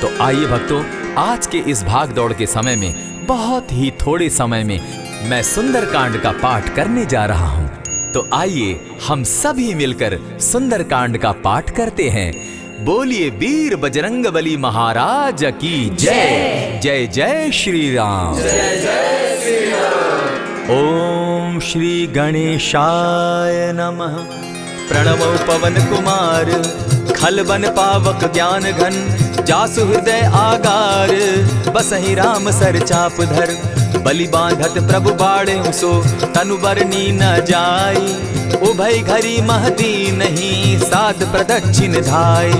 तो आइए भक्तों, आज के इस भाग दौड़ के समय में बहुत ही थोड़े समय में मैं सुंदरकांड का पाठ करने जा रहा हूँ। तो आइए हम सभी मिलकर सुंदरकांड का पाठ करते हैं। बोलिए वीर बजरंगबली महाराज की जय। जय जय श्री राम। जय जय श्री राम। ओम श्री गणेशाय नमः। प्रणवो पवन कुमार, खल बन पावक ज्ञान घन, जासु हृदय आगार, बसहि राम सर चाप धर, बलि बांधत प्रभु बाढ़े सो, तनु बरनी न जाई, उभय घरी महती नहीं, साध प्रदक्षिण धाय।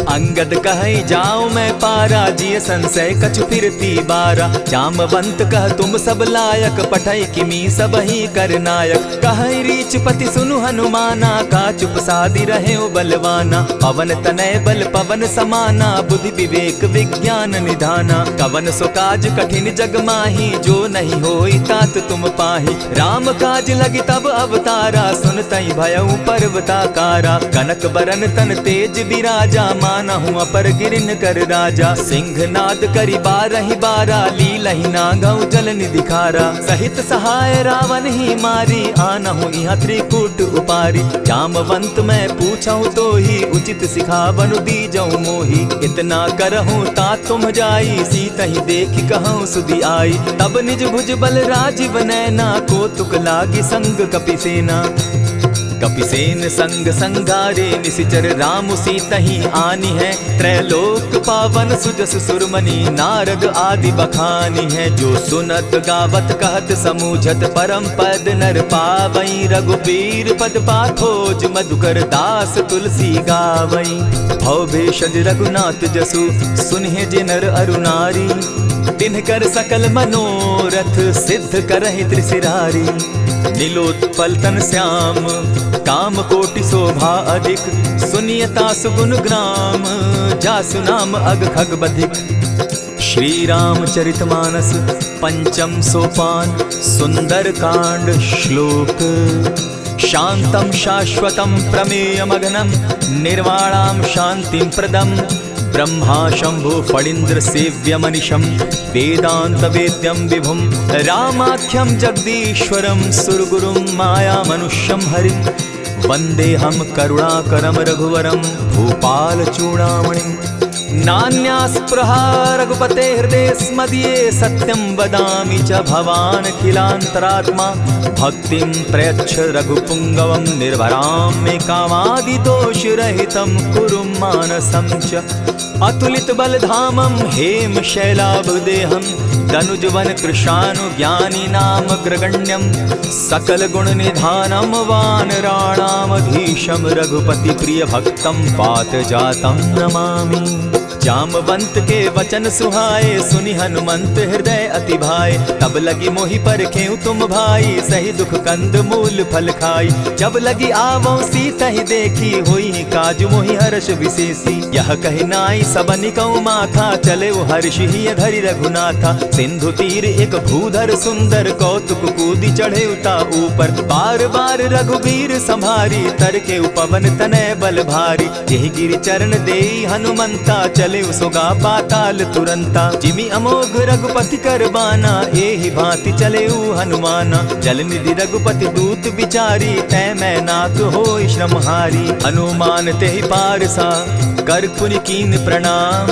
अंगद कहे जाऊं मैं पारा, जिय संशय कछु फिरती बारा, जामवंत कह तुम सब लायक, पठै किमी सब ही कर नायक, कहे रीच पति सुनु हनुमाना, का चुप सादी रहे बलवाना, पवन तनय बल पवन समाना, बुद्धि विवेक विज्ञान निधाना, कवन सो काज कठिन जग माही, जो नहीं होई तात तुम पाही, राम काज लगी तब अवतारा, सुनतई भयउ पर्वताकारा, कनक बरन तन तेज विराजा, माना हूँ अपर गिरिन कर राजा, सिंह नाद करी बारहि बारा, लीलहि नागौ जल निधि खारा, सहित सहाय रावण ही मारी, आना हूँ यहाँ त्रिकूट उपारी, जामवंत मैं पूछूं तो ही, उचित सिखावनु दीजऊं मोही, इतना करहूँ ता तुम जाई, सीता ही देखी कहूँ सुधि आई, तब निज भुज बल राजीव नैना, को तुक लागी संग कपिसेना, कपिसेन संग संगारे, निशिचर राम सीता ही आनी है, त्रैलोक पावन सुजस सुरमणि, नारद आदि बखानी है, जो सुनत गावत कहत समूझत, परम पद नर पावई, रघुबीर पद पाखोज, मधुकर दास तुलसी गावई, भव भेषज रघुनाथ जसु, सुनहि जे नर अरु नारी, तिनकर सकल मनोरथ, सिद्ध करहि त्रिशिरारी, नीलोत्पल तन श्याम, काम कोटि शोभा अधिक, सुनियता सुगुण ग्राम, जासु नाम अग खग बधिक। श्री रामचरितमानस पंचम सोपान, सुंदर कांड श्लोक। शांतम शाश्वतम प्रमेयमगनम, निर्वाणाम शांतिम प्रदम, ब्रह्मा शंभु फणीन्द्र सेव्यमनिशं, वेदांत वेद्यं विभुं, रामाख्यं जगदीश्वरं, सुरगुरुं माया मनुष्यं हरिं, वन्देऽहं करुणाकरं रघुवरं, भूपाल चूड़ामणिं, नान्यास्पृहा रघुपते हृदये स्मदीये, सत्यं वदामि च भवान् अखिलान्तरात्मा, भक्तिं प्रयच्छ रघुपुङ्गवं, निर्भरां मे कामादिदोषरहितं, कुरु मानसं च अतुलित बलधामं, हेम शैलाभदेहं, तनुजवन कृशानुज्ञानी नामग्रगण्यं, सकल गुण निधानं, वानराणामधीशं, रघुपति प्रिय भक्तं, पातजातं नमामि। जामवंत के वचन सुहाए, सुनि हनुमंत हृदय अति भाए, तब लगी मोहि परखेउ तुम भाई, सही दुख कंद मूल फल खाई, जब लगी आवो सीता ही देखी, होई काज मोहि हर्ष विशेषी, यह कहि नाई सबनि कौ माथा, चले वो हर्ष ही धरि रघुनाथा, सिंधु तीर एक भूधर सुंदर, कौतुक कूदी चढ़े उता ऊपर, बार बार रघुबीर संभारी, तर के उपवन तनय बल भारी, यही गिरि चरण देई हनुमंता, चले उसोगा पाताल तुरंता, जिमि अमोघ रघुपति कर बाना, एहि भांति चले हनुमाना, जल निधि रघुपति दूत बिचारी, तै मैं नाथ होई श्रमहारी, हनुमान तेहि पारसा, कर पुनि कीन प्रणाम,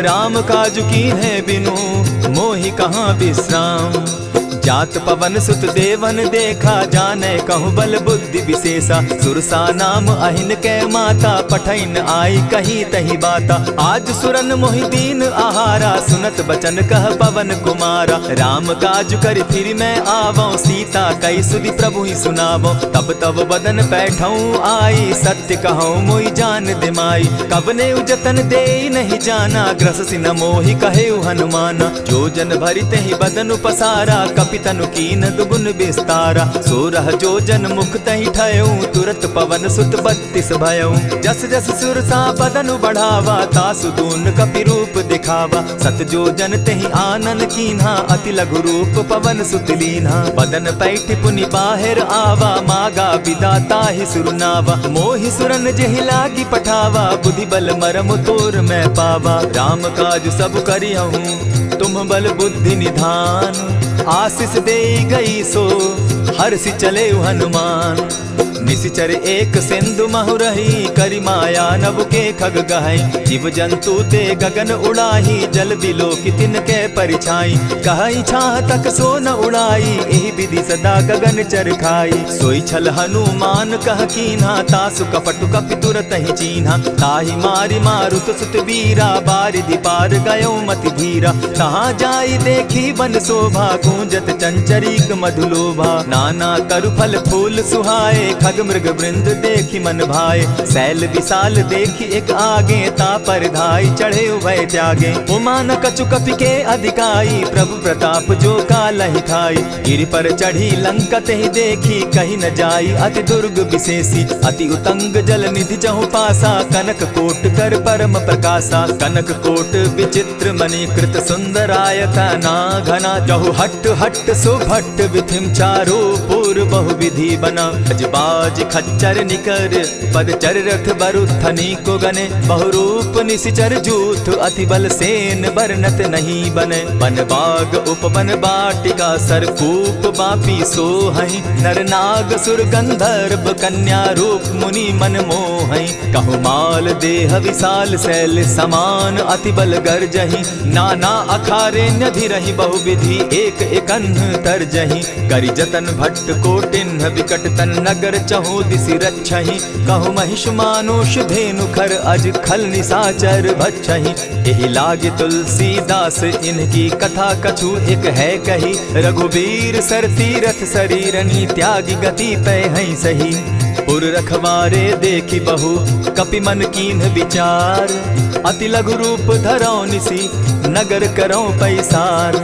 राम काज कीन है बिनु, मोहि कहाँ विश्राम, जात पवन सुत देवन देखा, जाने कहूँ बल बुद्धि विशेषा, सुरसा नाम अहिन कै माता, पठैन आई कहीं तही बाता, आज सुरन मोहि दीन आहारा, सुनत बचन कह पवन कुमारा, राम काज कर फिर मैं आवऊं, सीता कई सुधि प्रभु ही सुनावो, तब तब बदन बैठऊं आई, सत्य कहूँ मोहि जान दिमाई, कबने उजतन दे नहीं जाना, ग्रस सिन मोहि कहे हनुमाना, जो जन भरित ही बदन पसारा, कप कपितनु कीन दुगुन विस्तारा। 16 जोजन मुख तहि ठयऊ तुरत पवन सुत 32 भयऊ। जस जस सुरसा बदनु बढ़ावा तासु दून कपि रूप दिखावा। 7 जोजन तेहि आनन कीन्हा अति लघु रूप पवन सुत लीन्हा। बदन पैठ पुनि बाहिर आवा मागा विदा ताहि सुरनावा। मोहि सुरन जेहि लागी पठावा बुद्धि बल मरम तोर मैं पावा। राम काज सब करिहूँ तुम बल बुद्धि निधान। आशीष दे गई सो हर्षि चले हनुमान। निशिचर एक सिंधु महु रही करि माया नभ के खग गहई। जीव जंतु ते गगन उड़ाही जल बिलो की तिनके परिछाई। कहई छाह तक सो न उड़ाई एहि विधि सदा गगन चर खाई। सोई छल हनुमान कह कीन्हा तासु कपटु कपि तुरत ही चीन्हा। ताहि मारि मारुत सुत वीरा बारिधि पार गयो मति धीरा। कहाँ जाई देखी वन शोभा गूंजत चंचरीक मधुलोभा। नाना तरु फल फूल सुहाए खग मृग वृंद देखी मन भाए। सैल विशाल देखी एक आगे ता पर धाई चढ़े उभय त्यागे। उमान कछु कपि के अधिकाई प्रभु प्रताप जो कालहि खाई। गिरि पर चढ़ी लंका तेहि देखी कहीं न जाई अति दुर्ग विशेषी। अति उतंग जल निधि चहु पासा कनक कोट कर परम प्रकाशा। कनक कोट विचित्र मणि कृत सुंदरायता ना घना। जहु हट हट सुभट विधिम चारो पूर्व बहु विधि बना। बाज खच्चर निकर पदचर रथ बरुथनी को गने। बहुरूप निशिचर जूथ अति बल सेन बरनत नहीं बने। बन बाग उपवन बाटिका सरकूप बापी सोहई। नर नाग सुर गंधर्व कन्या रूप मुनि मन मोहई। कहु माल देह विशाल शैल समान अति बल गर्जही। नाना अखारे न्यधिरहि बहुविधि एक एकन्ह तरजही। करि जतन भट्ट कोटिन्ह विकट तन नगर चहु दिसि रक्षहि। कहु महिष मानुष धेनु खर अज खल निशाचर भक्षहि। एहि लागे तुलसीदास इनकी कथा कछु एक है कही। रघुबीर सर तीरथ शरीरनी त्यागी गति पै हई सही। पुर रखवारे देखी बहु कपि मन कीन्ह विचार। अति लघु रूप धरौ निसि नगर करौ पैसार।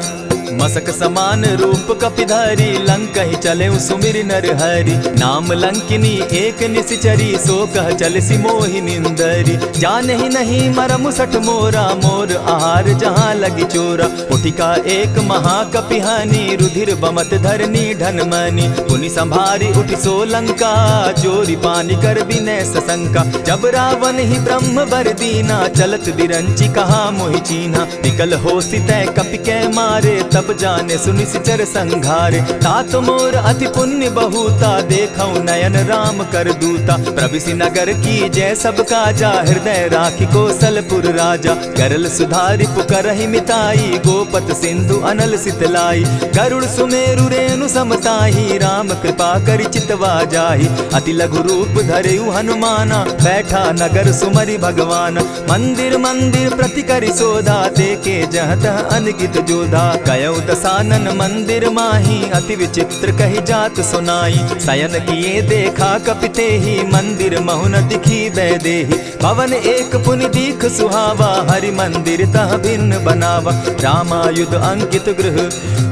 मसक समान रूप कपिधारी लंका ही चले सुमिर नर हरि। नाम लंकिनी एक निशिचरी सो कह चल सी मोहि निंदरी। जाने ही नहीं मरम सठ मोरा मोर आहार जहाँ लगी चोरा। उठिका एक महाकपिहानी रुधिर बमत धरनी धन मनी। पुनि संभारी उठि सो लंका जोरी पानी कर विनय सशंका। जब रावण ही ब्रह्म बर दीना चलत बिरंची कहा मोहि चीन्हा। निकल हो सितै कपि के मारे तब जाने सुनिशिचर संघारे। तात मोर अति पुण्य बहुता देखौ नयन राम कर दूता। प्रविशि नगर की जय सब काजा हृदय राखी कौशलपुर राजा। करल सुधारि पुकरहि मिताई गोपत सिंधु अनल सितलाई। गरुड़ सुमेरु रेणु समताही राम कृपा करि चितवा जाहि। अति लघु रूप धरेउ हनुमाना बैठा नगर सुमरि भगवान। मंदिर मंदिर प्रति करि सोधा देखे जहाँ तह अनगित जोधा। गयो दसानन मंदिर माही अति विचित्र कही जात सुनाई। शयन किए देखा कपिते ही मंदिर महुन दिखी वैदेही। भवन एक पुनि दीख सुहावा हरि मंदिर तह भिन्न बनावा। रामायुध अंकित गृह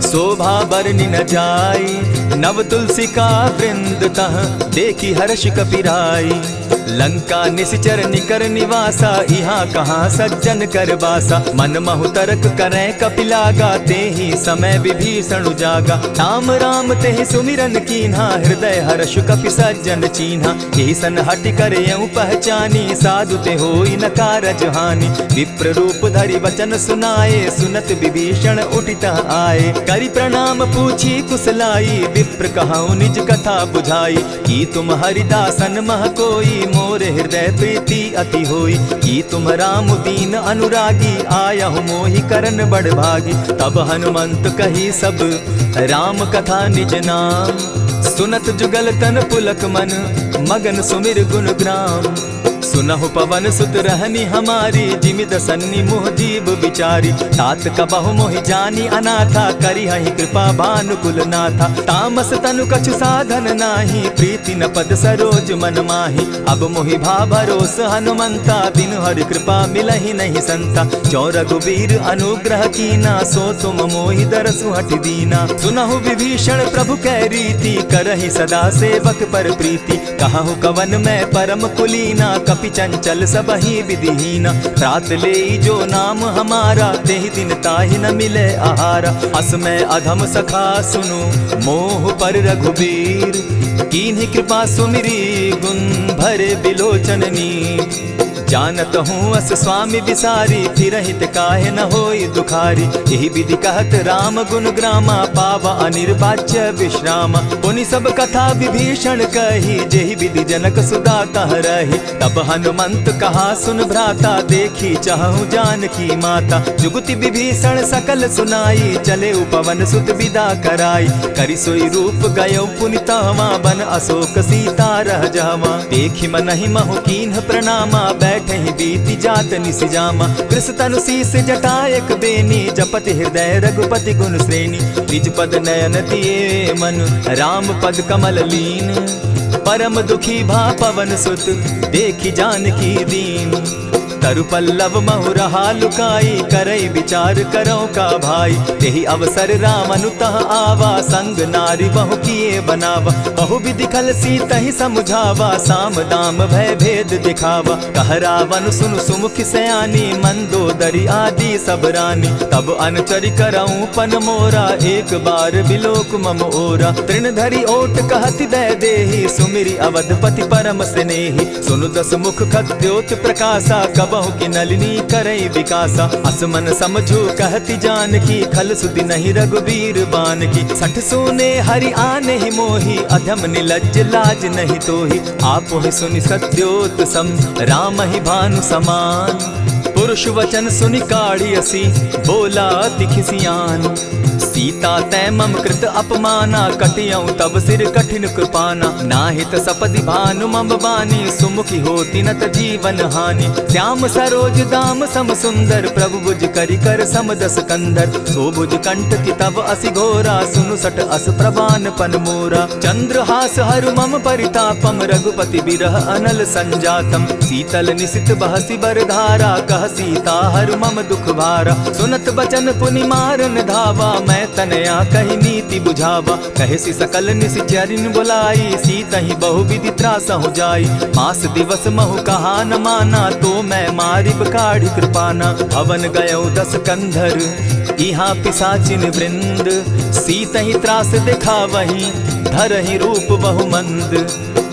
शोभा बरनि न जाई। नव तुलसी का वृंद तह देखी हर्ष कपिराई। लंका निशिचर निकर निवासा यहाँ कहाँ सज्जन कर बासा। मन महु तरक करै कपिलागा तेहि समय विभीषण जागा। राम राम तेहि सुमिरन कीन्हा हृदय हर्ष कपि सज्जन चीन्हा। एहि सन हटि कर यूं पहचानी साधु ते होई न कारज हानि। विप्र रूप धरि वचन सुनाए सुनत विभीषण उठित आए। करि प्रणाम पूछी कुशलाई विप्र कहऊँ निज कथा बुझाई। की तुम हरिदासन मह कोई मोर हृदय प्रीति अति होई। की तुम राम दीन अनुरागी आयहु मोहि करन बड़ भागी। तब हनुमंत कही सब राम कथा निज नाम। सुनत जुगल तन पुलक मन मगन सुमिर गुण ग्राम। सुनहु पवन सुत रहनी हमारी, जिमि दसन्नी मुह जीव विचारी। तात कबहु मोहि जानी अनाथा, करी हहि कृपा भानुकुल नाथा। तामस तनु कछु साधन नाही, प्रीति न पद सरोज मन माही। अब मोहि भा भरोस हनुमंता, बिनु हरि कृपा मिलहि नहीं संता। जो रघुबीर अनुग्रह कीना, सो तुम मोहि दरसु हटि दीना। सुनहु विभीषण प्रभु कै रीति, करहि सदा सेवक पर प्रीति। कहु कवन मैं परम कुलीना, कपि चंचल सबहि विधिहीना। रात ले जो नाम हमारा, तेहि दिन ताहि न मिले आहारा। अस मैं अधम सखा सुनु, मोह पर रघुबीर। कीन्ही कृपा सुमिरी, गुण भरे बिलोचन नीर। जानत हूँ अस स्वामी बिसारी, फिरहित काहे न होई दुखारी। यही विधि कहत राम गुण ग्रामा, पावा अनिर्वाच्य विश्रामा। पुनि सब कथा विभीषण कही, जेहि विधि जनक सुदा तह रही। तब हनुमंत कहा सुन भ्राता, देखी चाहूँ जानकी माता। जुगति विभीषण सकल सुनाई, चले पवन सुत विदा कराई। करि सोई रूप गयो पुनि तहवा, बन अशोक सीता रह जावा। देखी मनहि महु कीन्ह प्रणामा, बैठे बीती जात निस जामा। कृष तनु शीस जटायक बेनी, जपति हृदय रघुपति गुण श्रेणी। निज पद नयन दिए मन, राम पद कमल लीन। परम दुखी भा पवन सुत, देखी जानकी दीन। तरु पल्लव महु रहा लुकाई, करई विचार करो का भाई। तेहि अवसर राम अनुतः आवा, संग नारी बहु किए बनावा। बहु विधि खल सीतहि समुझावा, साम दाम भय भेद दिखावा। कह रावण सुन सुमुखि सयानी, मंदोदरी आदि सब रानी। तब अनुचरि करऊं पन मोरा, एक बार बिलोक मम ओरा। तृण धरि ओट कहति दय देहि, सुमिरि अवधपति परम स्नेही। सुनु दस मुख खद्योत प्रकाशा, कबहु की नलिनी करई विकासा। असमन समझो कहति जानकी, खल सुधि नहीं रघुबीर बान की। सठ सोने हरि आने ही मोही, अधम निलज्ज लाज नहीं तोही। आपो ही सुनि सत्योत सम, राम ही भानु समान। पुरुष वचन सुनि काढ़ियसी, बोला अति खिसियान। सीता तै मम कृत अपमाना, कटियऊं तब सिर कठिन कृपाना। नाहित सपदि भानु मम बानी, सुमुखी होती नत जीवन हानि। श्याम सरोज दाम सम सुंदर, प्रभु भुज करि कर सम दस कंधर। सो भुज कंठ की तब असि घोरा, सुनु सट अस प्रवान पन मोरा। चंद्रहास हरु मम परितापम, रघुपति बिरह अनल संजातम। शीतल निशित बहसी बरधारा, कह सीता हरु मम दुख भारा। सुनत बचन पुनि मारन धावा, मैं तनया कही नीति बुझावा। कहेसी सकल निशिचरिन बुलाई, सीतहि बहु विधि त्रास हो जाई। मास दिवस महु कहा न माना, तो मैं मारिब काढ़ी कृपाना। भवन गयो दस कंधर, इहाँ पिशाचिन वृंद। सीतहि त्रास दिखावहि, धरहि रूप बहु मंद।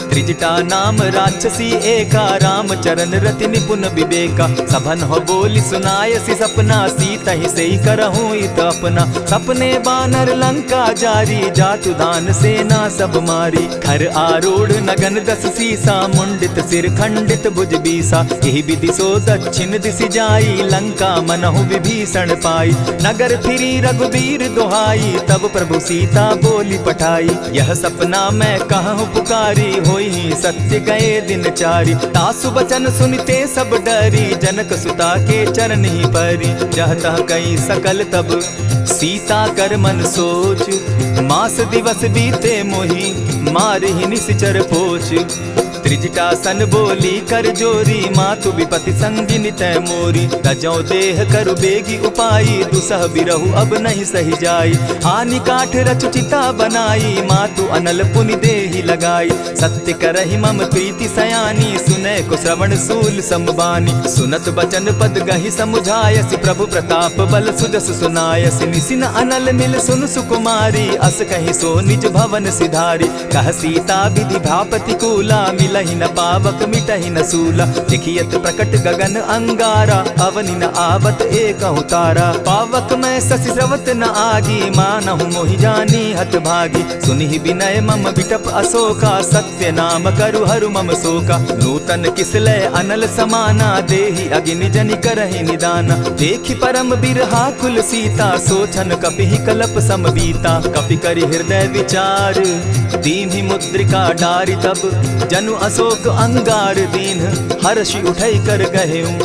त्रिजटा नाम राक्षसी एका, राम चरण रति निपुण विवेका। सभन हो बोली सुनायसी सपना, सीतहि सेई करहूँ इत अपना। सपने बानर लंका जारी, जातु दान सेना सब मारी। खर आरूढ़ नगन दस सीसा, मुंडित सिर खंडित भुज बीसा। यही विधि सो दक्षिण दिशि जाई, लंका मनहु विभीषण पाई। नगर फिरी रघुबीर दुहाई, तब प्रभु सीता बोली पठाई। यह सपना मैं कहूँ पुकारी, होई सत्य गए दिन चारी। तासु बचन सुनते सब डरी, जनक सुता के चरण ही परी। जहतः कई सकल तब सीता कर मन सोच, मास दिवस बीते मोही, मारहि निश्चर पोच। त्रिजटा सन बोली कर जोरी, मातु विपति संगिनी तै मोरी। तजौ देह करु बेगी उपाई, दुसह बिरहु अब नहीं सही जाई। आनि काठ रच चिता बनाई, मातु अनल पुनि देहि लगाई। सत्य करहि मम प्रीति सयानी, सुनै को श्रवण सूल संबानी। सुनत बचन पद गहि समुझायसि, प्रभु प्रताप बल सुजस सुनायसि। निसिन अनल मिल सुन सुकुमारी, अस कहि सो निज भवन सिधारी। कह सीता विधि भापति कूला, मिलहि न पावक मिटहि न सूला। देखियत प्रकट गगन अंगारा, अवनि न आवत एकहु तारा। पावक मैं शशि स्रवत न आगी, मानहु मोहि जानी हत भागी। सुनिहि विनय मम बिटप अशोका, सत्य नाम करु हरु मम शोका। नूतन किसलय अनल समाना, देहि अगिनि जनि करहि निदाना। देखि परम बिरहा कुल सीता, सोचन कपिहि कलप सम बीता। कपि करि हृदय विचार, दीन्हि मुद्रिका डारि तब, जनु अशोक अंगार दीन, हर्षि उठई कर गहेऊ।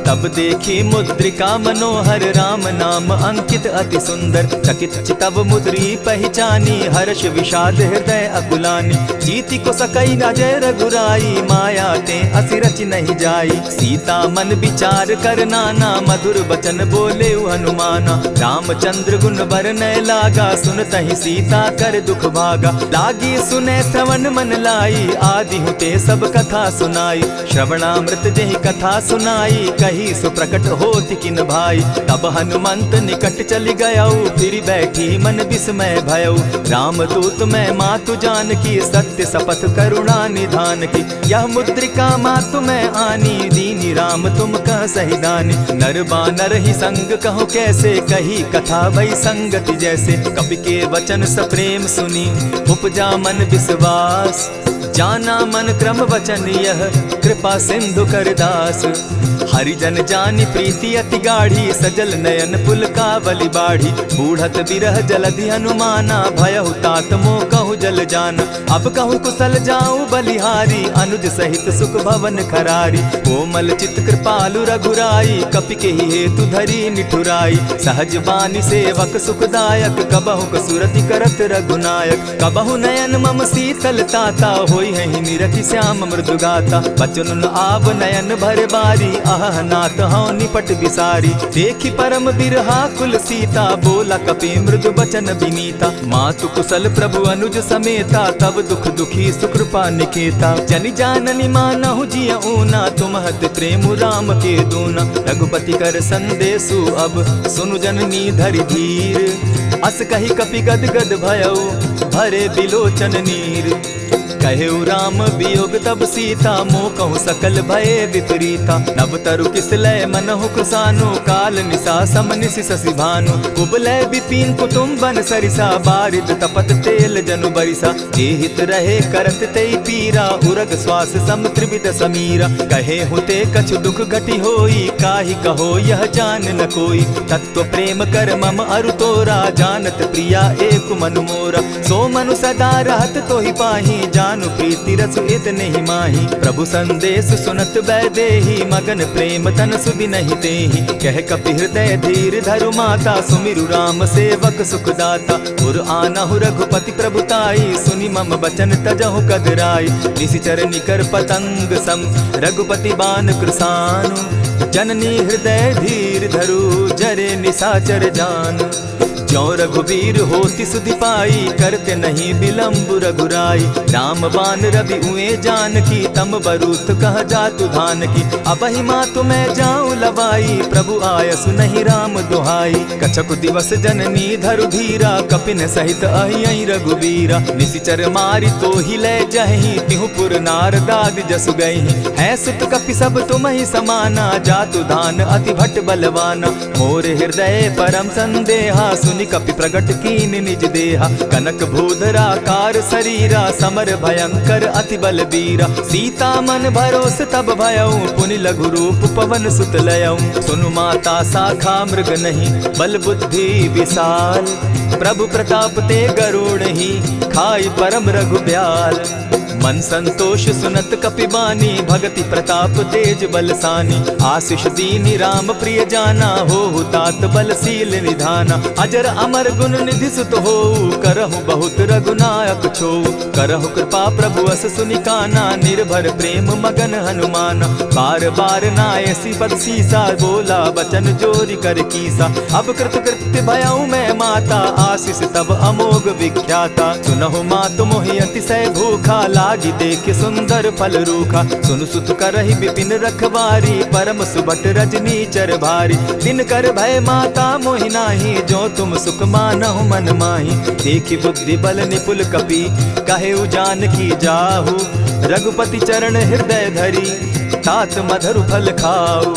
तब देखी मुद्रिका मनोहर, राम नाम अंकित अति सुंदर। चकित चितव मुद्री पहचानी, हर्ष विषाद हृदय अकुलानी। जीति को सकई न जय रघुराई, माया ते असि रचि नहीं जाई। सीता मन विचार कर नाना, मधुर बचन बोले हनुमाना। रामचंद्र गुण बरनय लागा, सुनतहि सीता कर दुख भागा। लागी सुने श्रवण मन लाई, आदि हुते सब कथा सुनाई। श्रवणामृत जेहि कथा सुनाई, कही सुप्रकट होति किन भाई। तब हनुमंत निकट चली गयऊ, फिर बैठी मन विस्मय भयऊ। राम दूत मैं मातु जानकी, सत्य शपथ करुणा निधान की। यह मुद्रिका मातु मैं आनी, दीनी राम तुम कह सही दानी। नर बानर ही संग कहो कैसे, कही कथा भई संगति जैसे। कपि के वचन सप्रेम सुनी, उपजा मन विश्वास। जाना मन क्रम वचन यह, कृपा सिंधु कर दास। हरिजन जानी प्रीति अति गाढ़ी, सजल नयन पुलकावली बाढ़ी। बूढ़त बिरह जलधि हनुमाना, भयहु तात मोह कहु जल जाना। अब कहु कुशल जाऊं बलिहारी, अनुज सहित सुख भवन खरारी। कोमल चित कृपालु रघुराई, कपि के हेतु धरी निठुराई। सहज बानी सेवक सुखदायक, कबहु कसुरति करत रघुनायक। कबहु नयन मम शीतल ताता, होई है निरखि श्याम मृदु गाता। बचन आब नयन भर बारी, आह नाथ हूँ निपट बिसारी। देखी परम बिरहा कुल सीता, बोला कपि मृदु बचन विनीता। मातु कुशल प्रभु अनुज समेता, तब दुख दुखी सुकृपा निकेता। जनि जाननी मानहु जिय ऊना, तुम हत प्रेम राम के दूना। रघुपति कर संदेशु अब, सुनु जननी धरि धीर। अस कही कपि गद गद भयऊ, भरे बिलोचन नीर। कहेउ राम वियोग तब सीता, मोह कहूँ सकल भये विपरीता। नव तरु किसलय मनहु कृसानु, काल निशा सम निशि शशि भानु। कुबलय विपिन कुटुम्बन सरिसा, बारिद तपत तेल जनु बरिसा। जे हित रहे करत तेई पीरा, उरग श्वास सम त्रिविध समीरा। कहे हुते कछु दुख घटी होई, काहि कहो यह जान न कोई। तत्व प्रेम कर मम अरु तोरा, जानत प्रिया एक मनु मोरा। सो मनु सदा रहत तोहि पाही, जानु प्रीति रसु इतने ही माही। प्रभु संदेश सुनत वैदेही, मगन प्रेम तन सुधि नहीं तेहि। कह कपि हृदय धीर धरु माता, सुमिरु राम सेवक सुखदाता। उर आनहु रघुपति प्रभुताई, सुनि मम बचन तजहु कदराई। निशिचर निकर पतंग सम, रघुपति बान कृसानु। जननी हृदय धीर धरु, जरे निशाचर जान। ज्यों रघुवीर होति सुधि पाई, करते नहीं विलम्ब रघुराई। राम बान रवि उए जानकी, तम बरूत कह जातु धान की। अबहि मातु मैं जाऊं लवाई, प्रभु आयसु नहीं राम दुहाई। कछक दिवस जननी धरु धीरा, कपिन सहित अहियहि रघुवीरा। निशिचर मारि तो ही ले जहि, तिहु पुर नारदादि जसु गहि। है सुत कपि सब तुम ही समाना, जातु धान अति भट बलवाना। मोर हृदय परम संदेहा, सुनि कपि प्रगट कीन निज देहा। कनक भूधरा कार शरीरा, समर भयंकर अति बलबीरा। सीता मन भरोस तब भयऊ, पुनि लघु रूप पवन सुत लयऊ। सुनु माता शाखा मृग नहीं, बल बुद्धि विशाल। प्रभु प्रताप ते गरुड़ ही, खाई परम रघु ब्याल। मन संतोष सुनत कपि बानी, भगति प्रताप तेज बलसानी। आशीष दीनी राम प्रिय जाना, हो तात बलशील निधाना। अजर अमर गुण निधि सुत हो, करहु बहुत रघुनायक छो। करहु कृपा प्रभु अस सुनिकाना, निर्भर प्रेम मगन हनुमाना। बार बार नायसी पद सीसा, बोला बचन जोरी कर कीसा। अब कृत कृत्य भयऊ मैं माता, आशीष तब अमोघ विख्याता। सुनहु मातु मोहि अतिशय भूखा, लागी देख सुंदर फल रूखा। सुन सुत करहि विपिन रखवारी, परम सुबट रजनी चर भारी। दिन कर भय माता मोहि नाही, जो तुम सुख मानहु मन माही। देखि बुद्धि बल निपुल कपि, कहेउ जानकी जाहु। रघुपति चरण हृदय धरी, तात मधुर फल खाऊ।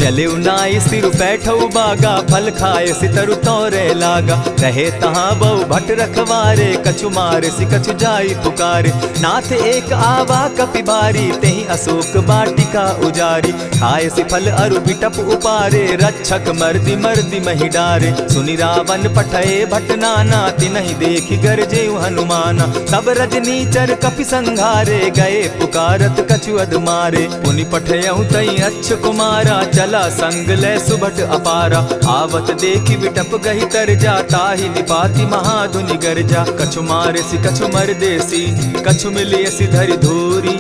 चले नाई सिर बैठऊ बागा, फल खाए सितरु तौरे लागा। रहे तहाँ बहु भट रखवारे, कछु मारे सि कछु जाई पुकारे। नाथ एक आवा कपि बारी, तेहि अशोक बाटिका उजारी। खाए सि फल अरु बिटप उपारे, रक्षक मर्दि मर्दि महि डारे। सुनि रावण पठये भट नाना, तिनहि देखि गरजेउ हनुमाना। सब रजनीचर कपि संघारे, गए पुकारत कछु अध मारे। पुनि पठयउ तई अच्छ कुमारा, चला संग ले सुभट अपारा। आवत देखि बिटप गहि तरजा, ताहि निपाति महाधुनि गरजा। कछु मारे सि कछु मरदेसी, कछु मिलिय सि धरि धूरी।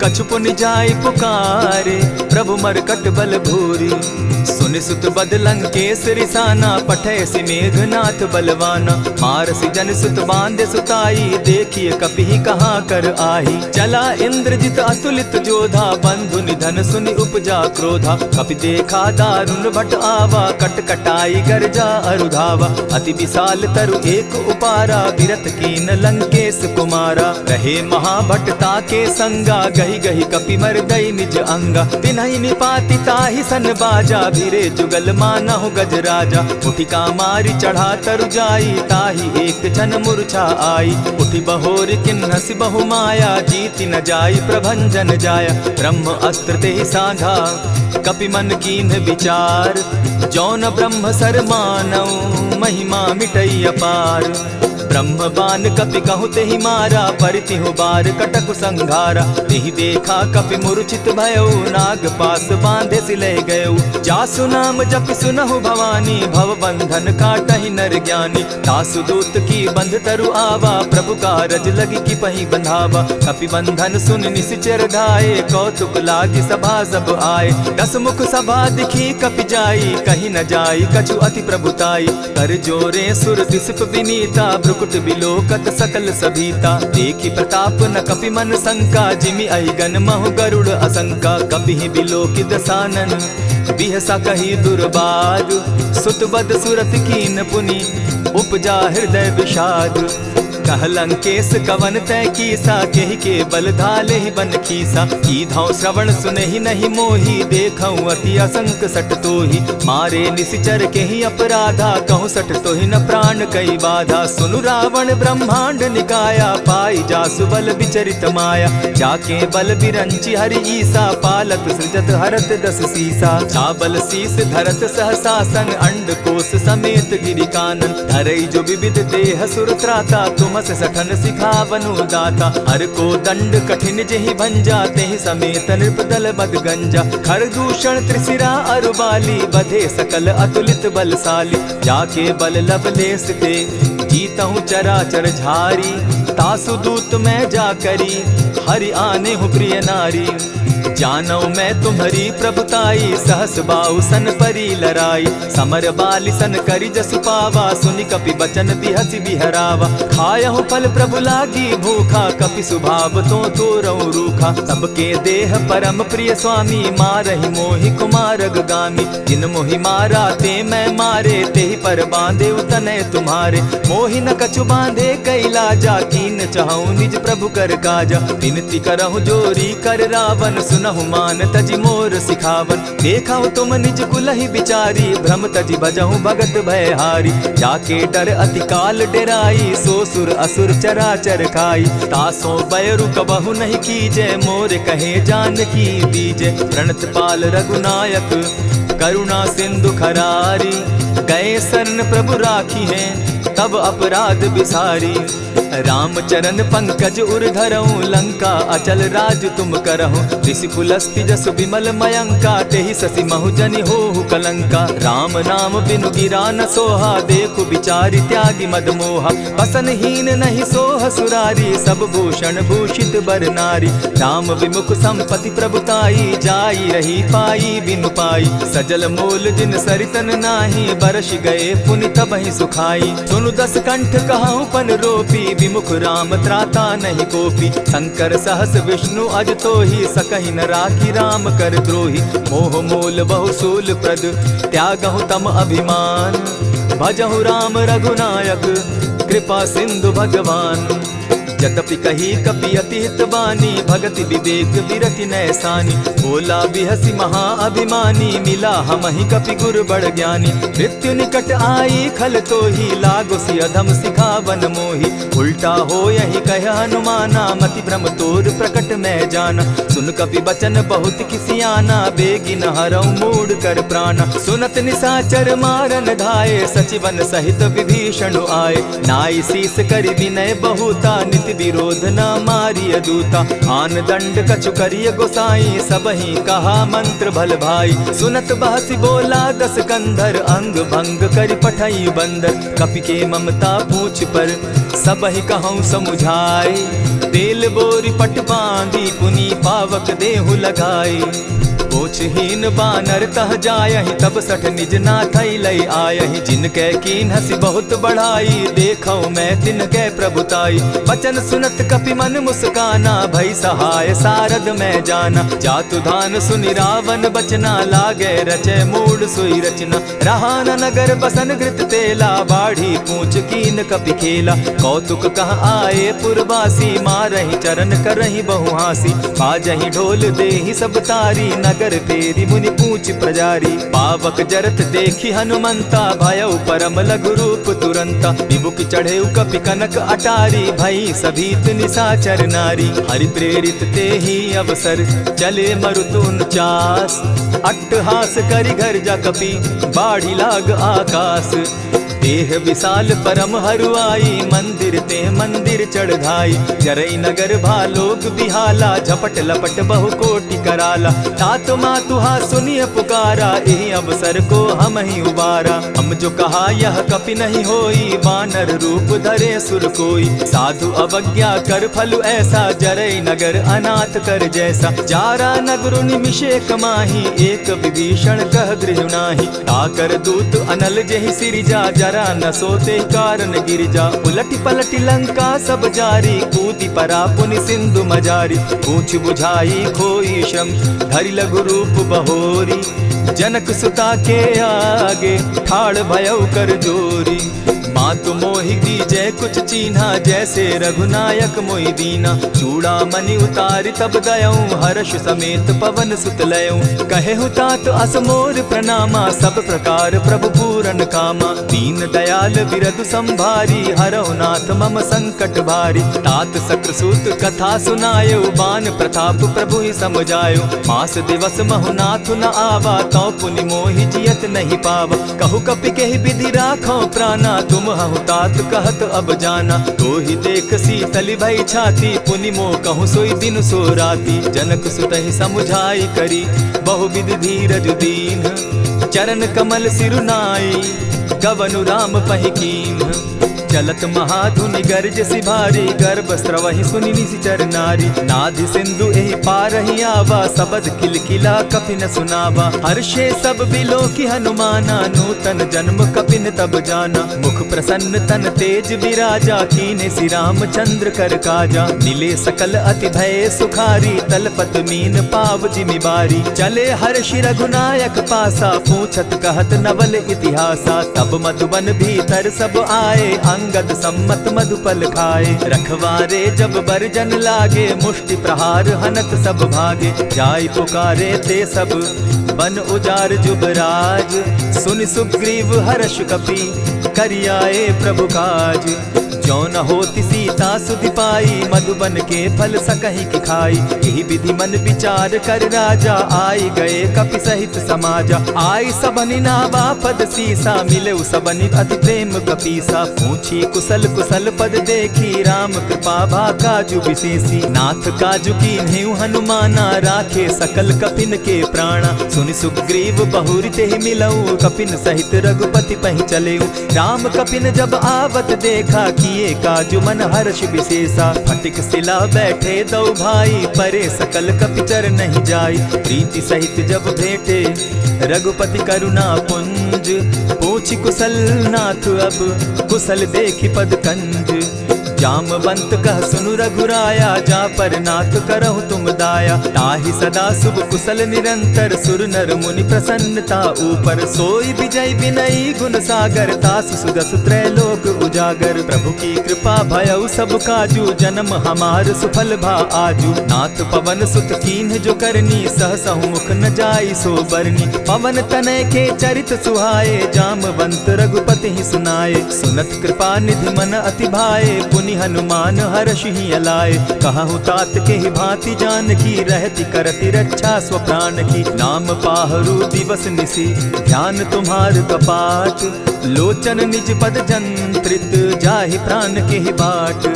कछु पुनि जाय पुकारे, प्रभु मरकट बल भूरी। सुनि सुत बद लंकेश रिसाना, पठय सि मेघनाथ बलवाना। मारसि जन सुत बांधे सुताई, देखिए कपि कहाँ कर आही। चला इंद्रजित अतुलित जोधा, बंधु निधन सुनि उपजा क्रोधा। कपि देखा दारुण भट आवा, कट कटाई गरजा अरुधावा। अति विशाल तरु एक उपारा, विरत कीन लंकेश कुमारा। रहे महाभटता के संगा, गही गही कपि मरदई निज अंगा। तिन्हि निपाति ताहि सन बाजा, भिरे जुगल मानहु गजराजा। उठिका मारी चढ़ा तरु जाई, ताहि एक जन मूर्छा आई। उठि बहोर किन्हसि बहु माया, जीति न जाई प्रभंजन जाया। ब्रह्म अस्त्र तेहि साधा, कपि मन कीन्ह विचार। जौन ब्रह्म सर मानऊ, महिमा मिटई अपार। ब्रह्म बान कपि कहु तेहि मारा, परितिहु बार कटक संघारा। तेहि देखा कपि मूर्छित भयउ, नाग पास बांधे सिले गयउ। जासु नाम जपि सुनहु भवानी, भव बंधन काटहि नर ज्ञानी। तासु दूत की बंध तरु आवा, प्रभु कारज लगी कि पहि बंधावा। कपि बंधन सुन निसिचर धाये, कौतुक लागी सभा सब आए। दस मुख सभा दिखी कपि जाई, कहीं न जाई कछु अति प्रभुताई। कर जोरे सुर दिसप विनीता, ब्रुकुट बिलोकत सकल सभीता। देखी प्रताप न कपि मन शंका, जिमि अहिगन महु गरुड़ असंका। कपि बिलोकि दसानन, बिहसा कही दुर्बाद। सुत बद सुरत कीन पुनि, उपजा हृदय विषाद। कह लंकेश कवन तय कीसा, केहि के बल धाले ही बन खीसा। की धौ श्रवण सुने ही नहीं मोही, देखऊं अति असंक सट तोही। मारे निसिचर के ही अपराधा, कहूँ सट तो ही न प्राण कई बाधा। सुनु रावण ब्रह्मांड निकाया, पाई जासु बल विचरित माया। जाके बल बिरंची हरि ईसा, पालत सृजत हरत दस सीसा। चाबल शीस धरत सहसासन, अंड कोश समेत गिरि कानन। धरई जो विविध देह सुर त्राता, तुम सठन सिखावनु दाता। हर को दंड कठिन जेहि भंजा, तेहि समेत नृप दल बद गंजा। खर दूषण त्रिशिरा अरुबाली, बधे सकल अतुलित बलशाली। जाके बल लवलेस ते, जीतहु चराचर झारी। तासु दूत मैं जा करी, हरि आने हूँ प्रिय नारी। जानो मैं तुम्हारी प्रभुताई, सहस बाहु सन परी लराई। समर बाली सन करी जसु पावा, सुनि कपि बचन बिहसि बिहरावा। खायहु फल प्रभु लागी भूखा, कपि सुभाव तो तोरहु रूखा। सबके देह परम प्रिय स्वामी, मारहि मोहि कुमारग गामी। जिन मोहि मारा ते मैं मारे, तेहि पर बांधे उतने तुम्हारे। मोहि न कछु बांधे कैलाजा, कीन चहु निज प्रभु कर काजा। विनती करहु जोरी कर रावण, सुनहु मान तजि मोर सिखावन। देखहु तुम निज कुलहि बिचारी, भ्रम तजि भजहु भगत भयहारी। जाके डर अति काल डेराई, सो सुर असुर चराचर खाई। तासो बैरु कबहु नहीं कीजे, मोर कहे जानकी दीजे। प्रणत पाल रघुनायक, करुणा सिंधु खरारी। गए शरण प्रभु राखी हैं, तब अपराध बिसारी। राम चरण पंकज उर धरऊं, लंका अचल राज तुम करहु। ऋषि पुलस्ति जसु विमल मयंका, तेहि शशि महु जनि होहु कलंका। राम नाम बिनु गिरा न सोहा, देखु बिचारी त्यागी मद मोहा। बसनहीन नहीं सोह सुरारी, सब भूषण भूषित बर नारी। राम विमुख संपति प्रभुताई, जाई रही पाई बिनु पाई। सजल मूल जिन सरितन नाही, बरस गए पुनि तबहि सुखाई। सुनु दस कंठ कहूँ पन रोपी, विमुख राम त्राता नहीं कोपी। शंकर सहस विष्णु अज तो ही, सकहि न राखी राम कर द्रोही। मोह मूल बहुसूल प्रद, त्यागहु तम अभिमान। भजहु राम रघुनायक, कृपा सिंधु भगवान। यद्यपि कही कपि अति हितवानी, भगति विवेक विरति नैसानी। बोला बिहसी महा अभिमानी, मिला हमहि कपि गुरु बड़ ज्ञानी। मृत्यु निकट आई खल तो ही, लागो सि अधम सिखावन मोही। उल्टा हो यही कह हनुमाना, मति भ्रम तोर प्रकट मैं जाना। सुन कपि बचन बहुत किसियाना, बेगी न हरऊ मूड कर प्राणा। सुनत निशाचर मारन धाये, सचिवन सहित विभीषण आए। नाई शीस करि विनय बहुता, नित विरोध न मारिय दूता। आन दंड कछु करिय गोसाई, सबहि कहा मंत्र भल भाई। सुनत बहसी बोला दस कंधर, अंग भंग करि पठई बंदर। कपि के ममता पूछ पर, सबहि कहूँ समुझाए। तेल बोरी पट बांधी, पुनि पावक देहु लगाई। पूछहीन बानर तह जायहि, तब सठ निज नाथई लई आयहि। जिनके कीन हसी बहुत बढ़ाई, देखौ मैं तिनके प्रभुताई। बचन सुनत कपि मन मुस्काना, भई सहाय सारद मैं जाना। जातु धान सुनि रावण बचना, लागे रचे मूड सोई रचना। रहा न नगर बसन घृत तेला, बाढ़ी पूछ कीन कपि खेला। कौतुक कह आए पुरवासी, मारहि चरण करहि बहु हासी। बाजहि ढोल देहि सब तारी, नगर तेरी मुनि पूछ प्रजारी। पावक जरत देखी हनुमंता, भयउ परम लघु रूप तुरंता। विमुख चढ़े कपि कनक अटारी, भई सभीत निशाचर नारी। हरि प्रेरित ते ही अवसर, चले मरुत 49। अट्टहास करि घर जा कपि, बाढ़ी लाग आकाश। देह विशाल परम हरुआई, मंदिर ते मंदिर चढ़ाई। जरई नगर भालोक बिहाला, झपट लपट बहु कोटि कराला। तात मातुहा सुनिय पुकारा, यही अवसर को हम ही उबारा। हम जो कहा यह कपि नहीं होई, बानर रूप धरे सुर कोई। साधु अवज्ञा कर फल ऐसा, जरई नगर अनाथ कर जैसा। जारा नगर निमिषे कमाही, एक विभीषण कह गृह नाही। ताकर दूत अनल जहि सिरिजा, जरा न सोते कारण गिरिजा। उलटी पलटी लंका सब जारी, कूदी परा पुनि सिंधु मजारी। पूछ बुझाई खोई श्रम, धरि लघु रूप बहोरी। जनक सुता के आगे, ठाड़ भयउ कर जोरी। मातु मोहि दीजै कुछ चीन्हा, जैसे रघुनायक मोहि दीना। चूड़ा मणि उतारि तब दयऊं, हर्ष समेत पवन सुत लयऊं। कहेहु तात असमोर प्रणामा, सब प्रकार प्रभु पूरन कामा। दीन दयाल बिरदु संभारी, हरहु नाथ मम संकट भारी। तात सक्रसूत कथा सुनायो, बान प्रताप प्रभु ही समझायो। मास दिवस महु नाथ न आवा, तौ पुनि मोहि जियत नहीं पावा। कहु कपि केहि विधि राखो प्राणा, तुम हहु तात कहत अब जाना। तो ही देख शीतली भई छाती, पुनि मो कहूँ सोई दिन सो राती। जनक सुतहि समुझाई करी, बहु विधि धीरज दीन। चरण कमल सिरुनाई, गवनु राम पहि कीन्ह। चलत महाधुनि गर्ज सिभारी, गर्भ स्रवहि सुनि निशिचर नारी। नाधि सिंधु एहि पारहि आवा, सबद किलकिला कपि न सुनावा। हर्षे सब बिलो की हनुमाना, नूतन जन्म कपिन तब जाना। मुख प्रसन्न तन तेज विराजा, कीने श्री रामचंद्र कर काजा। मिले सकल अति भय सुखारी, तलपत मीन पाव जिमि बारी। चले हर्षि रघुनायक पासा, पूछत कहत नवल इतिहासा। तब मधुबन भीतर सब आए, अंगद सम्मत मधुपल खाए। रखवारे जब बरजन लागे, मुष्टि प्रहार हनत सब भागे। जाय पुकारे ते सब, बन उजार जुबराज। सुनि सुग्रीव हर्ष कपि, करियाए प्रभु काज। जो न होती सीता सुधि पाई, मधुबन के फल सकहि की खाई। यही विधि मन विचार कर राजा, आई गए कपि सहित समाजा। आई सबनि नावा पद सीसा, मिले सबनि अति प्रेम कपीसा। पूछी कुशल कुशल पद देखी, राम कृपा भा काजु विशेषी। नाथ काजु कीन्हेउ हनुमाना, राखे सकल कपिन के प्राणा। सुनि सुग्रीव बहुरि तेहि मिलऊ, कपिन सहित रघुपति पहि चलेऊ। राम कपिन जब आवत देखा, किए काजु मन हर्ष विशेषा। फटिक सिला बैठे दो भाई, परे सकल कपिचर नहीं जाई। प्रीति सहित जब भेटे, रघुपति करुणा पुंज। पूछ कुशल नाथ अब, कुशल देखि पद कंज। जामवंत कह सुनु रघुराया, जा पर नाथ करहु तुम दाया। ताहि सदा शुभ कुशल निरंतर, सुर नर मुनि प्रसन्नता ऊपर। सोई विजय विनयी गुण सागर, तासु सुदसु त्रैलोक उजागर। प्रभु की कृपा भयउ सब काजू, जन्म हमार सुफल भा आजू। नाथ पवन सुत कीन्ह जो करनी, सहसहु मुख न जाई सो बरनी। पवन तनय के चरित सुहाए, जामवंत रघुपति ही सुनाए। सुनत कृपा निधि मन अति भाए, पुनि हनुमान हर्षि अलाए। कहु तात के ही भांति जानकी, रहति करति रक्षा स्व प्राण की। नाम पाहरु दिवस निसी, ध्यान तुम्हार कपाट। लोचन निज पद जंत्रित, जाहि प्राण के ही बाट।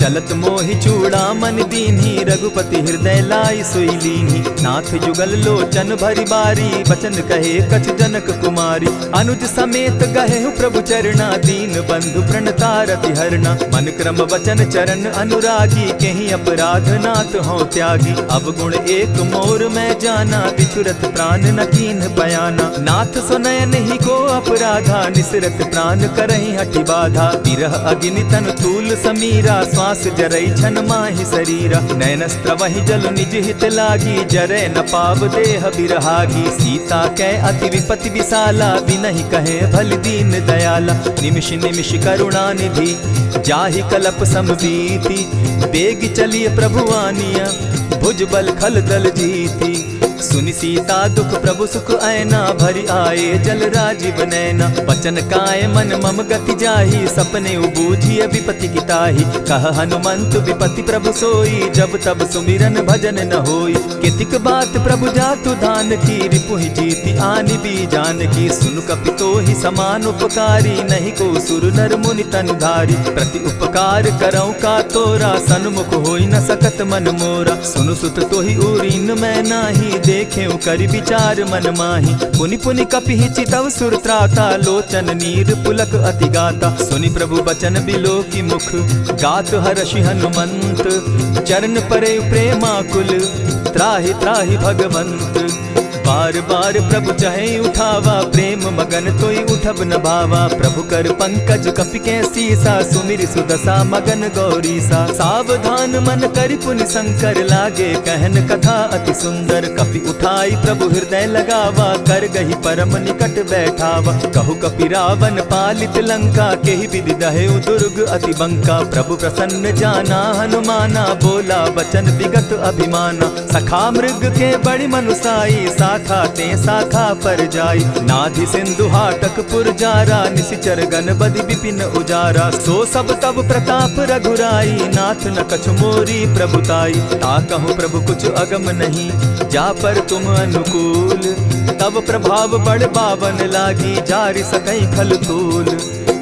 चलत मोहि चूड़ामन दीन्ही, रघुपति हृदय लाई सोई लीन्ही। नाथ जुगल लोचन भरी बारी, बचन कहे कछ जनक कुमारी। अनुज समेत गहे प्रभु चरणा, दीन बंधु प्रणतारति हरना। मन क्रम वचन चरण अनुरागी, केहि अपराध नाथ हो त्यागी। अवगुण एक मोर मैं जाना, बिछुरत प्राण न कीन्ह बयाना। नाथ सुनयन ही को अपराधा, निसरत प्राण करहि हठि बाधा। विरह अग्नि तन तूल समीरा, श्वास जरई छन माहि शरीरा। नैनस्त्र वहि जल निज हित लागी, जरै न पाव देह बिरहागी। सीता कै अति विपति विशाला, बिनहि कहे भल दीन दयाला। निमिष निमिष करुणा निधि, जाहि कलप समबीति। बेग चलिए प्रभु आनिया, भुज बल खल दल जीती। सुनि सीता दुख प्रभु सुख ऐना, भरी आए जल राजीव नैना। बचन काय मन मम गति जाहि, सपने उबूझिय विपति किताहि। कह हनुमंत विपति प्रभु सोई, जब तब सुमिरन भजन न होई। कितिक बात प्रभु जातु धान की, रिपुहि जीति आनि भी जानकी। सुनु कपितो ही समान उपकारी, नहीं को सुर नर मुनि तनु धारी। प्रति उपकार करऊँ का तोरा, सन्मुख होई न सकत मन मोरा। सुनु सुत तोहि उरीन मैं नाही, देखे करि विचार मन माही। पुनि पुनि कपिहि चितव सुर त्राता, लोचन नीर पुलक अति गाता। सुनि प्रभु बचन बिलो की मुख, गात हर्षि हनुमंत। चरण परे प्रेमाकुल, त्राहि त्राहि भगवंत। बार बार प्रभु चहे उठावा, प्रेम मगन तोई उठब न भावा। प्रभु कर पंकज कपि के सीसा, सुमिर सुदशा मगन गौरीसा। सावधान मन करि पुनि शंकर, लागे कहन कथा अति सुंदर। कपि उठाई प्रभु हृदय लगावा, कर गही परम निकट बैठावा। कहु कपि रावण पालित लंका, केहि विधि दहेउ दुर्ग अति बंका। प्रभु प्रसन्न जाना हनुमाना, बोला वचन विगत अभिमाना। सखा मृग के बड़ि मनुसाई, शाखा ते शाखा पर जाई। नाधि सिंधु हाटक पुर जारा, निशिचर गण बदि विपिन उजारा। सो सब तब प्रताप रघुराई, नाथ न कछु मोरी प्रभुताई। ताकहु प्रभु कुछ अगम नहीं, जा पर तुम अनुकूल। तब प्रभाव बड़ बावन लागी, जारि सकई खल तूल।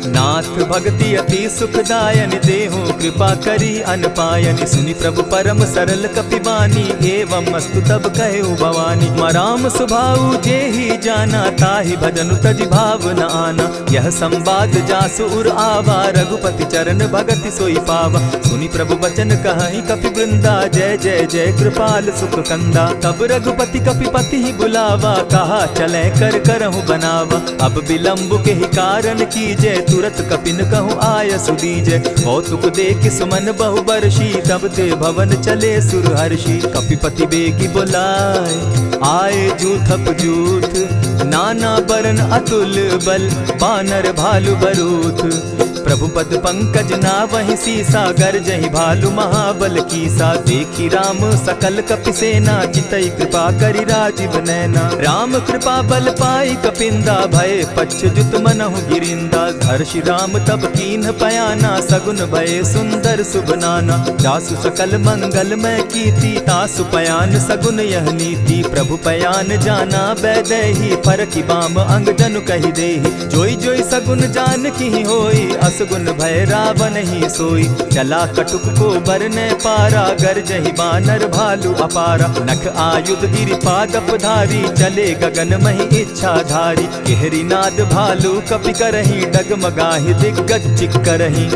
नाथ भक्ति अति सुखदायन, देहु कृपा करी अनपायनि। सुनि प्रभु परम सरल कपिबानी, एवं अस्तु तब कहु भवानी। मराम सुभाऊ जेहि जाना, ताहि भजनु तजि भाव न आना। यह संवाद जासु उर आवा, रघुपति चरण भगति सोई पावा। सुनि प्रभु बचन कहि कपि वृंदा, जय जय जय कृपाल सुख कंदा। तब रघुपति कपिपति ही बुलावा, कहा चले कर करहु बनावा। अब विलंब के ही कारण कीजय, तुरत कपिन कहूँ आय सुदीजय। कौतुक देख सुमन बहु बरसी, तब ते भवन चले सुर हर्षि। कपिपति बेगी बुलाए, आए जूथप जूथ। नाना बरन अतुल बल, बानर भालु बरूथ। प्रभु पद पंकज नावहि सीसा, गरजहि भालु महाबल कीसा। देखी राम सकल कपि सेना, चितई कृपा करि राजीव नैना। राम कृपा बल पाई कपिंदा, भय पच्युत मनहु गिरिंदा। हर्षि राम तब कीन्ह पयाना, सगुन भय सुंदर शुभ नाना। जासु सकल मंगल मैं कीर्ति, तासु पयान सगुन यह नीति। प्रभु पयान जाना बैदेही, फरकि बाम अंग जनु कहि देहि। जोई जोई सगुन जान की होई, असगुन भय रावण ही सोई। चला कटुक को बरने पारा, गरजहि बानर भालु अपारा। नख आयुध गिरि पादप धारी, चले गगन महि इच्छा धारी। केहरी नाद भालु कपि करहि, डगमगाहि दिग्गज चिक्करहि।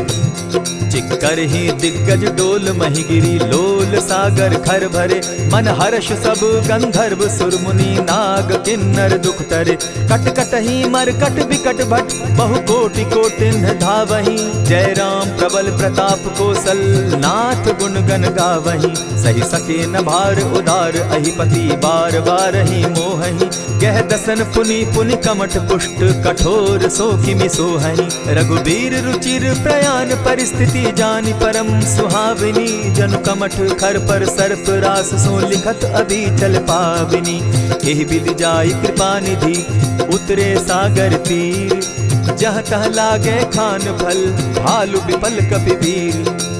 चिक्कर ही दिग्गज डोल मही गिरी, लोल सागर खर भरे, मन हर्ष सब गंधर्व सुर मुनि, नाग किन्नर दुख तरे। कट कट ही मरकट विकट भट, बहु कोटि कोटिन धावही, जय राम प्रबल प्रताप कौशल, नाथ गुण गण गावही। सही सके न भार उदार, अहिपति बार बार ही मोहही, गह दसन पुनि पुनि कमठ पुष्ट, कठोर सो किमि सोहहि। रघुबीर रुचिर प्रयाण परिस्थिति, जानि परम सुहाविनी, जनु कमठ खर पर सर्प रास, सो लिखत अभी चल पाविनी। एहि विधि जाय कृपा निधि, उतरे सागर तीर, जहाँ तह लागे खान फल, भालु विपल कपिवीर।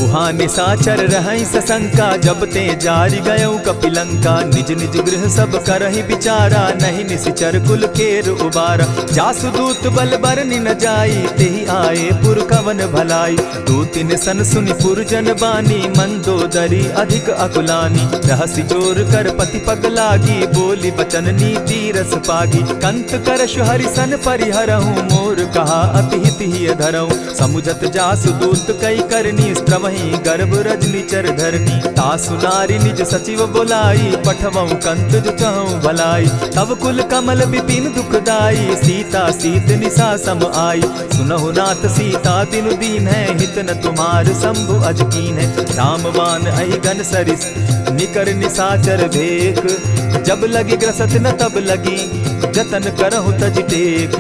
उहाँ निशाचर रहै सशंका, जब ते जारि गयौ कपिलंका, निज निज गृह सब करहि विचारा, नहीं निशिचर कुल केर उबारा। जासु दूत बल बरनि न जाई, तेहि आए पुर कवन भलाई, दूतिन सन सुनि पुरजन बानी, मंदोदरी अधिक अकुलानी। रहसि जोर कर पति पग लागी, बोली बचन नीति रस पागी, कंत करश हरिसन परिहरहु, मोर कहा अति हित ही धरहु। समुझत जासु दूत कई करनी, स्त्रवहि गर्भ रजनी चर धरनी, तासु नारी निज सचिव बोलाई, पठवऊ कंत जो चहु भलाई। तब कुल कमल विपिन दुखदाई, सीता सीत निशा सम आई, सुनहु नाथ सीता बिनु दीन है, हित न तुम्हार शंभु अज कीन है। रामवान अहि घन सरिस, निकर निशाचर भेक, जब लगी ग्रसत न तब लगी, जतन करहु तज टेक।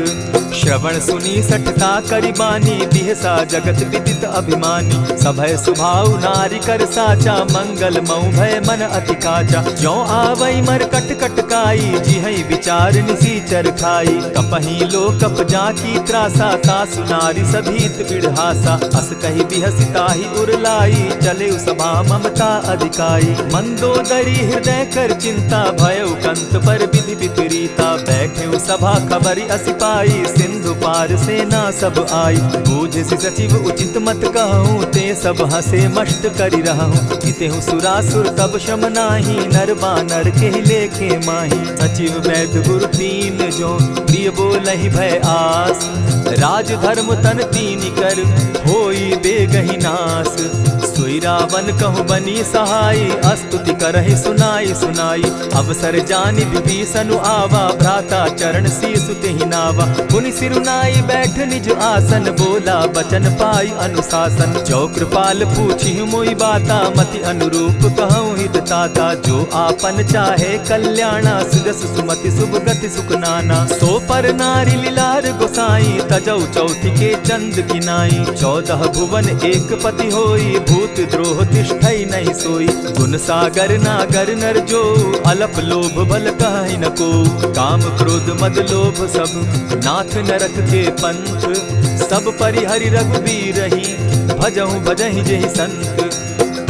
श्रवण सुनी सठता करिबानी, बिहसा जगत विदित अभिमानी, सभय सुभाव नारी कर साचा, मंगल मऊ भय मन अति काचा। जो आवई मर कट कटकाई, जिहई विचार निसीचर खाई, कपही लो कप जाकी त्रासा, तासु नारी सभीत बिढ़हासा। अस कही बिहसिता ही उरलाई, चले सभा ममता अधिकाई, मंदोदरी हृदय कर चिंता, भयउ कंत पर विधि विपरीता। बैठे सभा खबरी असिपाई, सिंधु पार सेना सब आई, बूझसि सचिव उचित मत कहूँ, ते सब हसे मष्ट करि रहूँ। जितेहु सुरासुर तब शम नाही, नर बानर के लेखे माही। सचिव वैद्य गुरु तीन जो, प्रिय बोलहि भय आस, राज धर्म तन तीन कर, होई बेगहि नास। सोई रावण कहु बनी सहाय, स्तुति करहि सुनाई सुनाई, अवसर जानि विभीषण आवा, भ्राता चरण शीसु तेहि नावा। पुनि सिरुनाई बैठ निज आसन, बोला बचन पाई अनुशासन। जो कृपाल पूछि मोई बाता, मति अनुरूप कहूँ हित ताता। जो आपन चाहे कल्याणा, सुजस सुमति शुभ गति सुख नाना। सो पर नारी लीलार गोसाई, तजौ चौथि के चंद किनाई। 14 भुवन एक पति होई, भूत द्रोह तिष्ठई नहीं सोई। गुण सागर नागर नर जो, अलप लोभ बल कहि न को। काम क्रोध मद लोभ सब, नाथ नरक के पंथ। सब परिहरि रघुबीरहि, भजहु भजहि जेहि संत।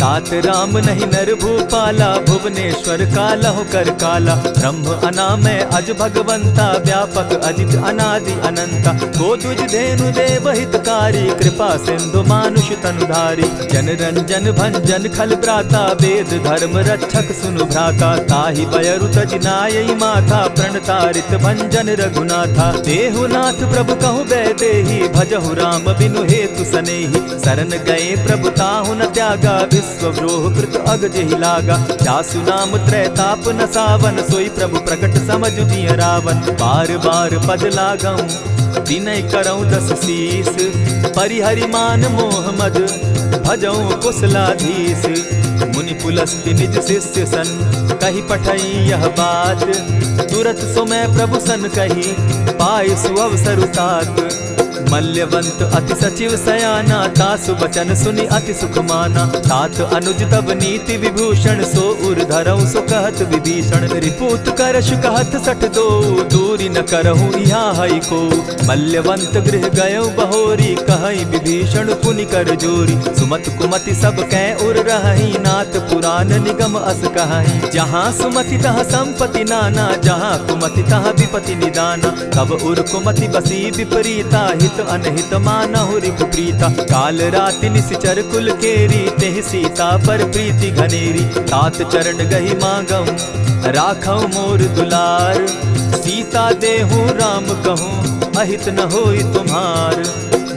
तात राम नहीं नर भूपाला, भुवनेश्वर कालहु कर काला। ब्रह्म अनामय अज भगवंता, व्यापक अजित अनादि अनंता। को तुझ धेनु देव हितकारी, कृपा सिंधु मानुष तनुधारी। जन रंजन भंजन खल भ्राता, वेद धर्म रक्षक सुनु भ्राता। ताहि बयरु तज नायई माथा, प्रणतारित भंजन रघुनाथा। देहुनाथ प्रभु कहु बैदेहि, भजहु राम बिनु हेतु सनेहि। शरण गए प्रभु ताहु न त्यागा, विश्वव्रोह कृत अगजेहि लागा। जासु नाम त्रैताप न सावन, सोई प्रभु प्रकट समझ जिय रावण। बार बार पद लागऊं, विनय करऊं 10 शीस। परिहरि मान मोह मद, भजऊं कुशलाधीश। मुनि पुलस्ति निज शिष्य सन, कही पठई यह बात। तुरत सो मैं प्रभु सन कही, पाय सुअवसर तात। मल्यवंत अति सचिव सयाना, तासु बचन सुनि अति सुख माना। तात अनुज तब नीति विभूषण, सो उर धरऊं सो कहत विभीषण। रिपुत करश कहत सठ दो, दूरी न करहूँ यहाँ हई को। मल्यवंत गृह गयो बहोरी, कहई विभीषण पुनि कर जोरी। सुमत कुमति सब कै उर रहई, नाथ पुराण निगम अस कहई। जहाँ सुमति तहाँ संपत्ति नाना, जहाँ कुमति तहाँ विपति निदाना। तब उर कुमति बसी विपरीता, हित अनहित मानहु रिपु प्रीता। काल राति निशिचर कुल केरी, तेहि सीता पर प्रीति घनेरी। तात चरण गहि मांगऊं, राखऊं मोर दुलार। सीता देहूं राम कहूं, अहित न होई तुम्हार।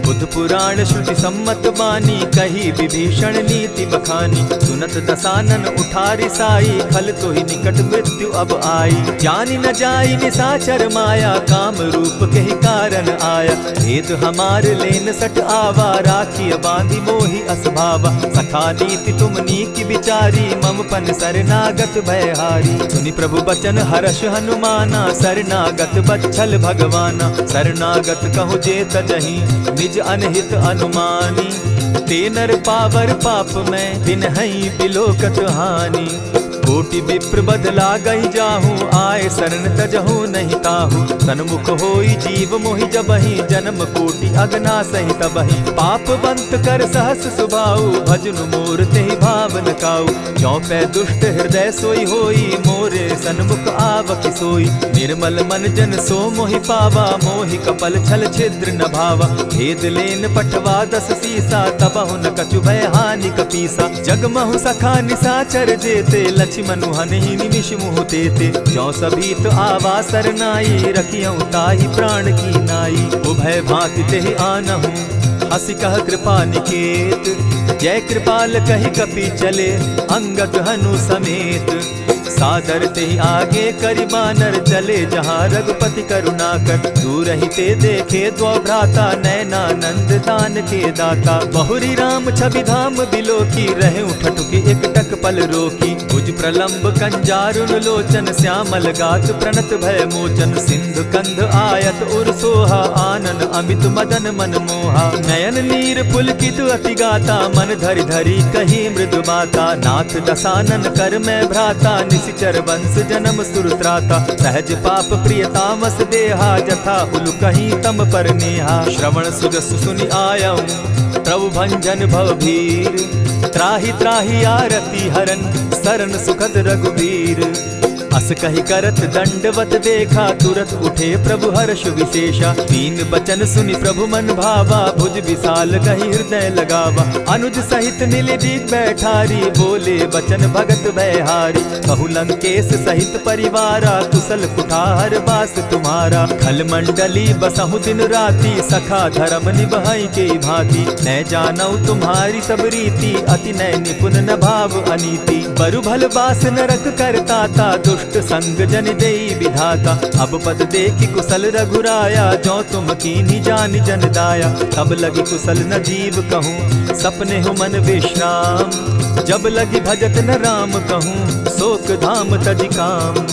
बुद्ध पुराण श्रुति सम्मत बानी, कही विभीषण नीति बखानी। सुनत दसानन उठारी साई, खल तो ही निकट मृत्यु अब आई। जानी न जाई निसाचर माया, काम रूप के ही कारण आया। भेद हमार लेन सट आवा, राखी बांधी मोहि असभावा। सखा नीति तुम नीकी विचारी, मम पन शरणागत भयहारी। सुनि प्रभु बचन हर्ष हनुमाना, शरणागत बच्छल भगवाना। शरणागत कहु जे तजहि, निज अनहित अनुमानी। ते नर पावर पाप में, दिन हई बिलोकत हानि। कोटि विप्र बदला गई जाहू, आए शरण तजहू नहीं ताहू। सन्मुख होई जीव मोहि जबहि, जन्म कोटि अगना सही तबहि। पाप बंत कर सहस सुभाऊ, भजनु मोर तेहि भावन काऊ। चौपै दुष्ट हृदय सोई होई, मोरे सन्मुख आवक सोई। निर्मल मन जन सो मोहि पावा, मोहि कपल छल छिद्र न भावा। भेद लेन पटवा 10 सीसा, तबहु न कछु भय हानि कपीसा। जगमहु सखा निसाचर जेते, लक्ष्मणु हनहि निमिष मुह तेते। जो सभीत आवा सरनाई, रखियौ ताहि प्राण की नाई। उभय भांति तेहि आनहु, हसी कह कृपा निकेत। जय कृपाल कहि कपि चले, अंगद हनु समेत। सादर ते आगे करि बानर, चले जहाँ रघुपति करुणाकर। दूर ही ते देखे द्वौ भ्राता, नैनानंद दान के दाता। बहुरी राम छवि धाम बिलोकी, रहे उठटुकी एकटक पल रोकी। भुज प्रलंब कंजारुन लोचन, श्यामल गात प्रणत भय मोचन। सिंधु कंध आयत उर सोहा, आनन अमित मदन मन मोहा। नयन नीर पुलकित अति गाता, मन धरि धरि कही मृदु बाता। नाथ दसानन कर मैं भ्राता, निशिचर वंश जन्म सुरत्राता। सहज पाप प्रियतामस देहा, जथा उलु कहीं तम पर नेहा। श्रवण सुजस सुनि आयऊ, प्रभु भंजन भवभीर। त्राहि त्राहि आरती हरन, सरन सुखद रघुबीर। अस कहि करत दंडवत देखा, तुरत उठे प्रभु हर्ष विशेषा। दीन बचन सुनि प्रभु मन भावा, भुज विशाल कहि हृदय लगावा। अनुज सहित नीलदीप बैठारी, बोले बचन भगत भयहारी। कहु लंकेश सहित परिवारा, कुशल कुठार बास तुम्हारा। खल मंडली बसहु दिन राति, सखा धर्म निभाई के भांति। न जानौ तुम्हारी सब रीति, अति नय निपुण न भाव अनीति। बरु भल बास नरक करताता, दुष्ट संग जन देई विधाता। अब पद देखि कुशल रघुराया, जो तुम कीन्ही जानि जन दाया। तब लगी कुशल न जीव कहूँ, सपने हो मन विश्राम। जब लगी भजत न राम कहूँ, शोक धाम तजि काम।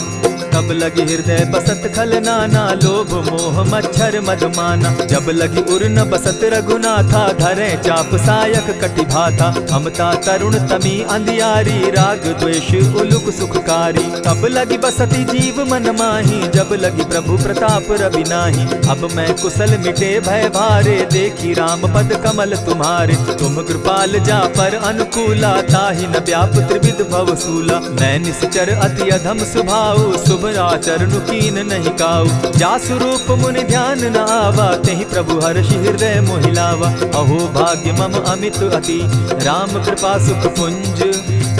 तब लगी हृदय बसत खल नाना, लोभ मोह मच्छर मदमाना। जब लगी उर न बसत रघुनाथा, धरे चाप सायक कटि भाथा। ममता तरुण तमी अंधियारी, राग द्वेष उलुक सुखकारी। तब लगी बसती जीव मन माही, जब लगी प्रभु प्रताप रवि नाही। अब मैं कुशल मिटे भय भारे, देखी राम पद कमल तुम्हारे। तुम कृपाल जा पर अनुकूला, ताहि न व्याप त्रिविध भवसूला। मैं निश्चर अति अधम स्वभाव, शुभ आचरण कीन नहीं काऊ। जासु रूप मुनि ध्यान न आवा, तेहि प्रभु हर्षि हृदय मोहिलावा। अहो भाग्य मम अमित अति, राम कृपा सुख पुंज।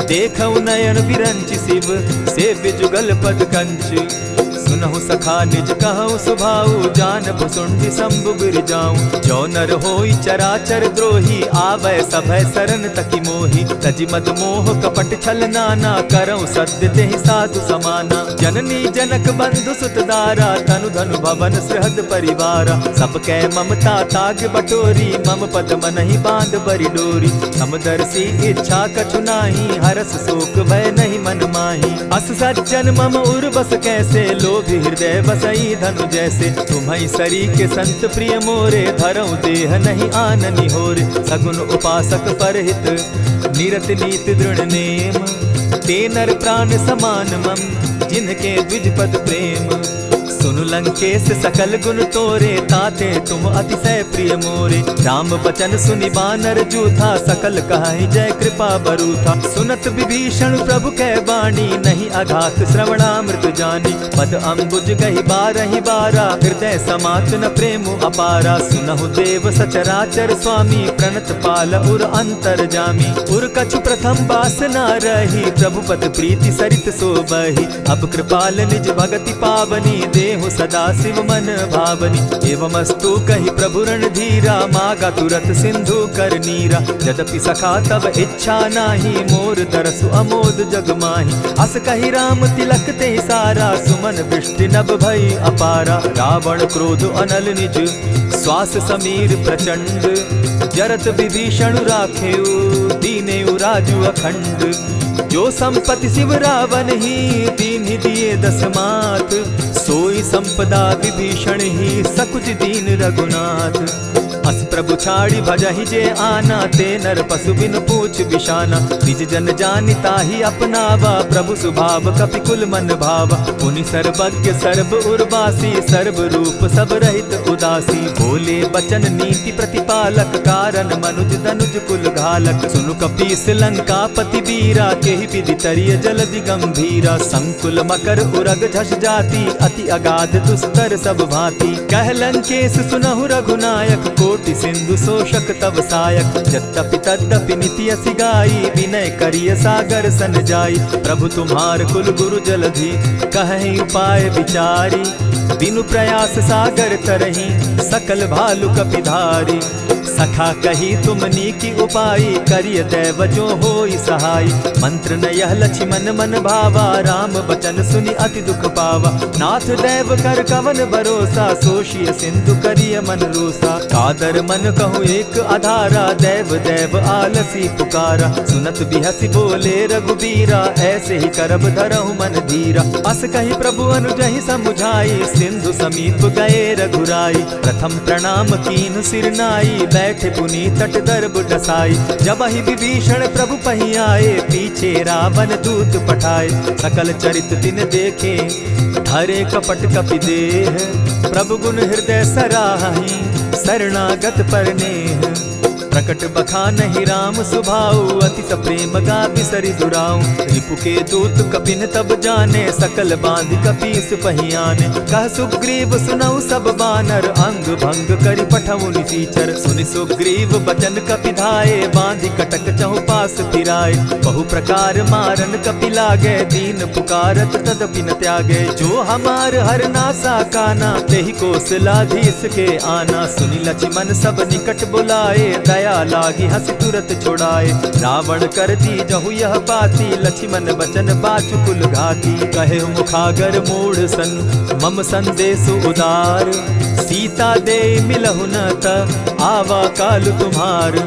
देखऊ नयन विरंचि शिव, सेव्य जुगल पद कंच। सुनहु सखा निज कहु सुभाऊ, जानब सुंडि शंभु गिर जाऊं। जो नर होई चराचर द्रोही, आवे सभय शरण तकि मोहि। तजि मद मोह कपट छल नाना, करऊं सत्य तेहि साधु समाना। जननी जनक बंधु सुत दारा, तनु धनु भवन सृहद परिवारा। सब कै ममता ताग बटोरी, मम पद मनहि बांध बरि डोरी। समदर्शी इच्छा कछु नाही, हरस शोक भय नहीं मन माही। अस सज्जन मम उर बस कैसे, लोभी हृदय बसई धनु जैसे। तुम्हि सरी के संत प्रिय मोरे, धरऊं देह नहीं आननि होरे। सगुन उपासक परहित, निरत नीत दृढ़ नेम। ते नर प्राण समान मम, जिनके द्विज पद प्रेम। सुनु लंकेश सकल गुण तोरे, ताते तुम अतिशय प्रिय मोरे। राम बचन सुनि बानर जूथा, सकल कहाहि जय कृपा बरूथा। सुनत विभीषण प्रभु कै बाणी, नहीं अघात श्रवणामृत जानी। पद अम्बुज गहि बारहि बारा, हृदय समात न प्रेम अपारा। सुनहु देव सचराचर स्वामी, प्रणत पाल उर अंतर जामी। उर कछु प्रथम बास न रही, प्रभु पद प्रीति सरित सोबहि। अब कृपाल निज भगति पावनी, देहु हो सदा शिव मन भावनी। एवमस्तु कही प्रभु रणधीरा, मागा तुरत सिंधु कर नीरा। यद्यपि सखा तब इच्छा नाही, मोर तरसु अमोद जग माही। अस कही राम तिलक ते सारा, सुमन वृष्टि नभ भई अपारा। रावण क्रोध अनल निज, श्वास समीर प्रचंड। जरत विभीषण राखेउ, दीनेउ राजु अखंड। जो संपत्ति शिव रावण ही, दीन दिए दस मात। सोई संपदा विभीषण ही, सकुच दीन रघुनाथ। अस प्रभु छाड़ी भजहि जे आना, ते नर पशु बिन पूछ बिशाना। निज जन जानिता ही अपनावा, प्रभु स्वभाव कपि कुल मन भावा। पुनि सर्वज्ञ सर्व उर्वासी, सर्व रूप सब रहित उदासी। बोले बचन नीति प्रतिपालक, कारण मनुज दनुज कुल घालक। सुनु कपीस लंकापति वीरा, केहि विधि तरिय जलधि गंभीरा। संकुल मकर उरग झष जाति, अति अगाध दुस्तर सब भांति। कह लंकेश सुनहु रघुनायक, कोटि सिंधु शोषक तब सायक। यद्यपि तद्यपि निति असि गाई, विनय करिय सागर सन जाई। प्रभु तुम्हार कुल गुरु जलधि, कहि उपाय विचारी। बिनु प्रयास सागर तरही, सकल भालु कपिधारी। सखा कही तुमनी की उपाय, करिय दैव जो होई सहाय। मंत्र न यह लक्ष्मण मन भावा, राम बचन सुनि अति दुख पावा। नाथ दैव कर कवन भरोसा, सोषिय सिंधु करिय मन रोसा। कादर मन कहूँ एक आधारा, दैव दैव आलसी पुकारा। सुनत बिहसी बोले रघुबीरा, ऐसे ही करब धरहु मन धीरा। अस कही प्रभु अनुजहि समुझाई, सिंधु समीप गए रघुराई। प्रथम प्रणाम कीन्हु सिर नाई, बैठे पुनि तट दर्भ डसाई। जब ही विभीषण प्रभु पही आए, पीछे रावण दूत पठाए। सकल चरित दिन देखे, धरे कपट कपि देह। प्रभु गुण हृदय सराहि, शरणागत पर नेह। प्रकट बखानहि राम सुभाऊ, अति सप्रेम गा बिसरि दुराऊ। रिपु के दूत कपिन तब जाने, सकल बांधि कपीस पहियाने। कह सुग्रीव सुनऊ सब बानर, अंग भंग करि पठऊ निसीचर। सुनि सुग्रीव बचन कपि धाये, बांधि कटक चहु पास फिराए। बहु प्रकार मारन कपि लागे, दीन पुकारत तदपि न त्यागे। जो हमार हर नासा काना, तेहि कौशलाधीश के आना। सुनि लक्ष्मण सब निकट बुलाए, दया लागी हंसी तुरत छुड़ाए। रावण कर दी जहु यह बाती, लक्ष्मण बचन बाचु कुल घाती। कहे मुखागर मूढ़ सन, मम संदेश उदार। सीता दे मिलहु न त, आवा काल तुम्हार।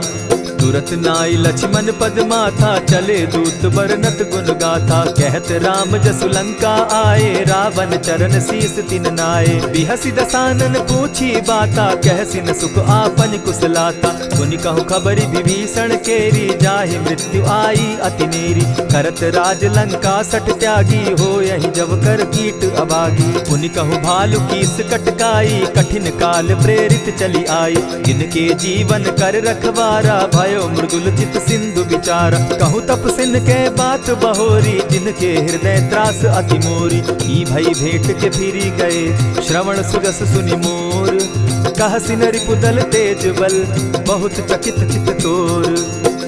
तुरत नाई लक्ष्मण पद माथा, चले दूत बरनत गुण गाथा। कहत राम जसु लंका आए, रावण चरण शीस तिन नाये। बिहसी दसानन पूछी बाता, कहसिन सुख आपन कुशलाता। सुनि कहु खबरि विभीषण केरी, जाहि मृत्यु आई अति नेरी। करत राज लंका सठ त्यागी, हो यही जब कर कीट अभागी। पुनि कहु भालु कीस कटकाई, कठिन काल प्रेरित चली आई। जिनके जीवन कर रखवारा, भय मृदुल चित सिंधु विचार। कहूँ तपसिन के बात बहोरी, जिनके हृदय त्रास अति मोरी। ई भई भेंट के फिरी गए, श्रवण सुजस सुनि मोर। कहसिन रिपुदल तेज बल, बहुत चकित चित तोर।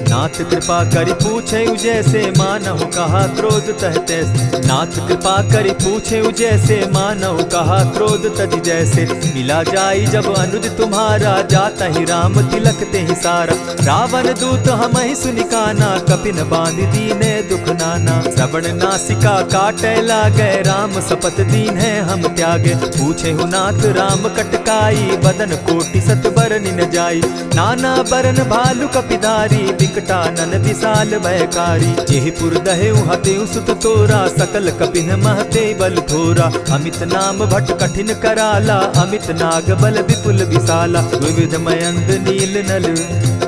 नाथ कृपा करि पूछे जैसे, मानहु कहा क्रोध तह तैसे। नाथ कृपा करि पूछे जैसे, मानहु कहा क्रोध तज जैसे। मिला जाई जब अनुज तुम्हारा, जाता ही राम तिलक ते ही सारा। रावण दूत हम ही सुनिकाना, कपिन बांध दीने दुख नाना। श्रवण नासिका काटे लागे, राम शपथ दीन है हम त्यागे। पूछे हु नाथ राम कटकाई, बदन कोटि सत बरन न जाई। नाना बरन भालु कपिधारी, विकटानन विशाल भयकारी। जेहिपुर दहेउ हतेउ सुत तोरा, सकल कपिन महते बल थोरा। अमित नाम भट कठिन कराला, अमित नाग बल विपुल विशाला। विविध मयंद नील नल,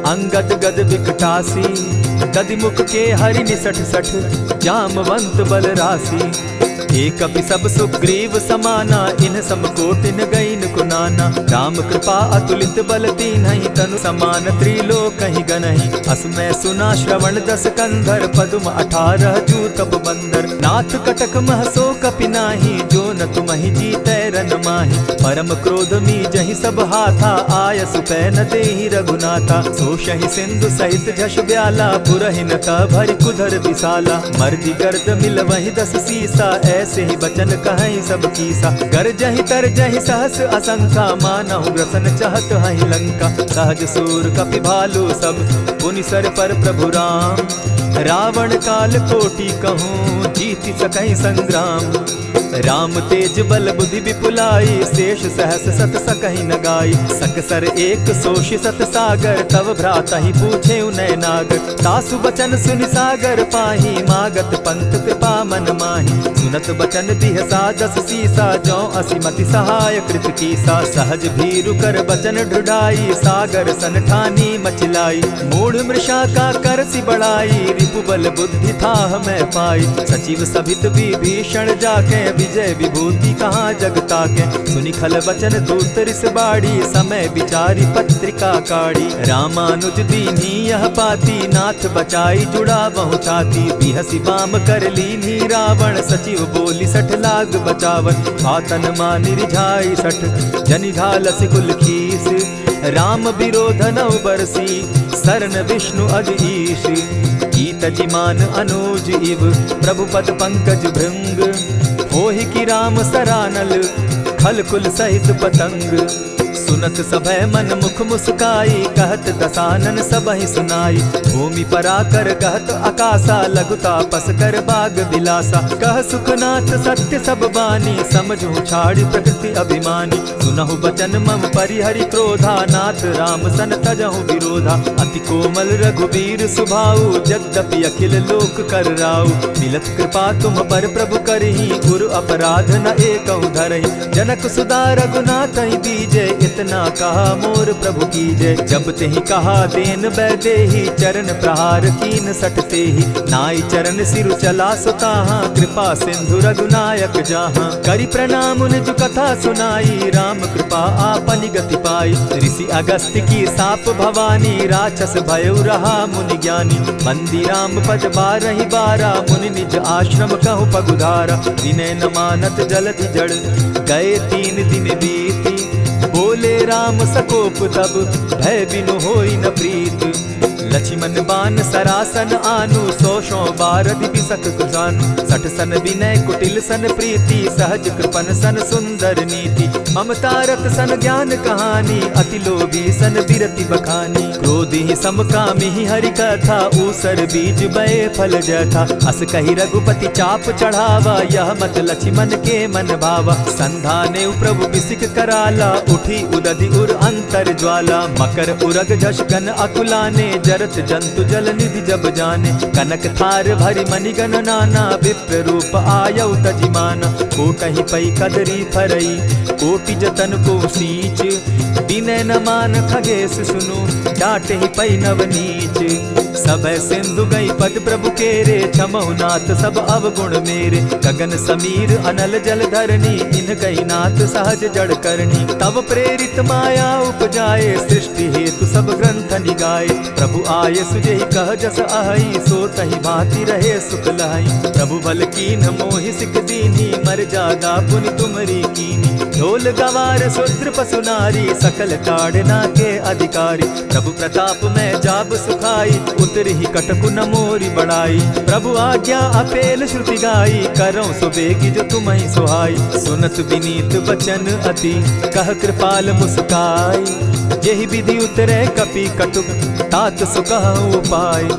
अंगद गद विकटासी। दधिमुख के हरि निसठ सठ, जामवंत बल राशि। एक कपि सब सुग्रीव समाना, इन सम कोटिन गईन कुनाना। राम कृपा अतुलित बल तीन्हि, तनु समान त्रिलोक ही गनहि। अस मैं सुना श्रवण दस कंधर, पदुम 18 जूतब बंदर। नाथ कटक महसो कपि नाही, जो न तुमहि जीतै रन माहि। परम क्रोध मी जहि सब हाथा, आय सुपै न देहि रघुनाथा। सोषहि सिंधु सहित झष ब्याला, पुरहि न भरि कुधर विशाला। मर्दि गर्द मिल वहि 10 सीसा, ऐसे ही बचन कहीं सब कीसा। गर जहि तर जहि सहस असंख्या, मानहु ग्रसन चहत हहि लंका। सहज सूर कपि भालु सब, पुनि सर पर प्रभु राम। रावण काल कोटि कहूँ, जीति सकहि संग्राम। राम तेज बल बुद्धि विपुलाई, शेष सहस सत सकहि न गाई। सकसर एक सोषि सत सागर, तव भ्राता ही पूछे उनय नागर। तासु बचन सुनि सागर पाही, मागत पंत कृपा मन माही। सुनत बचन बिहसा दस सीसा, जौ असिमति सहाय कृत कीसा। सहज भीरु कर बचन ढुढ़ाई, सागर सन ठानी मचिलाई। मूढ़ मृषा का कर सी बढ़ाई, रिपु बल बुद्धि था मैं पाई। सचिव सभित विभीषण जाके, विजय विभूति कहाँ जगता के। सुनि खल बचन दूत रिस बाड़ी, समय विचारी पत्रिका काढ़ी। रामानुज दीन्ही यह पाती, नाथ बचाई जुड़ा बहु छाती। बिहसी बाम कर लीन्ही रावण, सचिव बोली सठ लाग बचावन। आतन मानि रिझाई सठ, जनि ढालसि कुल खीस। राम विरोध नौ बरसी, सरन विष्णु अज ईश। गीत जिमान अनुज इव, प्रभु पद पंकज भृंग। होहि की राम सरानल, खल कुल सहित पतंग। सुनत सभय मन मुख मुस्काई, कहत दसानन सबहि सुनाई। भूमि पराकर कहत आकाशा, लघु तापस कर बाग बिलासा। कह सुखनाथ सत्य सब बानी, समझू छाड़ प्रकृति अभिमानी। सुनहु बचन मम परिहरि क्रोधा, नाथ राम सन तजहु विरोधा। अति कोमल रघुबीर सुभाऊ, जगदपि अखिल लोक कर राऊ। मिलत कृपा तुम पर प्रभु करही, गुरु अपराध न एकहु धरहि। जनक सुदा रघुनाथ दीजे, इतना कहा मोर प्रभु कीजे। जब तेहि कहा देन बैदेही, चरण प्रहार कीन सटते ही। नाई चरण सिरु चला सुताहा, कृपा सिंधु रघुनायक जाहा। करि प्रणाम निज कथा सुनाई, राम कृपा आपनि गति पाई। ऋषि अगस्त्य की साप भवानी, राक्षस भयउ रहा मुनि ज्ञानी। बंदी राम पद बारहि बारा, मुनि निज आश्रम कहु पगुधारा। विनय न मानत जलधि जड़, गए 3 दिन बीती। बोले राम सकोप तब, भय बिनु होई न प्रीत। लक्ष्मण बान सरासन आनु, 100 बारधि बिसक कुजानु। 60 सन विनय कुटिल सन प्रीति, सहज कृपन सन सुंदर नीति। ममता रत सन ज्ञान कहानी, अति लोभी सन बिरति बखानी। क्रोधी समकामी हरि कथा, ऊसर बीज बये फल जथा। अस कहि रघुपति चाप चढ़ावा, यह मत लक्ष्मण के मन भावा। संधाने प्रभु बिसिक कराला, उठी उदधि उर अंतर ज्वाला। मकर उरग झष गन अकुलाने, जरत जंतु जल निधि जब जाने। कनक थार भरि मणिगण नाना, विप्र रूप आयउ तजिमाना। कोटहि पै कदरी फरई, कोटि जतन को सींच। विनय न मान खगेश सुनु, डांटहि पै नव नीच। सब सिंधु गई पद प्रभु केरे, क्षमहु नाथ सब अवगुण मेरे। गगन समीर अनल जल धरनी, इन कही नाथ सहज जड़ करनी। तब प्रेरित माया उपजाए, सृष्टि हेतु सब ग्रंथ निगाए। प्रभु आये सुजेहि कह जस अहई, सो तहि भांति रहे सुख लहई। प्रभु बल कीन मोहि सिख दीनी, मर जादा पुनि तुमरी कीनी। ढोल गवार शूद्र पशु नारी, सकल ताड़ना के अधिकारी। प्रभु प्रताप में जाब सुखाई, उतरि कटकु न मोरी बड़ाई। प्रभु आज्ञा अपेल श्रुति गाई, करौ सो बेगी जो तुम्हि सुहाई। सुनत विनीत बचन अति, कह कृपाल मुस्काई। जेहि विधि उतरे कपि कटुक, तात सो कहु उपाय।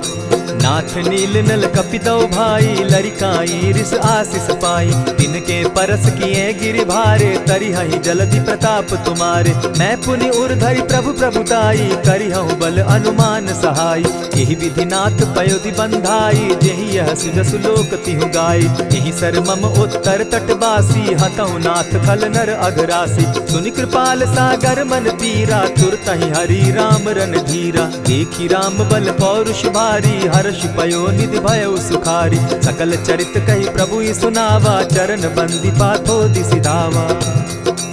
नाथ नील नल कपितौ भाई, लरिकाई रिस आशीष पाई। तिनके परस किए गिरि भारे, तरिहहि जलधि प्रताप तुम्हारे। मैं पुनि उर्धरि प्रभु प्रभुताई, करिहु बल अनुमान सहाय। एहि विधि नाथ पयोधि बंधाई, जेहि यह सुजसु लोक तिहु गाई। एहि सर मम उत्तर तटवासी, हतौ नाथ खल नर अघरासी। सुनि कृपाल सागर मन पीरा, तुरतहि हरि राम रन धीरा। देखी राम बल पौरुष भारी, हर्ष पयो निधि भयउ सुखारी। सकल चरित कही प्रभु ही सुनावा, चरण बंदी पाथो दिसि धावा।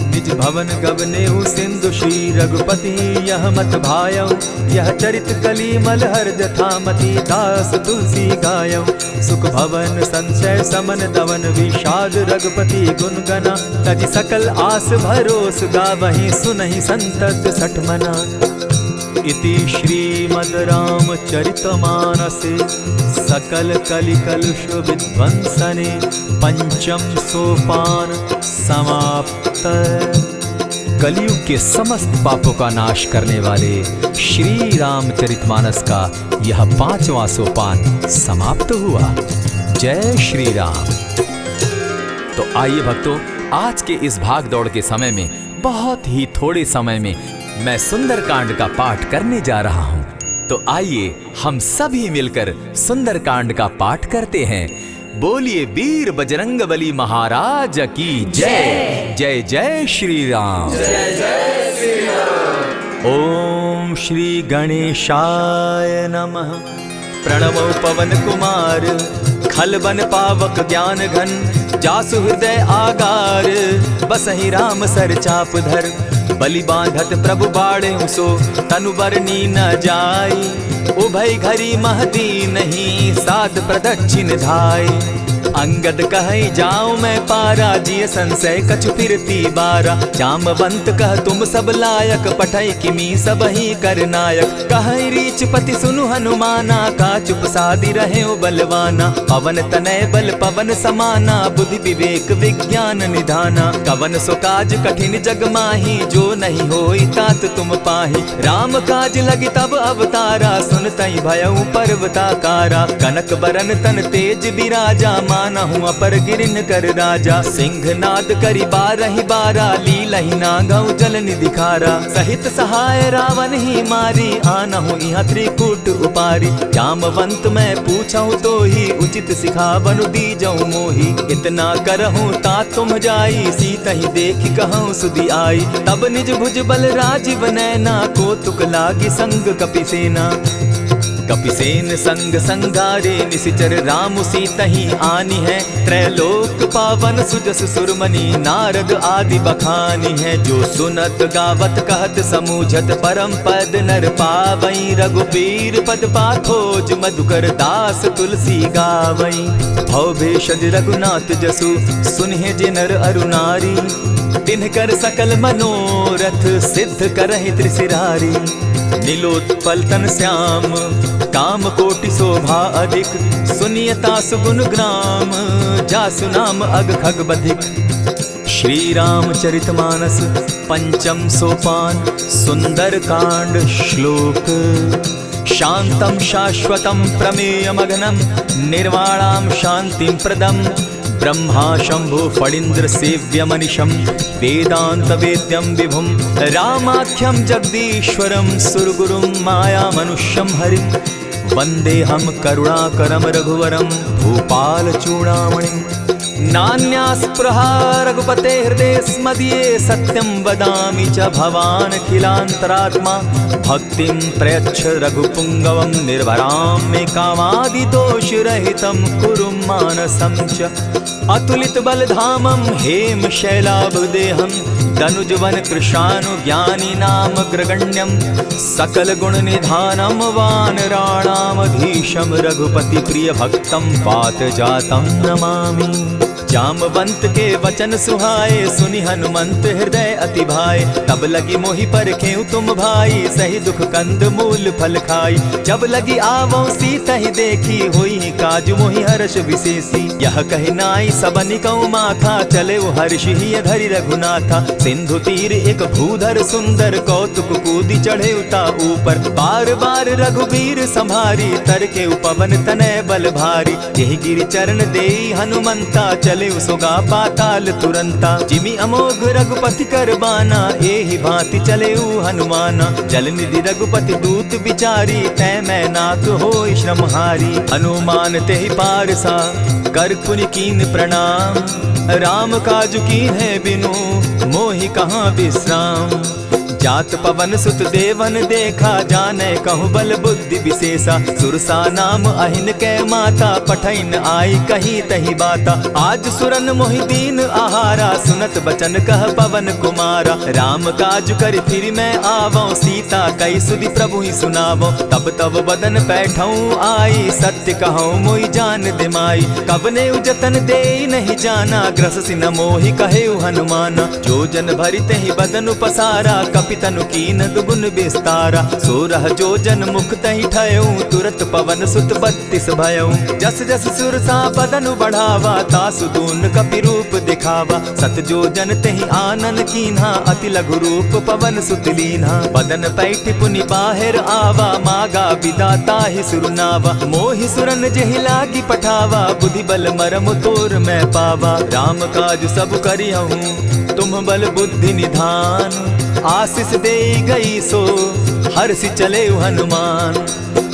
निज भवन गवनेहु सिंधु श्री रघुपति, यह मत भायउ। यह चरित कली मलहर जथामति, दास तुलसी गायउ। सुख भवन संशय समन दवन, विषाद रघुपति गुण गना। तजि सकल आस भरोस, गावहि सुनहि संतत सठ मना। इति श्रीमद् रामचरितमानसे सकल कलिकलुष विध्वंसने पंचम सोपान समाप्त। कलयुग के समस्त पापों का नाश करने वाले श्री रामचरितमानस का यह 5वां सोपान समाप्त हुआ। जय श्री राम। तो आइए भक्तों, आज के इस भाग दौड़ के समय में बहुत ही थोड़े समय में मैं सुंदरकांड का पाठ करने जा रहा हूं। तो आइए हम सभी मिलकर सुंदरकांड का पाठ करते हैं। बोलिए वीर बजरंगबली महाराज की जय। जय जय श्री राम। जय जय श्री राम। ओम श्री गणेशाय नमः। प्रणवो पवन कुमार खलबन पावक ज्ञान घन जासु हृदय आगार बसहि राम सर चाप धर बलि बांधत प्रभु बाड़े सो तनु बरनी न जाई उभय घरी महदी नहीं साध प्रदक्षिण धाई अंगद कहे जाऊं मैं पारा जिय संशय कछु फिरती बारा जामवंत कह तुम सब लायक पठै किमी सब ही कर नायक कहे रीच पति सुनु हनुमाना का चुप सादी रहे बलवाना पवन तनय बल पवन समाना बुद्धि विवेक विज्ञान निधाना कवन सो काज कठिन जग माही जो नहीं होई तात तुम पाही राम काज लगी तब अवतारा सुनतई भयउ पर्वताकारा कनक बरन तन तेज बिराजा माना हूँ अपर गिरिन कर राजा सिंह नाद करी बारहि बारा लीलहि नागौ जल निधि खारा सहित सहाय रावण ही मारी आना हूँ यहाँ त्रिकूट उपारी जामवंत मैं पूछऊँ तो ही उचित सिखावनु दीजऊँ मोही इतना करहूँ ता तुम जाई सीता ही देखी कहूँ सुधि आई तब निज भुज बल राजीव नैना को तुक लागी संग कपिसेना कपिसेन संग संगारे निशिचर राम सीता ही आनी है त्रैलोक पावन सुजस सुरमणि नारद आदि बखानी है जो सुनत गावत कहत समूझत परम पद नर पावई रघुबीर पद पाखोज मधुकर दास तुलसी गावई भव भेषज रघुनाथ जसु सुनहि जे नर अरुनारी तिनकर सकल मनोरथ सिद्ध करहि त्रिशिरारी नीलोत्पल तन श्याम काम कोटि शोभा अधिक सुनियता सुगुण ग्राम जासु नाम अग खग बधिक। श्री रामचरितमानस पंचम सोपान सुंदर कांड श्लोक शांतम शाश्वतम प्रमेयमघनम निर्वाणाम शांतिं प्रदम ब्रह्मा शंभु फणीन्द्र सेव्य मनीषम वेदांत वेद्यम विभुम रामाख्यम जगदीश्वरम सुरगुरुम माया मनुष्यम हरिम वंदे हम करुणाकरम रघुवरम भूपाल चूड़ामणिम नान्यास्पृहा रघुपते हृदय स्मदीये सत्यं वदामि च भवान् खिलान्तरात्मा भक्तिं प्रयच्छ रघुपुङ्गवं निर्भरां मे कामादिदोषरहितं कुरु मानसं च अतुलित बलधामं हेम शैलाभदेहं दनुजवन कृशानुज्ञानी नाम ग्रगण्यं सकल गुण निधानं वानराणामधीशं रघुपति प्रिय भक्तं पात जातं नमामि। जामवंत के वचन सुहाए सुनि हनुमंत हृदय अति भाए तब लगी मोहि परखेउ तुम भाई सही दुख कंद मूल फल खाई जब लगी आवो सीता ही देखी होई काज मोहि हर्ष विशेषी यह कहि नाई सबनि कौ माथा चले हर्ष ही धरि रघुनाथा सिंधु तीर एक भूधर सुंदर कौतुक कूदी चढ़े उता ऊपर बार बार रघुबीर संभारी तर के पवन तनय बल भारी यही गिरि चरण देई हनुमंता चले उसोगा पाताल तुरंता जिमि अमोघ रघुपति कर बाना एहि भांति चले हनुमाना जल निधि रघुपति दूत विचारी तै मैं नाथ होई श्रमहारी हनुमान तेहि पारसा कर पुनि कीन प्रणाम राम काजु कीन है बिनु मोहि कहाँ विश्राम जात पवन सुत देवन देखा जाने कहु बल बुद्धि विशेषा सुरसा नाम अहिन कै माता पठैन आई कही तही बाता आज सुरन मोहि दीन आहारा सुनत बचन कह पवन कुमारा राम काज कर फिर मैं आवो सीता कई सुधि प्रभु ही सुनावो तब तब बदन बैठऊं आई सत्य कहूँ मोहि जान दिमाई कबने उजतन दे नहीं जाना ग्रस सिन मोहि कहेउ हनुमान। जो जन भरि तेहि बदनु पसारा, कपितनु कीन दुगुन विस्तारा। 16 जो जन मुख तहि ठयउ, तुरत पवन सुत 32 भयउ। जस जस सुरसा बदनु बढ़ावा, तासु दून कपि रूप दिखावा। 7 जो जन तेहि आनन कीन्हा, अति लघु रूप पवन सुत लीन्हा। बदन पैठ पुनि बाहिर आवा, मागा बिदा ताहि सुरनावा। मोहि सुरन जेहि लागी पठावा, बुद्धि बल मरम तोर मैं पावा। राम काज सब करिहूँ, तुम बल बुद्धि निधान। आशीष दे गई सो हर्षि चले हनुमान।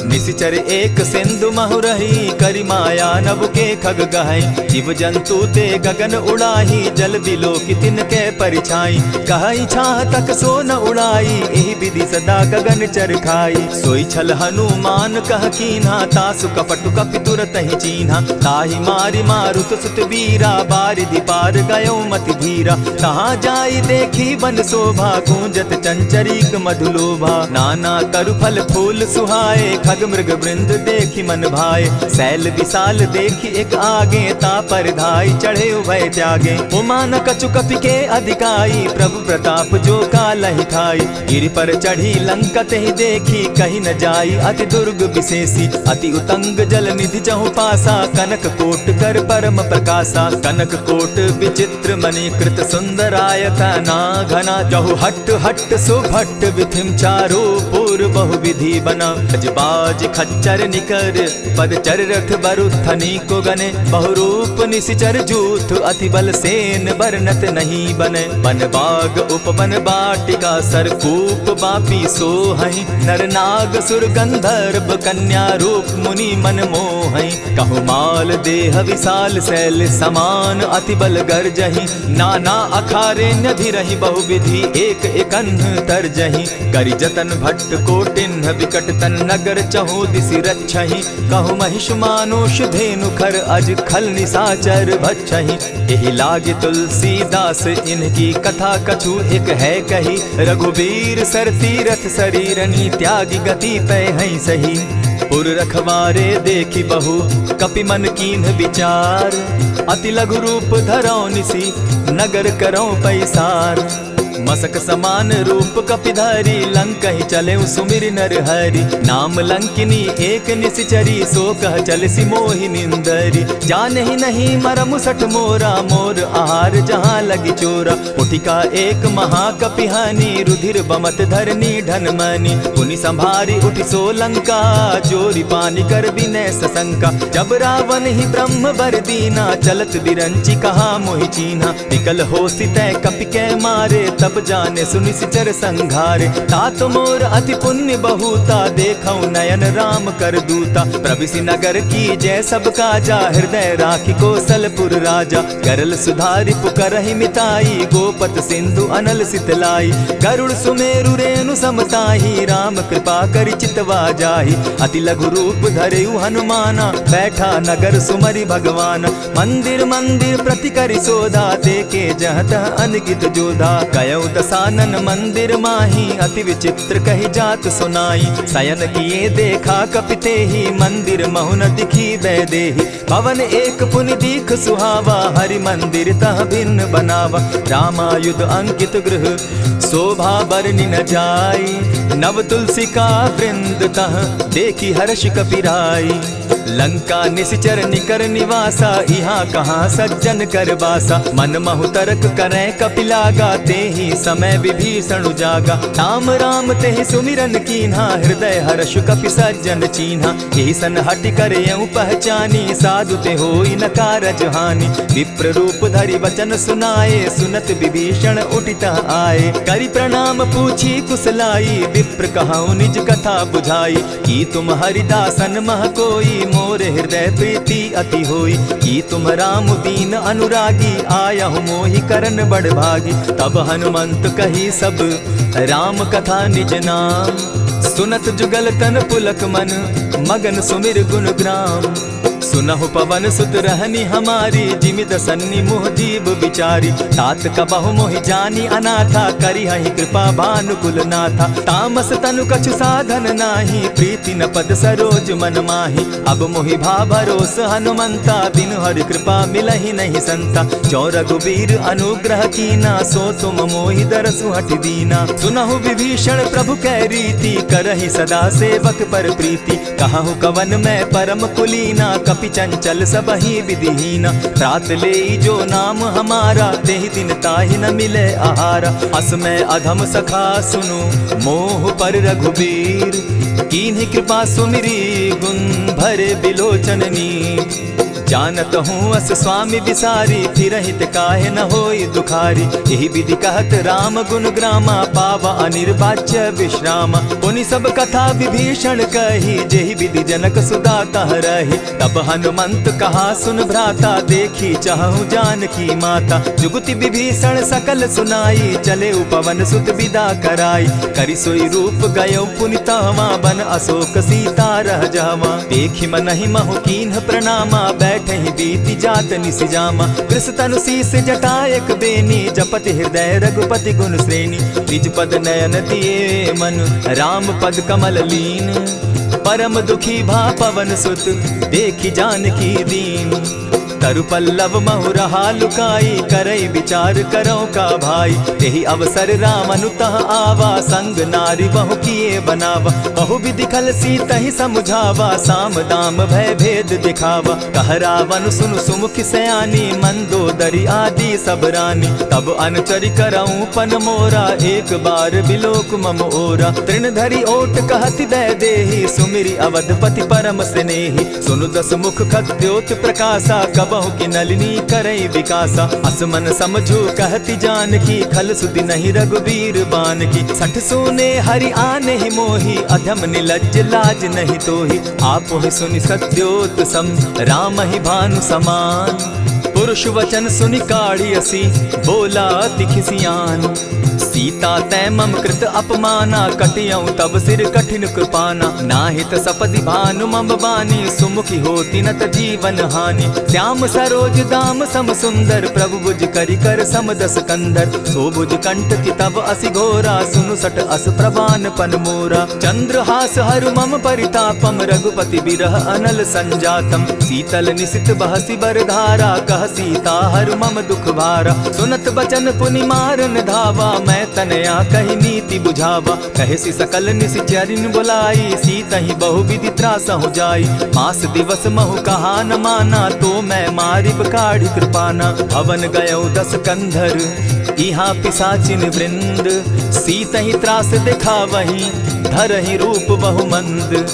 निशिचर एक सिंधु महु रही, करि माया नभ के खग गहई। जीव जंतु ते गगन उड़ाही, जल बिलो की तिनके परिछाई। कहई छाह तक सो न उड़ाई, एहि विधि सदा गगन चर खाई। सोई छल हनुमान कह कीन्हा, तासु कपटु कपि तुरत ही चीन्हा। ताहि मारि मारुत सुत वीरा, बारिधि पार गयो मति धीरा। कहाँ जाई देखी बन शोभा, गूंजत चंचरीक मधुलोभा। नाना तरु फल फूल सुहाए, खग मृग वृंद देखी मन भाए। शैल विशाल देखी एक आगे, ता पर धाई चढ़े उभय त्यागे। उमान कछु कपि के अधिकाई, प्रभु प्रताप जो कालहि खाई। गिरि पर चढ़ी लंका तेहि देखी, कहीं न जाई अति दुर्ग विशेषी। अति उतंग जल निधि जहु पासा, कनक कोट कर परम प्रकाशा। कनक कोट विचित्र मणि कृत सुंदरायता ना घना। जहु हट हट सुभट विधिम चारो पूर्व बहु विधि बना। बाज खच्चर निकर पदचर रथ बरुथनी को गने। बहुरूप निशिचर जूथ अति बल सेन बरनत नहीं बने। बन बाग उपवन बाटिका सरकूप बापी सोहई। नर नाग सुर गंधर्व कन्या रूप मुनि मन मोहई। कहु माल देह विशाल शैल समान, अति बल गर्जही। नाना अखारे नधिरहि बहुविधि, एक एकन्ह तरजही। करि जतन भट्ट कोटिन्ह विकट तन नगर चहु दिसि रक्षहि। कहु महिष मानुष धेनु खर, अज खल निशाचर भक्षहि। एहि लागे तुलसीदास इनकी कथा, कछु एक है कही। रघुबीर सर तीरथ शरीरनी, त्यागी गति पै हई सही। पुर रखवारे देखी बहु, कपि मन कीन्ह विचार। अति लघु रूप धरौ निसी, नगर करौ पैसार। मसक समान रूप कपिधारी, लंकहि चले सुमिर नर हरि। नाम लंकिनी एक निशिचरी, सो कह चल सी मोहि निंदरी। जानहि नहीं मरम सठ मोरा, मोर आहार जहाँ लगी चोरा। उठिका एक महाकपिहानी, रुधिर बमत धरनी ढन मनी। पुनि संभारी उठि सो लंका, जोरी पानी कर विनय सशंका। जब रावण ही ब्रह्म बर दीना, चलत बिरंची कहा मोहि चीन्हा। निकल हो सितै कपि के मारे, तब जाने सुनिशिचर संघारे। तात मोर अति पुण्य बहुता, देखौ नयन राम कर दूता। प्रविशि नगर की जय सब काजा, हृदय राखी कौशलपुर राजा। गरल सुधारि पुकरहि मिताई, गोपत सिंधु अनल सितलाई। गरुड़ सुमेरु रेणु समताही, राम कृपा करि चितवा जाहि। अति लघु रूप धरेउ हनुमाना, बैठा नगर सुमरि भगवान। मंदिर मंदिर प्रति करि शोधा, देखे जहत अनगित जोधा। कयौ दसानन मंदिर माही, अति विचित्र कही जात सुनाई। शयन किए देखा कपिते ही, मंदिर महु न दिखी वैदेही। भवन एक पुनि दीख सुहावा, हरि मंदिर तह भिन्न बनावा। रामायुध अंकित गृह शोभा बरनि न जाई। नव तुलसी का वृंद तह देखी हर्ष कपिराई। लंका निशिचर निकर निवासा, यहाँ कहाँ सज्जन कर बासा। मन महु तर्क करै कपिलागा, तेहि समय विभीषण जागा। राम राम तेहि सुमिरन कीन्हा, हृदय हर्ष कपि सज्जन चीन्हा। एहि सन हटि कर यऊ पहचानी, साधु ते होई न कारज हानि। विप्र रूप धरि वचन सुनाए, सुनत विभीषण उठित आए। करि प्रणाम पूछी कुशलाई, विप्र कहऊँ निज कथा बुझाई। की तुम हरिदासन मह कोई, मोरे हृदय प्रीति अति होई। की तुम राम दीन अनुरागी, आयहु मोहि करन बड़ भागी। तब हनुमंत कही सब राम कथा निज नाम, सुनत जुगल तन पुलक मन मगन सुमिर गुण ग्राम। सुनहु पवन सुत रहनी हमारी, जिमि दसन्नी मुह जीव बिचारी। तात कबहु मोहि जानी अनाथा, करी हहि कृपा भानुकुल नाथा। तामस तनु कछु साधन नाही, प्रीति न पद सरोज मन माही। अब मोहि भा भरोस हनुमंता, बिनु हरि कृपा मिलहि नहीं संता। जो रघुबीर अनुग्रह कीना, सो तुम मोहि दरसु हठि दीना। सुनहु विभीषण प्रभु कै रीति, करहि सदा सेवक पर प्रीति। कहु कवन मैं परम कुलीना, कपि चंचल सबहि विधिहीना। त्रात लेई जो नाम हमारा, तेहि दिन ताहि न मिले आहारा। अस मैं अधम सखा सुनु, मोह पर रघुबीर। कीन्हि कृपा सुमिरी, गुण भरे बिलोचन नीर। जानत हूँ अस स्वामी बिसारी, फिर हित काहे न होई दुखारी। यही विधि कहत राम गुण ग्रामा, पावा अनिर्वाच्य विश्रामा। पुनि सब कथा विभीषण कही, जेहि विधि जनक सुदा कह रही। तब हनुमंत कहा सुन भ्राता, देखी चाहूँ जानकी माता। जुगति विभीषण सकल सुनाई, चले उपवन सुत विदा कराई। करि सोई रूप गयो पुनि तहवा, बन अशोक सीता रह जावा। देखि मनहि महु कीन्ह प्रणामा, बैठहि बीति जात निसि जामा। कृष तनु शीस जटायक बेनी, जपति हृदय रघुपति गुण श्रेणी। निज पद नयन दिए मन, राम पद कमल लीन। परम दुखी भा पवन सुत, देखि जानकी दीन। तरु पल्लव महु रहा लुकाई, करई विचार करो का भाई। यही अवसर राम अनुतः आवा, संग नारी बहु किए बनावा। बहु विधि खल सीतहि समुझावा, साम दाम भय भेद दिखावा। कह रावण सुनु सुमुख सयानी, मंदोदरी आदि सब रानी। तब अनुचरि करऊं पन मोरा, एक बार बिलोक मम ओरा। तृण धरि ओट कहति दय देहि, सुमिरि अवधपति परम स्नेही। सुनु दस मुख खद्योत प्रकाशा, कब बहु की नलिनी करई विकासा। असमन समझो कहती जानकी, खल सुधि नहीं रघुबीर बान की। सठ सोने हरि आने ही मोही, अधम निलज्ज लाज नहीं तोही। आप ही सुनि सत्योत सम, राम ही भानु समान। पुरुष वचन सुनि काढ़ी असी, बोला अति खिसियान। सीता तै मम कृत अपमाना, कटियऊं तब सिर कठिन कृपाना। नाहित सपदि भानु मम बानी, सुमुखी होती न त जीवन हानि। श्याम सरोज दाम सम सुंदर, प्रभु भुज करि कर सम दस कंधर। सो भुज कंठ की तब असि घोरा, सुनु सट अस प्रवान पन मोरा। चंद्रहास हरु मम परितापम, रघुपति बिरह अनल संजातम। शीतल निशित बहसी बरधारा, कह सीता हरु मम दुख भारा। सुनत बचन पुनि मारन धावा, मैं तनया कही नीति बुझावा। कहे सी सकल निशिचरिन बुलाई, सीतहि बहु विधि त्रास हो जाई। मास दिवस महु कहा न माना, तो मैं मारिब काढ़ी कृपाना। हवन गयो दस कंधर, इहाँ पिशाचिन वृंद। सीतहि त्रास दिखावहि, धरहि रूप बहु मंद।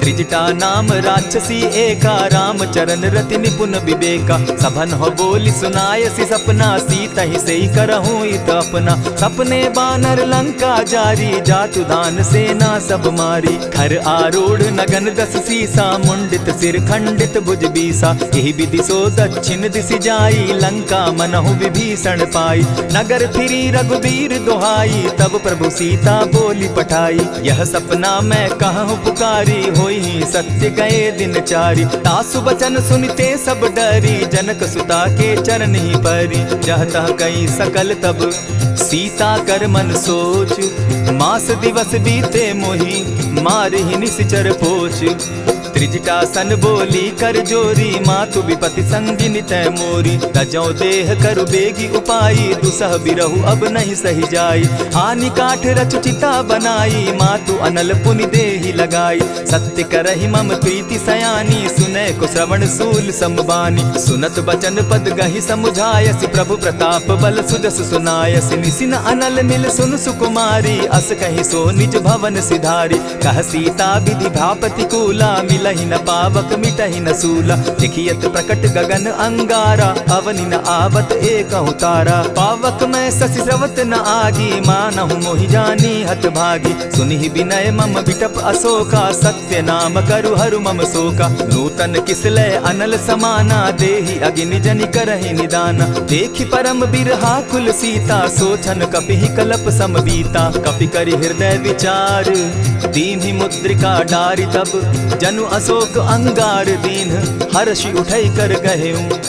त्रिजटा नाम राक्षसी एका, राम चरण रति निपुण विवेका। सभन हो बोली सुनायसी सपना, सीतहि सेई करहूँ इत अपना। सपने बानर लंका जारी, जातु दान सेना सब मारी। खर आरूढ़ नगन दस सीसा, मुंडित सिर खंडित भुज बीसा। यही विधि सो दक्षिण दिशि जाई, लंका मनहु विभीषण पाई। नगर फिरी रघुबीर दुहाई, तब प्रभु सीता बोली पठाई। यह सपना मैं कहूँ पुकारी, होई सत्य गए दिन चारी। तासु बचन सुनते सब डरी, जनक सुता के चरण ही परी। जह तह कई सकल तब, सीता कर मन सोच। मास दिवस बीते मोही, मारे ही निश्चर पोच। त्रिजटा सन बोली कर जोरी, मातु विपति संगिनी तै मोरी। तजौ देह करु बेगी उपाई, दुसह बिरहु अब नहीं सही जाई। हानि काठ रच चिता बनाई, मातु अनल पुनि देहि लगाई। सत्य करहि मम प्रीति सयानी, सुनै को श्रवण सूल समबानी। सुनत बचन पद गहि समुझायसि, प्रभु प्रताप बल सुजस सुनायसि। निसिन अनल मिल सुन सुकुमारी, अस कहि सो निज भवन सिधारी। कह सीता विधि भा प्रतिकूला, मिल मिलहि न पावक मिटहि न सूला। देखियत प्रकट गगन अंगारा, अवनि न आवत एकहु तारा। पावक मैं शशि स्रवत न आगी, मानहु मोहि जानी हत भागी। सुनिहि विनय मम बिटप अशोका, सत्य नाम करु हरु मम शोका। नूतन किसलय अनल समाना, देहि अगिनि जनि करहि निदाना। देखि परम बिरहा कुल सीता, सोचन कपिहि कलप सम बीता। कपि करि हृदय विचार, दीन्हि मुद्रिका डारि तब। जनु अशोक अंगार दीन, हर्षि उठै कर गहेऊ।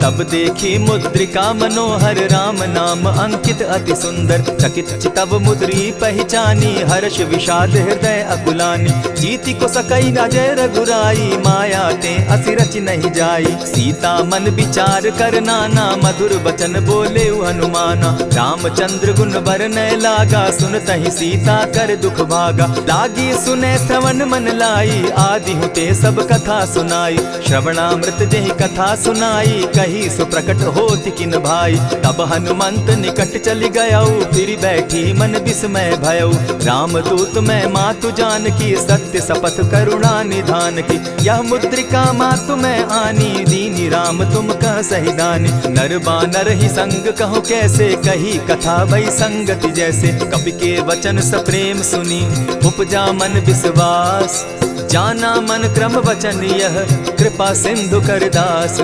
तब देखी मुद्रिका मनोहर, राम नाम अंकित अति सुंदर। चकित चितव मुद्री पहचानी, हर्ष विषाद हृदय अकुलानी। जीति को सकई न जय रघुराई, माया ते असि रचि नहीं जाई। सीता मन विचार कर नाना, मधुर बचन बोले हनुमाना। रामचंद्र गुण बरनय लागा, सुनतहि सीता कर दुख भागा। लागी सुने श्रवण मन लाई, आदि हुते सब कथा सुनाई। श्रवणामृत जेहि कथा सुनाई, कही सुप्रकट होति किन भाई। तब हनुमंत निकट चली गयऊ, फिर बैठी मन विस्मय भयऊ। राम दूत मैं मातु जान की, सत्य शपथ करुणा निधान की। यह मुद्रिका मातु मैं आनी, दीनी राम तुम कह सही दानी। नर बानर ही संग कहो कैसे, कही कथा भई संगति जैसे। कपि के वचन सप्रेम सुनी, उपजा मन विश्वास। जाना मन क्रम वचन यह, कृपा सिंधु कर दास।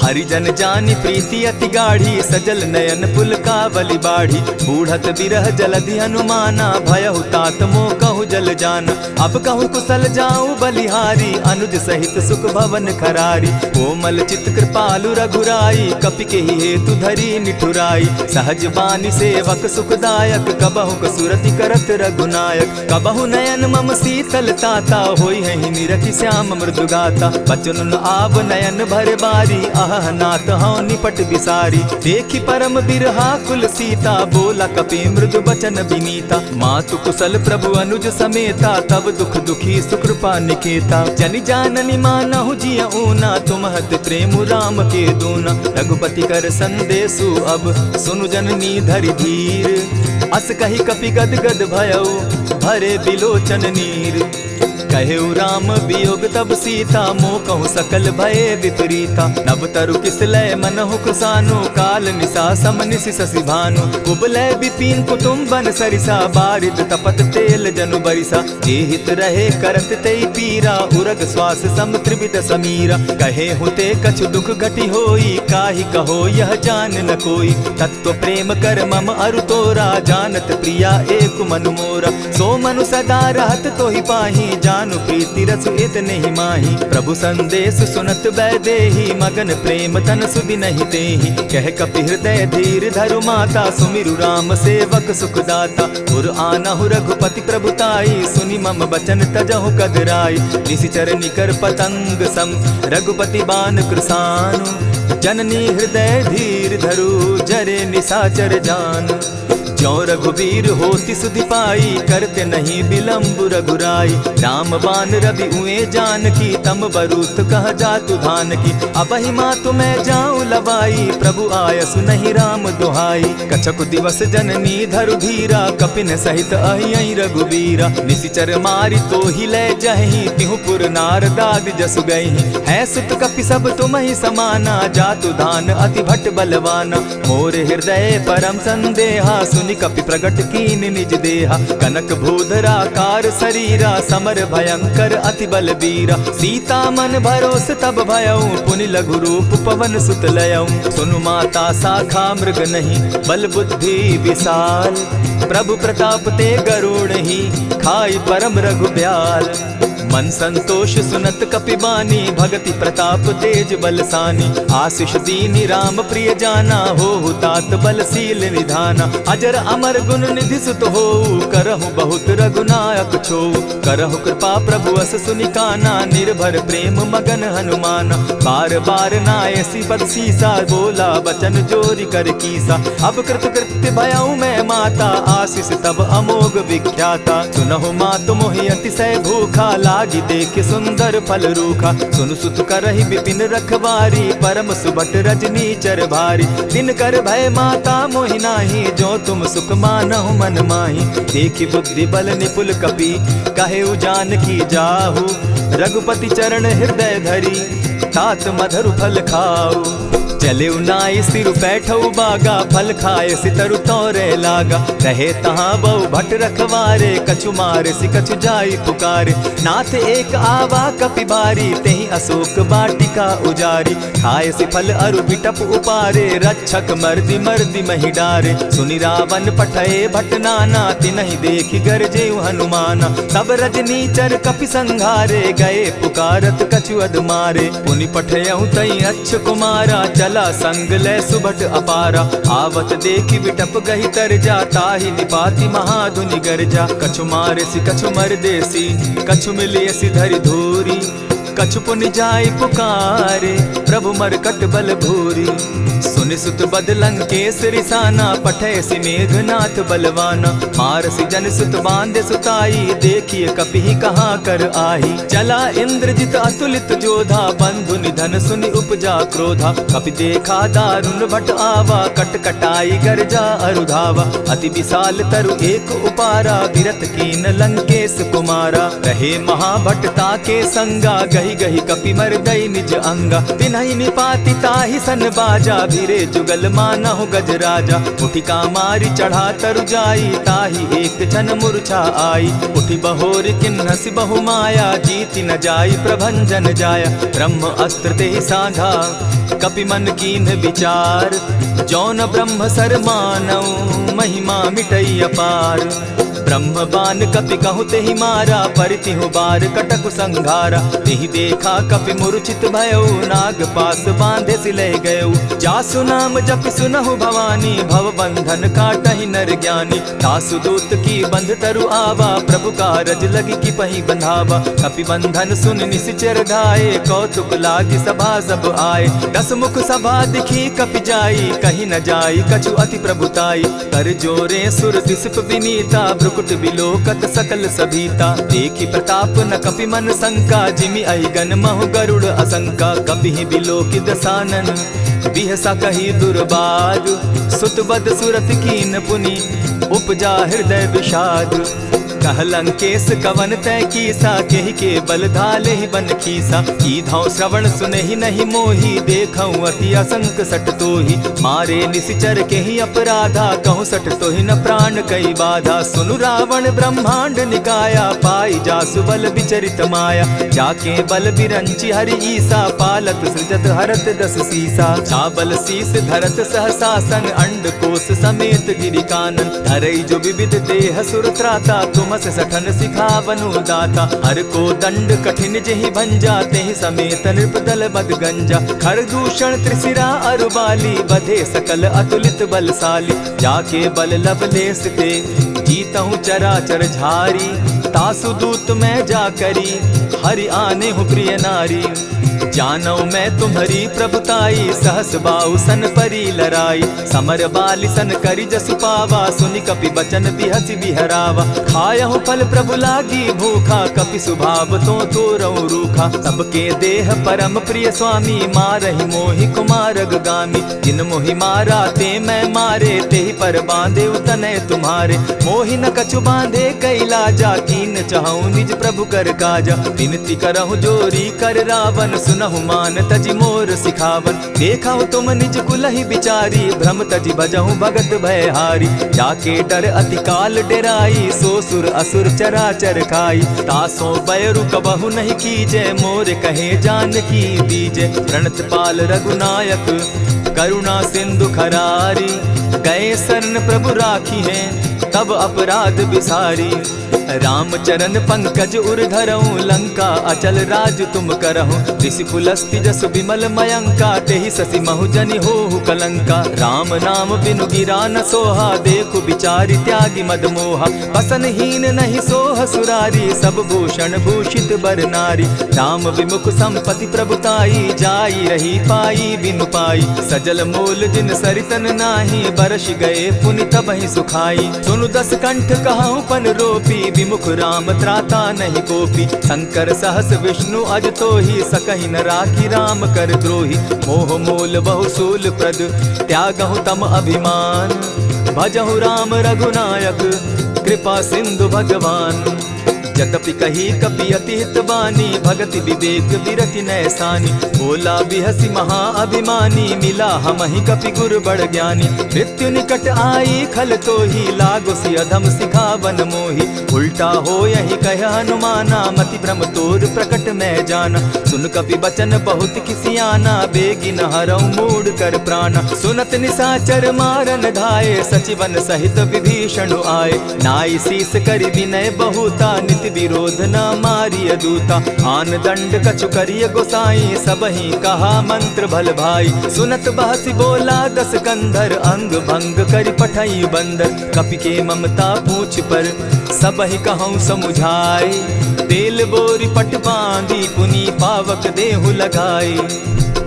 हरिजन जानी प्रीति अति गाढ़ी, सजल नयन पुलकावली बाढ़ी। बूढ़त बिरह जलधि हनुमाना, भयहु तात मोह कहु जल जाना। अब कहु कुशल जाऊं बलिहारी, अनुज सहित सुख भवन खरारी। कोमल चित कृपालु रघुराई, कपि के ही हेतु धरी निठुराई। सहज बानी सेवक सुखदायक, कबहु कसुरति करत रघुनायक। कबहु नयन मम शीतल ताता, होई है निरखि श्याम मृदु गाता। बचन आव नयन भर बारी, आह नाथ हूँ निपट बिसारी। देखी परम बिरहा कुल सीता, बोला कपि मृदु बचन विनीता। मातु कुशल प्रभु अनुज समेता, तब दुख दुखी सुकृपा निकेता। जनि जाननि मानहु जिय ऊना, तुम हत प्रेम राम के दूना। रघुपति कर संदेशु अब, सुनु जननी धरि धीर। अस कही कपि गद गद भयऊ, भरे बिलोचन नीर। कहेउ राम वियोग तब सीता, मोह कहूँ सकल भये विपरीता। नव तरु किसलय मनहु कृसानु, काल निशा सम निशि शशि भानु। उबलय विपिन कुटुम्बन सरिसा, बारिद तपत तेल जनु बरिसा। जे हित रहे करत तेई पीरा, उरग श्वास सम त्रिविध समीरा। कहे हुते कछु दुख घटी होई, काहि कहो यह जान न कोई। तत्व प्रेम कर मम अरु तोरा, जानत प्रिया एक मनु मोरा। सो मनु सदा रहत तोहि पाही, जानु प्रीति रसु इतने ही माही। प्रभु संदेश सुनत बैदेही, मगन प्रेम तन सुधि नहीं तेहि। कह कपि हृदय धीर धरु माता, सुमिरु राम सेवक सुखदाता। उर आनहु रघुपति प्रभुताई, सुनि मम बचन तजहु कदराई। निशिचर निकर पतंग सम, रघुपति बान कृसानु। जननी हृदय धीर धरु, जरे निशाचर जान। ज्यों रघुवीर होति सुधि पाई, करते नहीं विलम्ब रघुराई। राम बान रवि उए जानकी, तम बरूथ कह जातु धान की। अबहि मातु मैं जाऊं लवाई, प्रभु आयसु नहीं राम दुहाई। कछक दिवस जननी धरु धीरा, कपिन सहित अहियहि रघुवीरा। निशिचर मारि तो ही लय जहि, तिहु पुर नारदादि जसु गहि। है सुत कपि सब तुम ही समाना, जातु धान अति भट बलवाना। मोर हृदय परम संदेहा, सुनि कपि प्रगट कीन निज देहा। कनक भूधराकार शरीरा, समर भयंकर अति बलबीरा। सीता मन भरोस तब भयऊ, पुनि लघु रूप पवन सुत लयऊ। सुनु माता शाखा मृग नहीं, बल बुद्धि विशाल। प्रभु प्रताप ते गरुड़ ही, खाई परम रघु ब्याल। मन संतोष सुनत कपिबानी, भगति प्रताप तेज बलसानी। आशीष दीनी राम प्रिय जाना, हो तात बलशील निधाना। अजर अमर गुण निधि सुत हो, करहु बहुत रघुनायक छो। करहु कृपा प्रभु अस सुनिकाना, निर्भर प्रेम मगन हनुमाना। बार बार नायसी पद सीसा, बोला बचन जोरि कर कीसा। अब कृत कृत्य भयऊ मैं माता, आशीष तब अमोघ विख्याता। सुनहु मातु मोहि अतिशय भूखा, लागी देख सुंदर फल रूखा। सुन सुत करहि विपिन रखवारी, परम सुबट रजनी चर भारी। दिन कर भय माता मोहि नाही, जो तुम सुख मानहु मन माही। देखि बुद्धि बल निपुल कपि, कहे उजान की जाहु। रघुपति चरण हृदय धरी, तात मधुर फल खाऊ। चले नाई सिर बैठऊ बागा, फल खाए सितरु तोरे लागा। रहे तहाँ बहु भट रखवारे, कछु मारे सि कछु जाई पुकारे। नाथ एक आवा कपि बारी, तेहि अशोक बाटिका उजारी। खाए सि फल अरु बिटप उपारे, रक्षक मर्दि मर्दि महि डारे। सुनि रावण पठए भट नाना, तिनहि देखि गरजे हनुमाना। सब रजनीचर कपि संघारे, गए पुकारत कछु अधमारे। पुनि पठयहु तई अच्छ कुमारा, चला संग ले सुभट अपारा। आवत देखि बिटप गहि तर जा, ताहि निपाति महाधुनि गर्जा। कछु मारे सि कछु मरदेसी, कछु मिलियसि धरि धूरी। कछु पुनि जाई पुकारे, प्रभु मरकट बल भूरी। सुनि सुत बद लंकेश रिसाना, पठे सि मेघनाथ बलवाना। मारसि जन सुत बांधे सुताई, देखिए कपि कहाँ कर आही। चला इंद्रजित अतुलित जोधा, बंधु निधन सुनि उपजा क्रोधा। कपि देखा दारुण भट आवा, कट कटाई गर्जा अरुधावा। अति विशाल तरु एक उपारा, विरत कीन लंकेश कुमारा। रहे महाभट ताके संगा, गही गही कपि मरदई निज अंगा। तिन्हि निपाति ताहि सन बाजा, भिरे जुगल मानहु गज राजा। उठि कामारी चढ़ा तरु जाई, ताहि एक क्षण मूर्छा आई। उठि बहोर किन्हसि बहु माया, जीति न जाई प्रभंजन जाया। ब्रह्म अस्त्र तेहि साधा, कपि मन कीन्ह विचार। जौन ब्रह्म सर मानऊ, महिमा मिटई अपार। ब्रह्म बान कपि कहु तेहि मारा, परितिहु बार कटकु संघारा। तेहि देखा कपि मूर्छित भयउ, नाग पास बांधे सि ले गयउ। जासु नाम जपि सुनहु भवानी, भव बंधन काटहि नर ज्ञानी। दासु दूत की बंध तरु आवा, प्रभु कारज लगी कि पहि बंधावा। कपि बंधन सुन निसिचर धाये, कौतुक लागी सभा सब आए। दस मुख सभा दिखी कपि जाई, कहीं न जाई कछु अति प्रभुताई। कर जोरे सुर दिसप विनीता, कुट बिलोकत सकल सभीता। देखि प्रताप न कपि मन शंका, जिमि अहिगन महु गरुड़ असंका। कपि बिलोकि दसानन, बिहसा कही दुर्बाद। सुत बद सुरत कीन पुनि, उपजा हृदय विषाद। कह लंकेश कवन तय कीसा, केहि के बल धाले ही बन खीसा। कीधौ श्रवण सुनहि नहीं मोही, देखऊं अति असंक सट तोहि। मारे निसिचर केहि अपराधा, कहूँ सट तोहि न प्राण कई बाधा। सुनु रावण ब्रह्मांड निकाया, पाई जासु बल विचरित माया। जाके बल बिरंचि हरि ईसा, पालत सृजत हरत दस सीसा। चाबल शीस धरत सहसासन, अंड कोश समेत गिरि कानन। धरई जो विविध देह सुर त्राता, तुम से सठन सिखावनु दाता। हर को दंड कठिन जेहि भंजा, तेहि समेत नृपदल बद गंजा। खर दूषण त्रिशिरा अरुबाली, बधे सकल अतुलित बलशाली। जाके बल लवलेस ते, जीतहु चराचर झारी। तासु दूत मैं जा करी, हरि आने हूँ प्रिय नारी। जानो मैं तुम्हारी प्रभुताई, सहस बाहु सन परी लराई। समर बाली सन करी जसु पावा, सुनि कपि बचन बिहसि बिहरावा। खायहु फल प्रभु लागी भूखा, कपि सुभाव तो तोरऊ रूखा। सबके देह परम प्रिय स्वामी, मारहि मोहि कुमारग गामी। जिन मोहि मारा ते मैं मारे, तेहि पर बांधे उतने तुम्हारे। मोहि न कछु बांधे कैलाजा, कीन चाहूं निज प्रभु कर काजा। विनती करहु जोरी कर रावण, सुनहु मान तजि मोर सिखावन। देखहु तुम निज कुलहि बिचारी, भ्रम तजि भजहु भगत भयहारी। जाके डर अति काल डेराई, सो सुर असुर चराचर खाई। तासो बैरु कबहु नहीं कीजे, मोर कहे जानकी दीजे। प्रणत पाल रघुनायक, करुणा सिंधु खरारी। गए शरण प्रभु राखी है, तब अपराध बिसारी। राम चरण पंकज उर धरऊं, लंका अचल राज तुम करहूं। ऋषि पुलस्ति जस विमल मयंका, तेहि ससि महु जनि होहु कलंका। राम नाम बिनु गिरा न सोहा, देखु बिचारी त्यागी मद मोहा। बसन हीन नहीं सोह सुरारी, सब भूषण भूषित बर नारी। राम विमुख संपति प्रभुताई, जाई रही पाई बिनु पाई। सजल मोल जिन सरितन नाही, बरस गए पुनि तबहि सुखाई। सुनु 10 कंठ कहूँ पन रोपी, विमुख राम त्राता नहीं कोपी। शंकर सहस विष्णु अज तो ही, सकहि न राखी राम कर द्रोही। मोह मूल बहुसूल प्रद, त्यागहु तम अभिमान। भजहु राम रघुनायक, कृपा सिंधु भगवान। यद्यपि कही कपि अति हितवानी, भगति विवेक विरति नैसानी। बोला बिहसी महा अभिमानी, मिला हमहि कपि गुर बड़ ज्ञानी। मृत्यु निकट आई खल तो ही, लागो सि अधम सिखावन मोही। उल्टा हो यही कह हनुमाना, मति भ्रम तोर प्रकट मैं जाना। सुन कपि बचन बहुत किसियाना, बेगिन हरऊ मूड कर प्राणा। सुनत निसाचर मारन धाये, सचिवन सहित विभीषण आए। नाई शीस करि विनय बहुता, नित विरोध न मारिय दूता। आन दंड कछु करिय गोसाई, सबहि कहा मंत्र भल भाई। सुनत बहसी बोला 10 कंधर, अंग भंग करि पठई बंदर। कपि के ममता पूछ पर, सबहि कहूँ समुझाई। तेल बोरी पट बांधी, पुनि पावक देहु लगाई।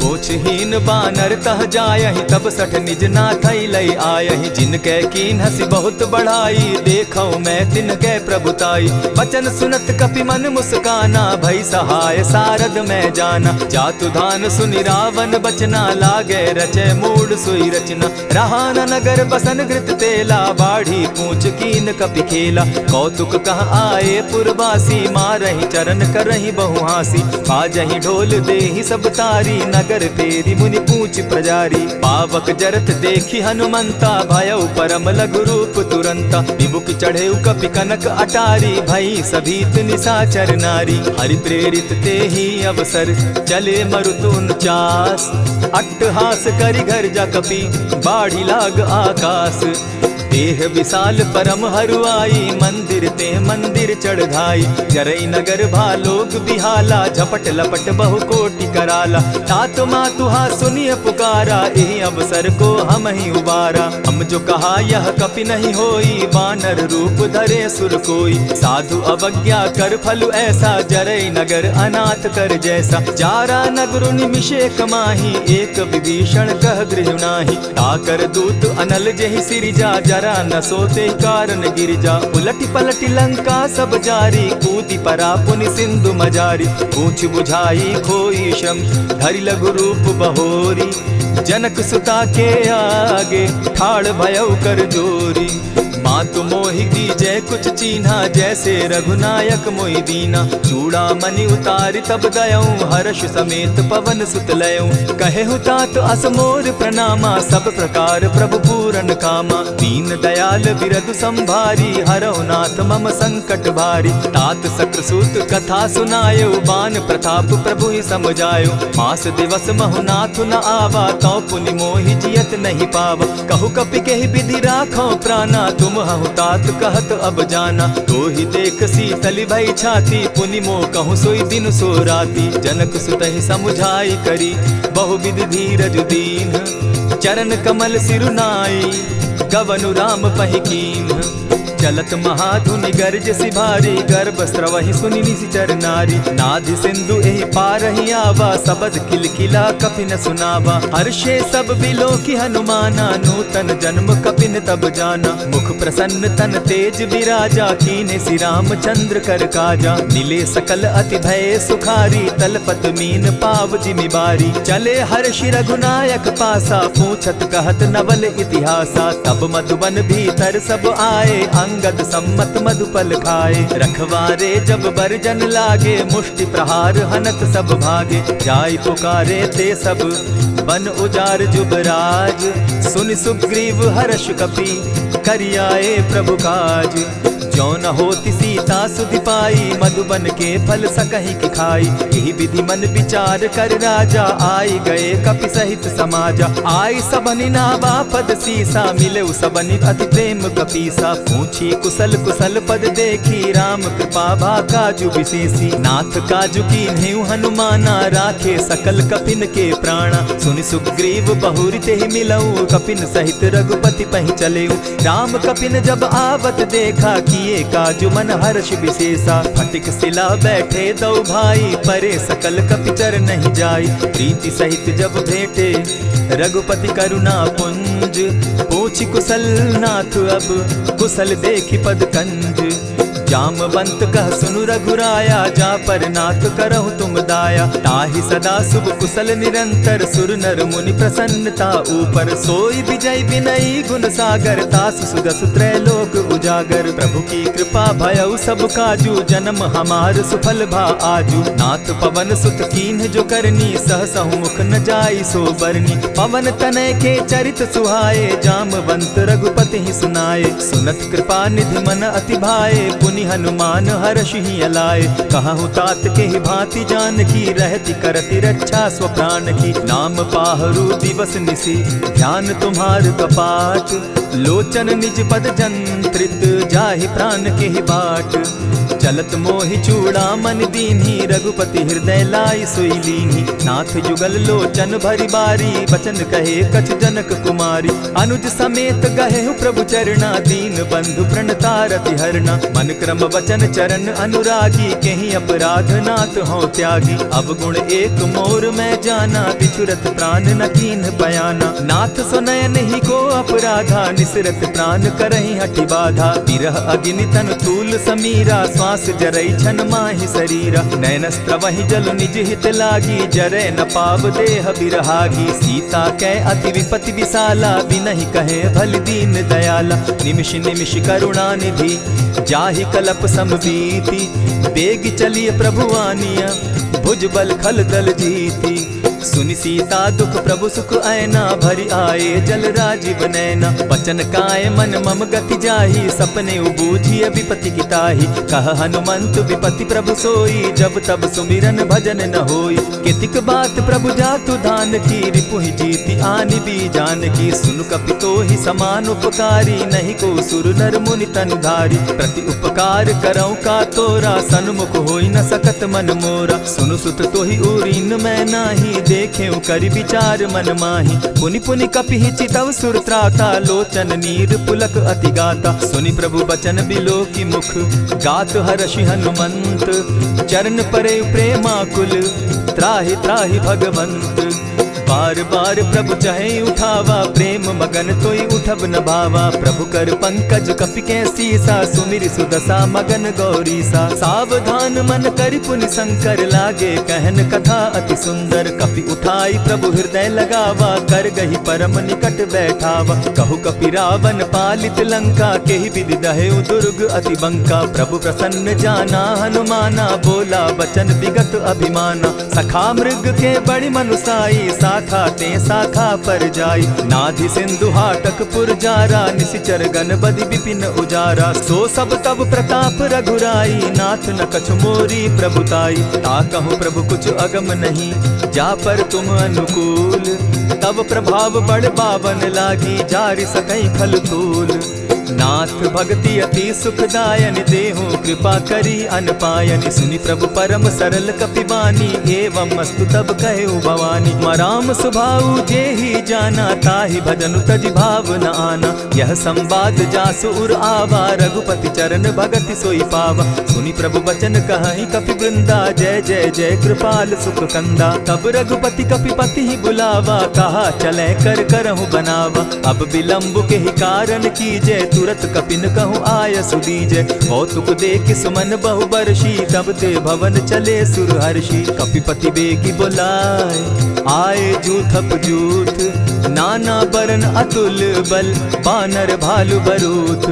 पोछहीन बानर तह जायहि, तब सठ निज नाथई लई आयहि। जिनकै कीन हसी बहुत बढ़ाई, देखौ मैं तिनकै प्रभुताई। बचन सुनत कपि मन मुस्काना, भई सहाय सारद मैं जाना। जातु धान सुनि रावण बचना, लागे रचय मूड सोई रचना। रहा न नगर बसन घृत तेला, बाढ़ी पूछ कीन कपि खेला। कौतुक कह आए पुरवासी, मारहि चरण करहि बहु हासी। बाजहि ढोल देहि सब तारी, नगर तेरी मुनि पूछ प्रजारी। पावक जरत देखी हनुमंता, भयउ परम लघु रूप तुरंता। विमुख चढ़ेउ कपि कनक अटारी, भई सभीत निसाचर नारी। हरि प्रेरित ते ही अवसर, चले मरुतु 49। अट्टहास करि घर जा कपि, बाढ़ी लाग आकाश। देह विशाल परम हरुआई, मंदिर ते मंदिर चढ़ाई। जरई नगर भालोक बिहाला, झपट लपट बहु कोटि कराला। तात मातुहा सुनिय पुकारा, यही अवसर को हम ही उबारा। हम जो कहा यह कपि नहीं होई, बानर रूप धरे सुर कोई। साधु अवज्ञा कर फल ऐसा, जरई नगर अनाथ कर जैसा। जारा नगर निमिषे कमाही, एक विभीषण कह गृह नाही। ताकर दूत अनल जेहि सिरिजा, जरा न सोते कारण गिरिजा। उलटी पलटी लंका सब जारी, कूदी परा पुनि सिंधु मजारी। पूछ बुझाई खोई शम, धरि लघु रूप बहोरी। जनक सुता के आगे, ठाड़ भयउ कर जोरी। मातु मोहि दीजै कुछ चीन्हा, जैसे रघुनायक मोहि दीना। चूड़ा मणि उतारि तब दयऊँ, हर्ष समेत पवन सुत लयऊँ। कहेहु तात असमोर प्रणामा, सब प्रकार प्रभु पूरन कामा। दीन दयाल बिरदु संभारी, हरहु नाथ मम संकट भारी। तात सक्रसूत कथा सुनायो, बान प्रताप प्रभु ही समझायो। मास दिवस महु नाथ न आवा, तौ पुनि मोहि जियत नहीं पावा। कहु कपि केहि विधि राखो प्राणा, तुम हहु तात कहत अब जाना। तो ही देख शीतल भई छाती, पुनि मोह कहूँ सोई दिन सो राती। जनक सुतहि समुझाई करी, बहु विधि धीरज दीन। चरण कमल सिरुनाई, गवनु राम पहि कीन्ह। चलत महाधुनि गर्ज सिभारी, गर्भ स्रवहि सुनि निशिचर नारी। नाधि सिंधु एहि पारहि आवा, सबद किलकिला कपि न सुनावा। हर्षे सब बिलोकी हनुमाना, नूतन जन्म कपि न तब जाना। मुख प्रसन्न तन तेज विराजा, कीन्हे श्री रामचंद्र कर काजा। मिले सकल अति भय सुखारी, तलपत मीन पाव जिमि बारी। चले हर्षि रघुनायक पासा, पूछत कहत नवल इतिहासा। तब मधुबन भीतर सब आए, अंगद सम्मत मधुपल खाए। रखवारे जब बरजन लागे, मुष्टि प्रहार हनत सब भागे। जाय पुकारे ते सब, बन उजार जुबराज। सुनि सुग्रीव हर्ष कपि, करियाए प्रभु काज। जो न होती सीता सुधि पाई, मधुबन के फल सकहि कि खाई। यही विधि मन विचार कर राजा, आई गए कपि सहित समाजा। आई सबनि नावा पद सीसा, मिले सबनि अति प्रेम कपीसा। पूछी कुशल कुशल पद देखी, राम कृपा भा काजु विशेषी। नाथ काजु कीन्हेउ हनुमाना, राखे सकल कपिन के प्राणा। सुनि सुग्रीव बहुरि तेहि मिलऊ, कपिन सहित रघुपति पहि चलेऊ। राम कपिन जब आवत देखा, किया किए काजु मन हर्ष विशेषा। फटिक सिला बैठे दो भाई, परे सकल कपिचर नहीं जाई। प्रीति सहित जब भेटे रघुपति करुणा पुंज, पूछि कुशल नाथ अब कुशल देखि पद कंज। जामवंत कह सुनु रघुराया, जा पर नाथ करहु तुम दाया। ताहि सदा शुभ कुशल निरंतर, सुर नर मुनि प्रसन्नता ऊपर। सोई विजय विनयी गुण सागर, तासु सुदसु त्रैलोक उजागर। प्रभु की कृपा भयउ सब काजू, जन्म हमार सुफल भा आजू। नाथ पवन सुत कीन्ह जो करनी, सहसहु मुख न जाई सो बरनी। पवन तनय के चरित सुहाए, जामवंत रघुपति ही सुनाए। सुनत कृपा निधि मन अति भाए, पुनि हनुमान हर्षि अलाए। कहु तात के ही भांति जान की, रहती करती रक्षा स्वप्राण की। नाम पाहरु दिवस निसी, ध्यान तुम्हार कपाट। लोचन निज पद जंत्रित, जाहि प्राण के ही बाट। चलत मोहि चूड़ामणि दीन्ही, रघुपति हृदय लाई सोई लीन्ही। नाथ युगल लोचन भरी बारी, बचन कहे कछ जनक कुमारी। अनुज समेत गहे प्रभु चरणा, दीन बंधु प्रणतारति हरना। मन क्रम वचन चरण अनुरागी, कहीं अपराध नाथ हो त्यागी। अब गुण एक मोर में जाना, बिछुरत प्राण न कीन्ह बयाना। नाथ सुनयन ही को अपराधा, निसरत प्राण करहि हठि बाधा। विरह अग्नि तन तूल समीरा, श्वास जरई छन माहि शरीरा। नैनस्त्र वही जल निज हित लागी, जरै न पाव देह बिरहागी। सीता कै अति विपति विशाला, बिनहि कहे भल दीन दयाला। निमिष निमिष करुणा निधि, जाहि कलप समबीति। बेग चलिए प्रभु आनिया, भुज बल खल दल जीती। सुनि सीता दुख प्रभु सुख ऐना, भरि आए जल राजीव नैना। बचन काय मन मम गति जाहि, सपने बूझिए विपति की ताहि। कह हनुमंत विपति प्रभु सोई, जब तब सुमिरन भजन न होई। कितिक बात प्रभु जातु धान की, रिपुहि जीति आनि भी जान की। सुनु कपितो ही समान उपकारी, नहीं को सुर नर मुनि तनुधारी। प्रति उपकार करऊं का तोरा, सन्मुख होई न सकत मन मोरा। सुनु सुत तोहि उरीन मैं नाही, देखे करि विचार मन माही। पुनि पुनि कपिहि चितव सुर त्राता, लोचन नीर पुलक अति गाता। सुनि प्रभु बचन बिलो की मुख, गात हर्षि हनुमंत। चरण परे प्रेमाकुल, त्राहि त्राहि भगवंत। बार बार प्रभु चाहे उठावा, प्रेम मगन तोई उठब न भावा। प्रभु कर पंकज कपि के सीसा, सुमिर सुदशा मगन गौरीसा। सावधान मन करि पुनि शंकर, लागे कहन कथा अति सुंदर। कपि उठाई प्रभु हृदय लगावा, कर गही परम निकट बैठावा। कहु कपि रावण पालित लंका, केहि विधि दहेउ दुर्ग अति बंका। प्रभु प्रसन्न जाना हनुमाना, बोला बचन विगत अभिमाना। सखा मृग के बड़ी मनुसाई, खाते शाखा पर जाई। नाधि सिंधु हाटक पुर जारा, निशिचर गण बदि विपिन उजारा। सो सब तब प्रताप रघुराई, नाथ न कछु मोरी प्रभुताई। ताकहु प्रभु कुछ अगम नहीं, जा पर तुम अनुकूल। तब प्रभाव बड़ बावन लागी, जारि सकई खल तूल। नाथ भक्ति अति सुखदायनि, देहु कृपा करी अनपायनि। सुनि प्रभु परम सरल कपिबानी, एवं मस्तु तब कहु भवानी। मराम सुभाऊ जेहि जाना, ताहि भजनु तजि भाव न आना। यह संवाद जासु उर आवा, रघुपति चरण भगति सोई पावा। सुनि प्रभु बचन कहहि कपि वृंदा, जय जय जय कृपाल सुख कंदा। तब रघुपति कपिपति ही बुलावा, कहा चले कर करहु बनावा। अब विलंब के ही कारण कीजय, तुरत कपिन कहूँ आय सुदीजय। कौतुक देख सुमन बहु बरसी, तब ते भवन चले सुर हर्षि। कपिपति बेगी बुलाए, आए जूथप जूथ। नाना बरन अतुल बल, बानर भालु बरूथ।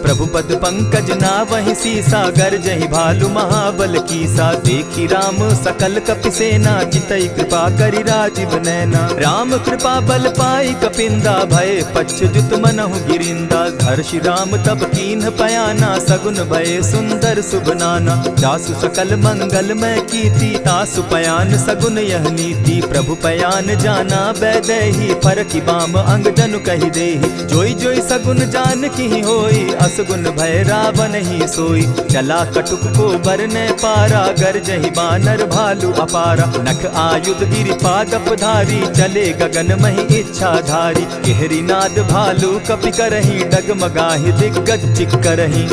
प्रभु पद पंकज नावहि सीसा, गरजहि भालु महाबल कीसा। देखी राम सकल कपि सेना, चितई कृपा करि राजीव नैना। राम कृपा बल पाई कपिंदा, भय पच्युत मनहु गिरिंदा। हर्षि राम तब कीन्ह पयाना, सगुन भय सुंदर शुभ नाना। जासु सकल मंगल में कीर्ति, तासु पयान सगुन यह नीति। प्रभु पयान जाना बैदेही, फरकि बाम अंग जनु कहि देहि। जोई जोई सगुन जान की होई, असगुन भय रावण ही सोई। चला कटुक को बरने पारा, गरजहि बानर भालु अपारा। नख आयुध गिरि पादप धारी, चले गगन महि इच्छा धारी। केहरी नाद भालु कपि करहि, डगमगाहि दिग्गज चिक्करहि।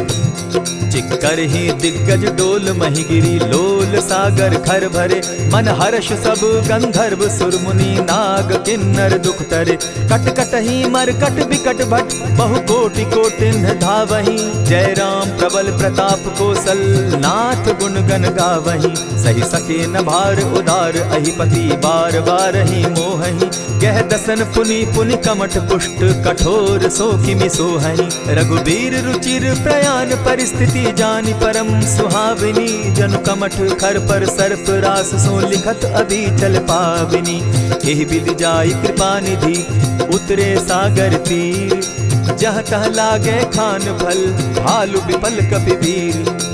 चिक्कर ही दिग्गज डोल मही गिरी, लोल सागर खर भरे, मन हर्ष सब गंधर्व सुर मुनि, नाग किन्नर दुख तरे, कट कट ही मरकट बिकट भट, बहु कोटि कोटिन धावही, जय राम प्रबल प्रताप कौशल, नाथ गुण गण गावही, सही सके न भार उदार अहिपति, बार बार ही मोहही, कह दसन पुनि पुनि कमठ पुष्ट, कठोर सो किमि सोहहि, रघुबीर रुचिर प्रयाण परिस्थिति, जानि परम सुहाविनी, जनु कमठ खर पर सर्प रास, सो लिखत अभी चल पाविनी, एहि विधि जाई कृपा निधि, उतरे सागर तीर, जहाँ तह लागे खान भल, भालु विपल कपिवीर,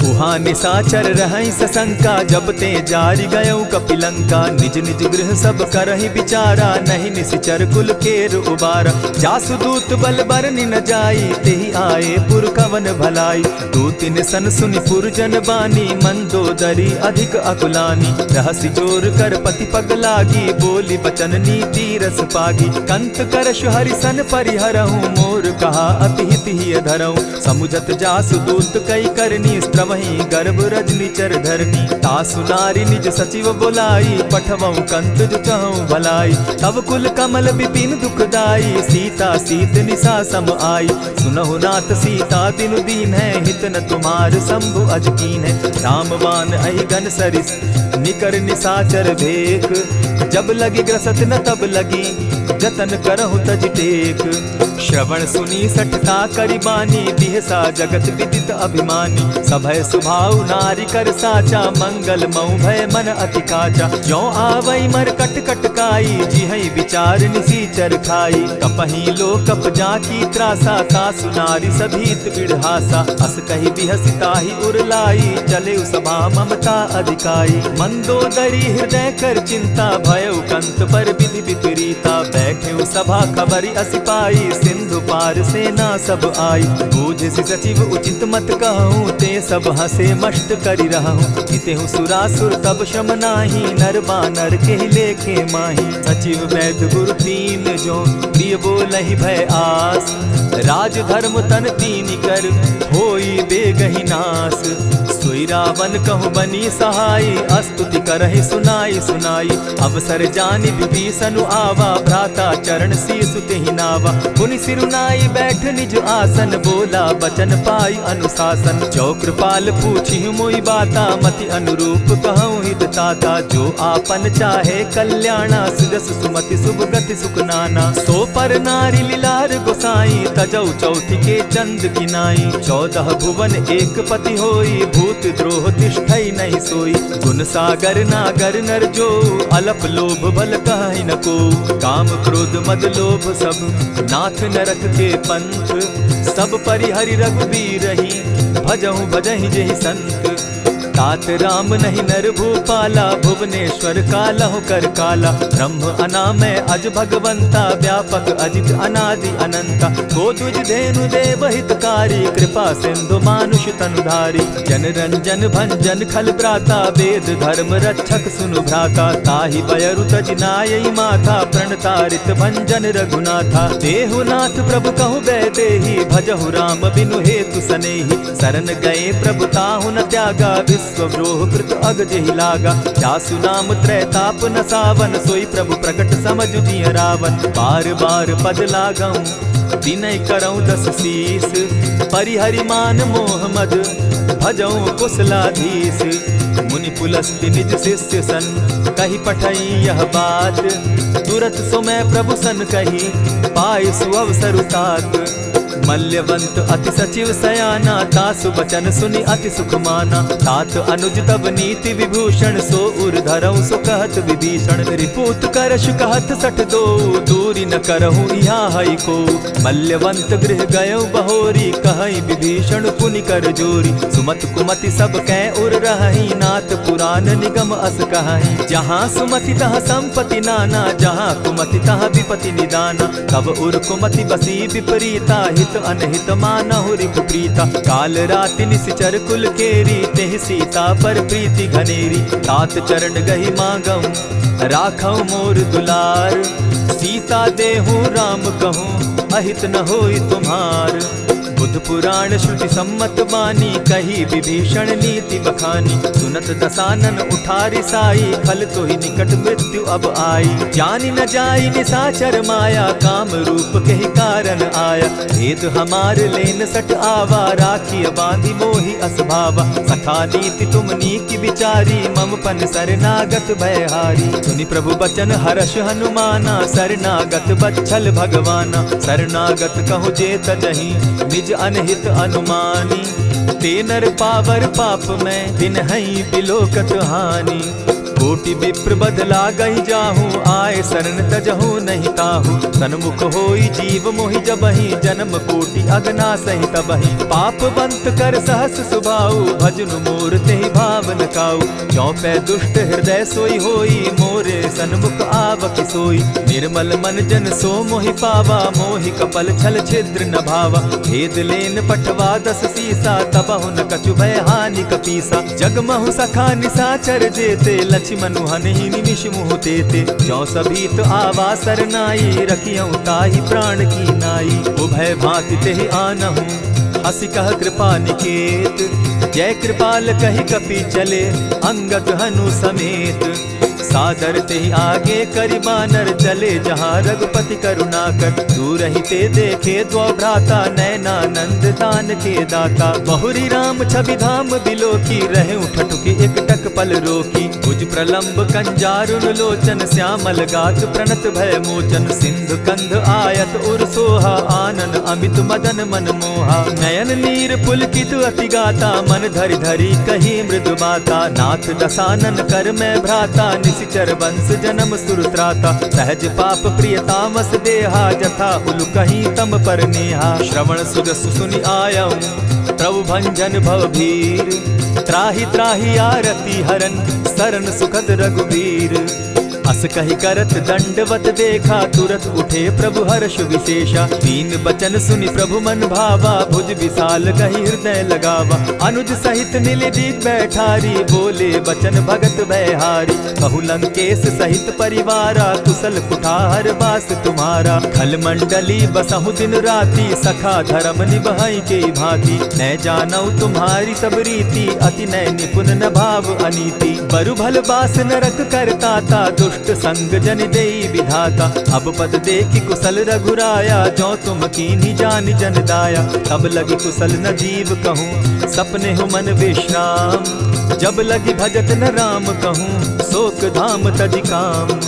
उहाँ निशाचर रहै सशंका, जब ते जारि गयौ कपिलंका, निज निज गृह सब करहि विचारा, नहीं निशिचर कुल केर उबारा, जासु दूत बल बरनि न जाई, तेहि आए पुर कवन भलाई, दूतिन सन सुनि पुरजन बानी, मंदोदरी अधिक अकुलानी, रहसि जोर कर पति पग लागी, बोली बचन नीति रस पागी, कंत करश हरिसन परिहरहु, मोर कहा अति हित ही धरहु, समुझत जासु दूत कई करनी, वही गर्भ रजनी चर धरनी, तासु नारी निज सचिव बोलाई, पठवऊ कंत जो चहु भलाई, तब कुल कमल विपिन दुखदाई, सीता सीत निशा सम आई, सुनहु नाथ सीता दिनु दीन है, हित न तुम्हार शंभु अजकीन है, रामबान अहि घन सरिस निकर निशाचर भेक, जब लगी ग्रसत न तब लगी, जतन करहु तज टेक, श्रवण सुनी सठता करिबानी, बिहसा जगत विदित अभिमानी, सभय सुभाव नारी कर साचा, मंगल मऊ भय मन अति काचा, जो आवई मर कट कट काई, जिहई विचार निसीचर खाई, कपही लो कप जाकी त्रासा, तासु नारी सभीत बिढ़ासा, अस कही बिहसिताही उरलाई, चले सभा ममता अधिकाई, मंदोदरी हृदय कर चिंता, भयउ कंत पर विधि विपरीता, बैठे सभा खबरी असिपाई, सिंधु पार सेना सब आई, बूझ सचिव उचित मत कहूँ, ते सब हसे मस्त करि रहूं, जितेहु सुरासुर तब श्रम नाही, नर बानर के लेखे माही, सचिव वैद्य गुरु तीन जो, प्रिय बोलहि भय आस, राज धर्म तन तीन कर, होई बेगहि नास, सोई रावण कहु बनी सहाय, अस्तुति करहि सुनाई सुनाई, अवसर जानि विभीषण आवा, भ्राता चरण शीसु तेहि नावा, पुनि सिरुनाई बैठ निज आसन, बोला बचन पाई अनुशासन, जो कृपाल पूछि मोई बाता, मति अनुरूप कहूँ हित ताता, जो आपन चाहे कल्याणा, सुजस सुमति शुभ गति सुख नाना, सो पर नारी लीलार गोसाई, तजौ चौथि के चंद किनाई, 14 भुवन एक पति होई, भूत द्रोह तिष्ठई नहीं सोई, गुण सागर नागर नर जो, अलप लोभ बल कहहि न को, काम क्रोध मद लोभ सब, नाथ नरक के पंथ, सब परिहरि रघुबीर रही, भजहु भजहि जेहि संत, तात राम नहीं नर भूपाला, भुवनेश्वर कालहु कर काला, ब्रह्म अनामय अज भगवंता, व्यापक अजित अनादि अनंता, को तुझ धेनु देव हितकारी, कृपा सिंधु मानुष तनुधारी, जन रंजन भंजन खल भ्राता, वेद धर्म रक्षक सुनु भ्राता, ताहि बयरु तज नायई माथा, प्रणतारित भंजन रघुनाथा, देहुनाथ प्रभु कहु बैदेही, भजहु राम बिनु हेतु सनेही, शरण गए प्रभु ताहु न त्यागा, विश्वव्रोह कृत अग जेहि लागा, जासु नाम त्रैताप न सावन, सोई प्रभु प्रकट समझ जिय रावण, बार बार पद लागऊं, विनय करऊं 10 शीस, परिहरि मान मोह मद, भजऊं कुशलाधीश, मुनि पुलस्ति निज शिष्य सन, कही पठई यह बात, तुरत सो मैं प्रभु सन कही, पाए सुअवसर तात, मल्यवंत अति सचिव सयाना, तासु बचन सुनि अति सुख माना, तात अनुज तब नीति विभूषण, सो उर धरऊ सो कहत विभीषण, रिपुत करश कहत सठ दो, दूरी न करहु यहाँ हई को, मल्यवंत गृह गयो बहोरी, कहई विभीषण पुनि कर जोरी, सुमत कुमति सब कै उर रहई, नाथ पुराण निगम अस कहई, जहाँ सुमति तहाँ संपत्ति नाना, जहाँ कुमति तहाँ विपति निदाना, तब उर कुमति बसी विपरीता, हित अनहित मानहु रिपु प्रीता, काल राति निशिचर कुल केरी, तेहि सीता पर प्रीति घनेरी, तात चरण गहि मांगऊं, राखऊं मोर दुलार, सीता देहूं राम कहूं, अहित न होई तुम्हार, बुध पुराण श्रुति सम्मत बानी, कही विभीषण नीति बखानी। सुनत दसानन उठारी साई, खल तो ही निकट मृत्यु अब आई। जानी न जाई निसाचर माया, काम रूप के ही कारण आया। भेद हमार लेन सट आवा, राखी बांधी मोहि असभावा। सखा नीति तुम नीति विचारी, मम पन शरणागत भयहारी। सुनि प्रभु बचन हर्ष हनुमाना, शरणागत बच्छल भगवाना। शरणागत कहु जे तजहि, निज अनहित अनुमानी। ते नर पावर पाप में, दिन हई बिलोकत हानि। कोटि विप्र बदला गई जाहूँ, आए शरण तजहू नहीं ताहू। सन्मुख होई जीव मोहि जबहि, जन्म कोटि अगना सहि तबहि। पाप बंत कर सहस सुभाऊ, भजनु मोर तेहि भाव न काऊ। ज्यों पै दुष्ट हृदय सोई होई, मोरे सन्मुख आवक सोई। निर्मल मन जन सो मोहि पावा, मोहि कपल छल छिद्र न भावा। भेद लेन पठवा दस सीसा, तबहु न कछु भय हानि कपीसा। जगमहु सखा निसाचर जेते, लक्ष्मण हनहि निमिष मुँह तेते। ज्यों सभीत आवा सरनाई, रखियौ ताहि प्राण की नाई। उभय भांति तेहि आनहु, हसी कह कृपा निकेत। जय कृपाल कहि कपि चले, अंगद हनु समेत। सादर तेहि आगे करि बानर, चले जहाँ रघुपति करुणाकर। दूर ही ते देखे द्वौ भ्राता, नयनानंद दान के दाता। बहुरी राम छवि धाम बिलोकी, रहे ठठुकी एक टक पल रोकी। भुज प्रलंब कंजारुन लोचन, श्यामल गात प्रणत भय मोचन। सिंधु कंध आयत उर सोहा, आनन अमित मदन मन मोहा। नयन नीर पुलकित अति गाता, मन धरि धरि कही मृदु बाता। नाथ दसानन कर मैं भ्राता, निशिचर वंश जन्म सुरत्राता। सहज पाप प्रिय तामस देहा, जथा उलु कहीं तम पर नेहा। श्रवण सुजस सुनि आयऊ, प्रभु भंजन भव भीर। त्राहि त्राहि आरती हरन, सरन सुखद रघुवीर। अस कहि करत दंडवत देखा, तुरत उठे प्रभु हर्ष विशेषा। दीन बचन सुनि प्रभु मन भावा, भुज विशाल कहि हृदय लगावा। अनुज सहित नीलदीप बैठारी, बोले बचन भगत भयहारी। कहु लंकेश सहित परिवारा, कुशल कुठार बास तुम्हारा। खल मंडली बसहु दिन राति, सखा धर्म निभाई के भांति। न जानौ तुम्हारी सब रीति, अति नय निपुण न भाव अनीति। बरु भल बास नरक करताता, दुष्ट संग जन देई विधाता। अब पद देखि कुशल रघुराया, जो तुम कीन्ही जानि जन दाया। तब लगी कुशल न जीव कहूँ, सपने हो मन विश्राम। जब लगी भजत न राम कहूँ, शोक धाम तजि काम।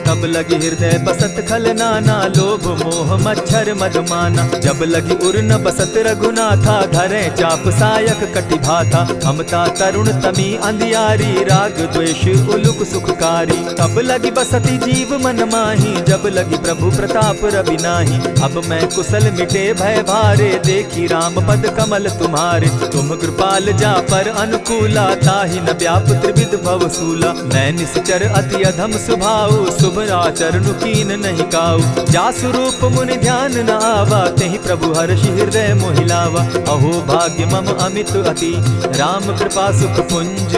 तब लगी हृदय बसत खल नाना, लोभ मोह मच्छर मदमाना। जब लगी उर न बसत रघुनाथा, धरे चाप सायक कटि भाता। ममता तरुण तमी अंधियारी, राग द्वेष उलुक सुखकारी। तब लगी बसती जीव मन माही, जब लगी प्रभु प्रताप रवि नाही। अब मैं कुशल मिटे भय भारे, देखी राम पद कमल तुम्हारे। तुम कृपाल जा पर अनुकूला, ताहि न व्याप त्रिविध भव सूला। मैं निश्चर अति अधम स्वभाव, शुभ आचरण कीन नहीं काऊ। जासु रूप मुनि ध्यान न आवा, तेहि प्रभु हर्षि हृदय मोहिलावा। अहो भाग्य मम अमित अति, राम कृपा सुख पुंज।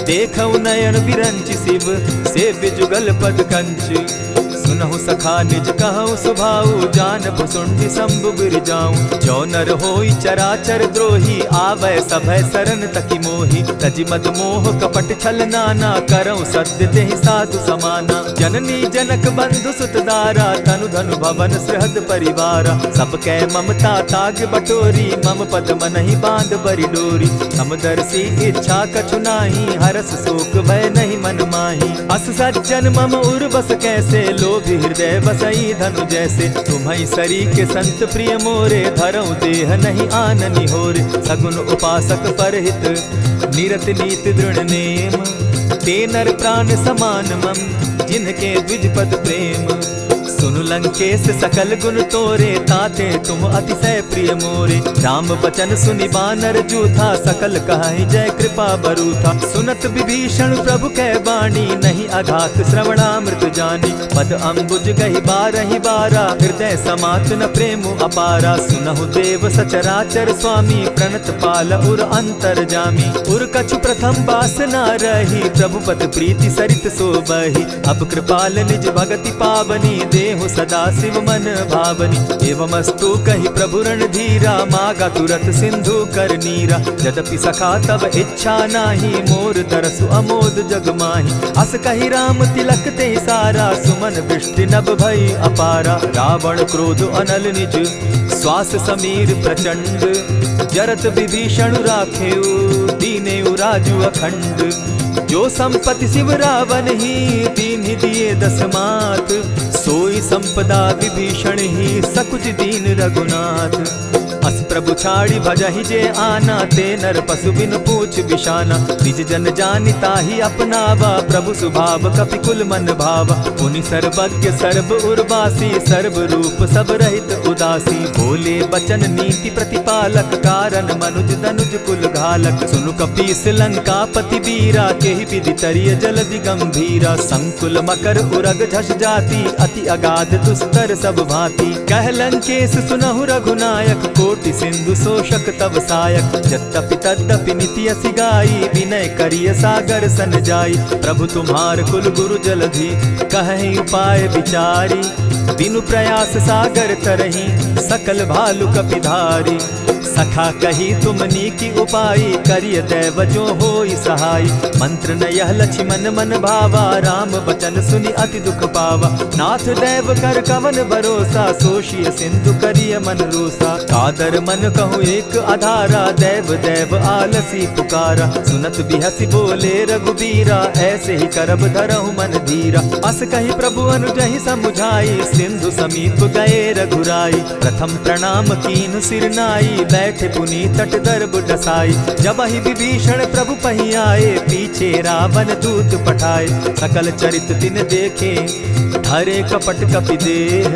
देखऊ नयन विरंच शिव, सेव्य जुगल पद कंच। सुनहु सखा निज कहु सुभाऊ, जानब सुंडि शंभु गिर जाऊं। जो नर होई चराचर द्रोही, आवे सभय सरन तकी मोही। तजि मद मोह कपट छल नाना, करऊं सत्य तेहि साधु समाना। जननी जनक बंधु सुत दारा, तनु धनु भवन सृहद परिवारा। सब कै ममता ताग बटोरी, मम पद मनहि बांध बरि डोरी। समदर्शी इच्छा कछु नाही, हरस शोक भय नहीं मन माही। अस सज्जन मम उर बस कैसे, लोभ हृदय बसई धनु जैसे। तुम्हि सरी के संत प्रिय मोरे, धरऊ देह नहीं आननि होरे। सगुन उपासक परहित, निरत नीत दृढ़ नेम। ते नर प्राण समान मम, जिनके द्विज पद प्रेम। सुनु लंकेश सकल गुण तोरे, ताते तुम अतिशय प्रिय मोरे। राम बचन सुनि बानर जूथा, सकल कहाई जय कृपा बरूथा। सुनत विभीषण प्रभु कै बाणी, नहीं अघात श्रवणामृत जानी। पद अम्बुज गहि बारहि बारा, हृदय समात न प्रेम अपारा। सुनहु देव सचराचर स्वामी, प्रणत पाल उर अंतर जामी। उर कछु प्रथम बासना रही, प्रभु पद प्रीति सरित सोबही। अब कृपाल निज भगति पावनी, देहु सदा शिव मन भावनी। एवमस्तु कही प्रभु रणधीरा, मागा तुरत सिंधु कर नीरा। यद्यपि सखा तब इच्छा नाही, मोर तरसु अमोद जग माही। अस कही राम तिलक ते सारा, सुमन वृष्टि नभ भई अपारा। रावण क्रोध अनल निज, श्वास समीर प्रचंड। जरत विभीषण राखेउ, दीनेउ राजु अखंड। जो संपत्ति शिव रावण ही, दीन ही दिए दस मात। सोई संपदा विभीषण ही, सकुच दीन रघुनाथ। अस प्रभु छाड़ी भजहि जे आना, ते नर पशु बिन पूछ बिशाना। निज जन जानि ताहि अपनावा, प्रभु स्वभाव कपि कुल मन भावा। पुनि सर्वज्ञ सर्व उर्वासी, सर्व रूप सब रहित उदासी। बोले बचन नीति प्रतिपालक, कारण मनुज दनुज कुल घालक। सुनु कपीस लंकापति वीरा, केहि विधि तरिय जलधि गंभीरा। संकुल मकर उरग झष जाति, अति अगाध दुस्तर सब भांति। कह लंकेश सुनहु रघुनायक, कोटि सिंधु शोषक तव सायक। यद्यपि तद्यपि निति असि गाई, विनय करिय सागर सन जाई। प्रभु तुम्हार कुल गुरु जलधि, कहि उपाय विचारी। बिनु प्रयास सागर तरही, सकल भालु कपिधारी। सखा कही तुमनी की उपाई, करिय दैव जो होई सहाय। मंत्र न यह लक्ष्मण मन भावा, राम बचन सुनि अति दुख पावा। नाथ दैव कर कवन भरोसा, सोषिय सिंधु करिय मन रोसा। कादर मन कहूँ एक आधारा, दैव दैव आलसी पुकारा। सुनत बिहसी बोले रघुबीरा, ऐसे ही करब धरहु मन धीरा। अस कही प्रभु अनुजहि समुझाई, सिंधु समीप गए रघुराई। प्रथम प्रणाम कीन सिर नाई, बैठे पुनि तट दर्ब डसाई। जब ही विभीषण प्रभु पही आए, पीछे रावण दूत पठाए। सकल चरित तिन देखे, धरे कपट कपि देह।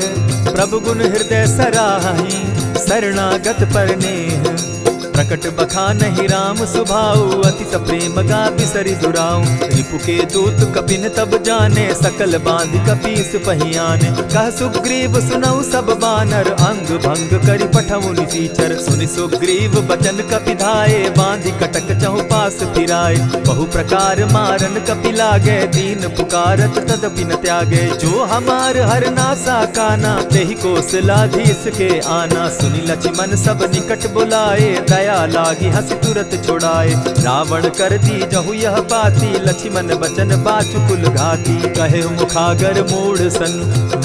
प्रभु गुण हृदय सराहि, शरणागत पर नेह। प्रकट बखानहि राम सुभाऊ, अति सप्रेम गा बिसरि दुराऊ। रिपु के दूत कपिन तब जाने, सकल बांधि कपीस पहियाने। कह सुग्रीव सुनऊ सब बानर, अंग भंग करि पठऊ निसीचर। सुनि सुग्रीव बचन कपि धाये, बांधि कटक चहु पास फिराए। बहु प्रकार मारन कपि लागे, दीन पुकारत तदपि न त्यागे। जो हमार हर नासा काना, तेहि कौशलाधीश के आना। सुनि लक्ष्मण सब निकट बुलाए, दया लागी हंस तुरत छुड़ाए। रावण कर दी जहु यह बाती, लक्ष्मण बचन बाचु कुल घाती। कहे मुखागर मूढ़ सन,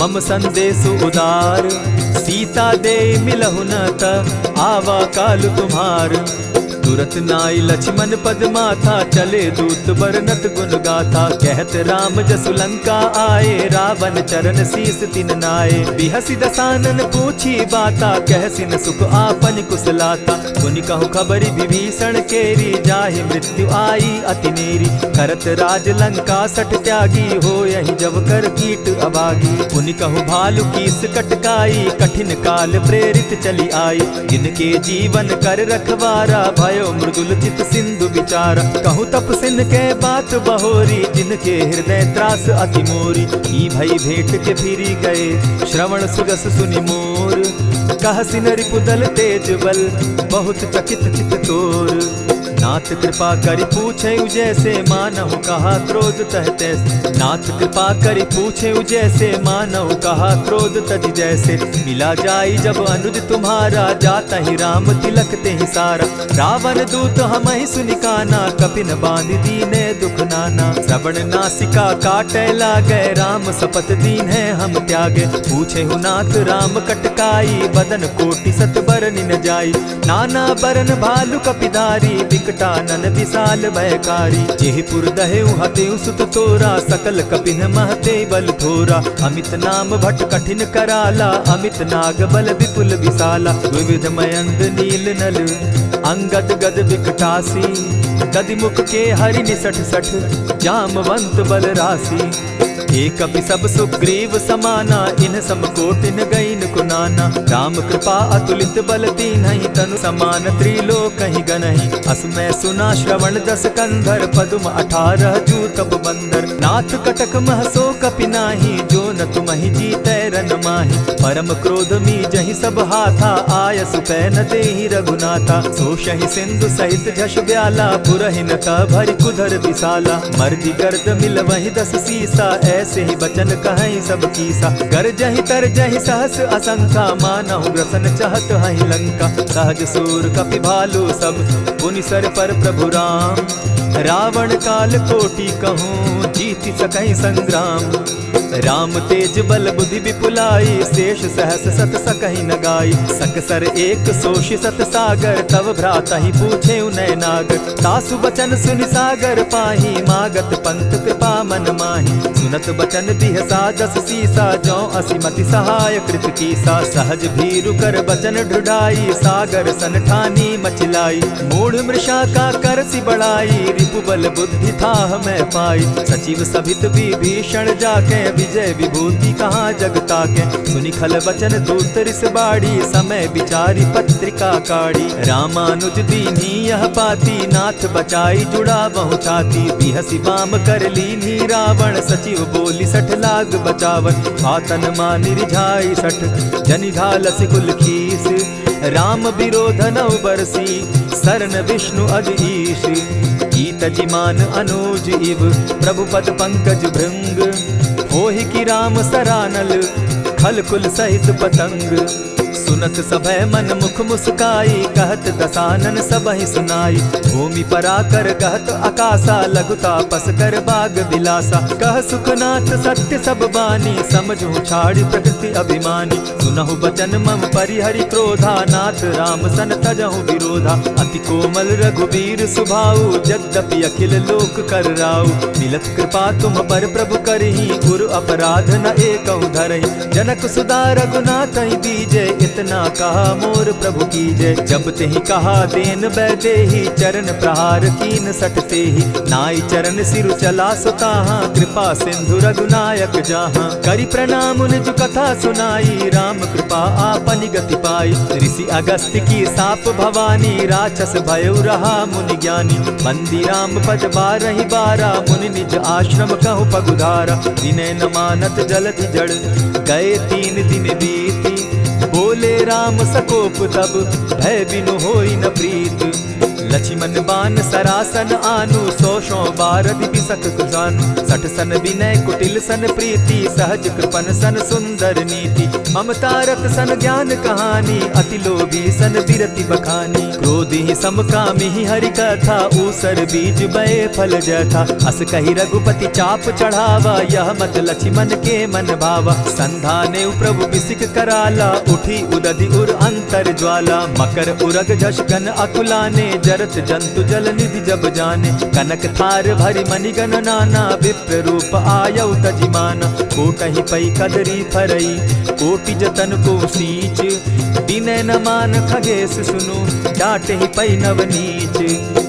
मम संदेश उदार। सीता दे मिलहु न त, आवा काल तुम्हार। तुरत नाई लक्ष्मण पद माथा, चले दूत बरनत गुण गाथा। कहत राम जसु लंका आए, रावण चरण शीस तिन नाये। बिहसि दसानन पूछी बाता, कहसिन सुख आपन कुशलाता। सुनि कहु खबरि विभीषण केरी, जाहि मृत्यु आई अति नेरी। करत राज लंका सठ त्यागी, हो यही जब कर कीट अभागी। पुनि कहु भालु कीस कटकाई, कठिन काल प्रेरित चली आई। जिनके जीवन कर रखवारा, भयो मृदुल चित सिंधु विचारा। कहु तपसिन के बात बहोरी, जिनके हृदय त्रास अति मोरी। ई भई भेंट के फिरी गए, श्रवण सुजस सुनि मोर। कहसिन रिपुदल तेज बल, बहुत चकित चित तोर। नाथ कृपा करि पूछे जैसे, मानहु कहा क्रोध तह तैसे। नाथ कृपा करि पूछे जैसे, मानहु कहा क्रोध तज जैसे। मिला जाई जब अनुज तुम्हारा, जाता ही राम तिलक ते ही सारा। रावण दूत हम ही सुनिकाना, कपिन बांध दीने दुख नाना। श्रवण नासिका काटे लागे, राम सपत दीन है हम त्यागे। पूछे हु नाथ राम कटकाई, बदन कोटि सत बरन न जाई। नाना बरन भालु कपिधारी, विकटानन विशाल भयकारी। जेहिपुर दहेउ हतेउ सुत तोरा, सकल कपिन महते बल थोरा। अमित नाम भट कठिन कराला, अमित नाग बल विपुल विशाला। विविध मयंद नील नल, अंगद गद विकटासी। गदिमुख के हरि निसठ सठ, जामवंत बल राशि। एक कपि सब सुग्रीव समाना, इन समकोटिन गईन कुनाना। राम कृपा अतुलित बल दीन्हि, तनु समान त्रिलोक ही गनहि। असमय सुना श्रवण दस कंधर, पदुम 18 जूतब बंदर। नाथ कटक महसो कपि नाही, जो न तुमहि जीतै रन माहि। परम क्रोध मी जहि सब हाथा, आयसु पै न देहि रघुनाथा। सोषहि सिंधु सहित झष ब्याला, पुरहि न भरि कुधर विशाला। मर्दि गर्द मिल वहि 10 सीसा, ऐसे ही बचन कहीं सब कीसा। गरजहि तरजहि सहस असंख्या, मानहु ग्रसन चहत हहि लंका। सहज सूर कपि भालु सब, पुनि सर पर प्रभु राम। रावण काल कोटि कहूँ, जीति सकहि संग्राम। राम तेज बल बुद्धि विपुलाई, शेष सहस सत सकहि न गाई। सकसर एक सोषि सत सागर, तव भ्राता ही पूछे उनय नागर। तासु बचन सुनि सागर पाही, मागत पंत कृपा मन माही। सुनत बचन बिहसा 10 सीसा, जौ असिमति सहाय कृत कीसा। सहज भीरु कर बचन ढुढ़ाई, सागर सन ठानी मचिलाई। मूढ़ मृषा का कर सि बढ़ाई, रिपु बल बुद्धि थाह मैं पाई। सचिव सभित विभीषण जाके, विजय विभूति कहाँ जगता के। सुनि खल बचन दूत रिस बाड़ी, समय विचारी पत्रिका काढ़ी। रामानुज दीन्ही यह पाती, नाथ बचाई जुड़ा बहु छाती। बिहसी बाम कर लीन्ही रावण, सचिव बोली 60 लाग बचावन। आतन मानि रिझाई 60, जनि घालसि कुल खीस। राम विरोध नौ बरसी, सरन विष्णु अज ईश। ईत जिमान अनुज इव, प्रभु पद पंकज भृंग। होहि की राम सरानल, खल कुल सहित पतंग। सुनत सभय मन मुख मुस्काई, कहत दसानन सबहि सुनाई। भूमि पराकर कहत आकाशा, लघु तापस कर बाग बिलासा। कह सुखनाथ सत्य सब बानी, समझू छाड़ प्रकृति अभिमानी। सुनहु बचन मम परिहरि क्रोधा, नाथ राम सन तजहु विरोधा। अति कोमल रघुबीर सुभाऊ, यद्यपि अखिल लोक कर राऊ। मिलत कृपा तुम पर प्रभु करही, गुरु अपराध न एकहु धरहि। जनक सुधा रघुनाथ ही दीजे, इतना कहा मोर प्रभु की जय। जब तेहि कहा देन बैदेही, चरण प्रहार कीन सटते ही। नाई चरण सिरु चला सुताहा, कृपा सिंधु रघुनायक जाहा। करि प्रणाम निज कथा सुनाई, राम कृपा आपनि गति पाई। ऋषि अगस्त्य की साप भवानी, राक्षस भयउ रहा मुनि ज्ञानी। बंदी राम पद 12 बारा, मुनि निज आश्रम कहु पगुधारा। विनय न मानत जलधि जड़, गए 3 दिन बीती। बोले राम सकोप तब, भय बिनु होई न प्रीत। लक्ष्मण बान सरासन आनु, 100 बारधि बिसक कुजानु। 60 सन विनय कुटिल सन प्रीति, सहज कृपन सन सुंदर नीति। ममता रत सन ज्ञान कहानी, अति लोभी सन बिरति बखानी। क्रोधि समकामी हरि कथा, ऊसर बीज बये फल जथा। अस कहि रघुपति चाप चढ़ावा, यह मत लक्ष्मण के मन भावा। संधाने प्रभु बिसिक कराला, उठी उदधि उर अंतर ज्वाला। मकर उरग झष घन अकुलाने, जरत जंतु जल निधि जब जाने। कनक थार भरि मणिगण नाना, विप्र रूप आयउ तजिमाना। कोटहि पै कदरी फरई, कोटि जतन को सींच। विनय न मान खगेश सुनु, डांटहि पै नवनीच।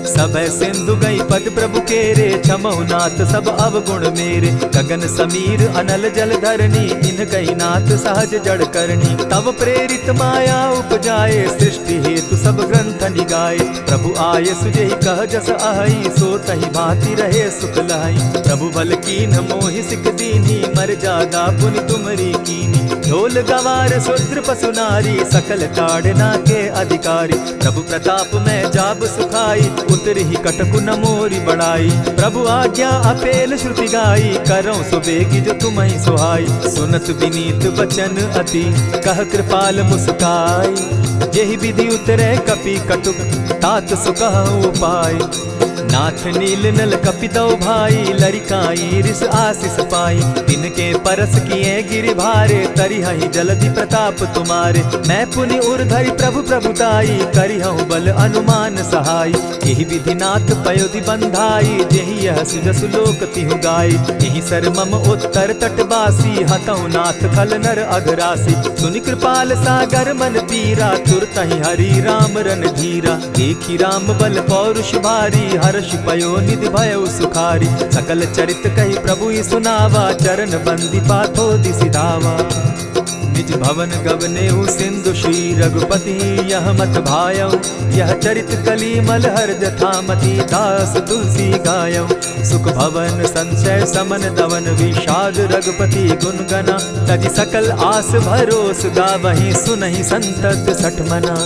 सभय सिंधु गई पद प्रभु केरे, क्षमहु नाथ सब अवगुण मेरे। गगन समीर अनल जल धरनी, इन कही नाथ सहज जड़ करनी। तब प्रेरित माया उपजाए, सृष्टि हेतु सब ग्रंथ निगाए। प्रभु आये सुजेहि कह जस अहई, सो तहि भांति रहे सुख लहई। प्रभु बल कीन मोहि सिख दीनी, मर जादा पुनि तुमरी कीनी। ढोल गवार शूद्र पशु नारी, सकल ताड़ना के अधिकारी। प्रभु प्रताप में जाब सुखाई, उतरि ही कटकु न मोरी बड़ाई। प्रभु आज्ञा अपेल श्रुति गाई, करऊं सुबेगी जो तुम्हि सुहाई। सुनत विनीत बचन अति, कह कृपाल मुस्काई। जेहि विधि उतरे कपि कटुक, तात सुकहु उपाय। नाथ नील नल कपितौ भाई, लरिकाई रिस आशीष पाई। तिनके परस किए गिरि भारे, तरिहहि जलधि प्रताप तुम्हारे। मैं पुनि उर्धरि प्रभु प्रभुताई, करिहउँ बल अनुमान सहाय। एहि विधि नाथ पयोधि बंधाई, जेहि यह सुजसु लोक तिहु गाई। एहि सर मम उत्तर तटवासी, हतहु नाथ खल नर अघरासी। सुनि कृपाल सागर मन पीरा, तुरतहि हरि राम रन धीरा। देखि राम बल पौरुष भारी, हर हर्ष पयो निधि भयो सुखारी। सकल चरित कही प्रभु ही सुनावा, चरण बंदी पाथो दिसि धावा। निज भवन गवनेउ सिंधु श्री रघुपति, यह मत भायौ यह चरित कलिमल हर जथामति। दास तुलसी गायौ सुख भवन संशय समन दवन, विषाद रघुपति गुण गना। तजि सकल आस भरोस गावहि, सुनहि संतत सठ मना।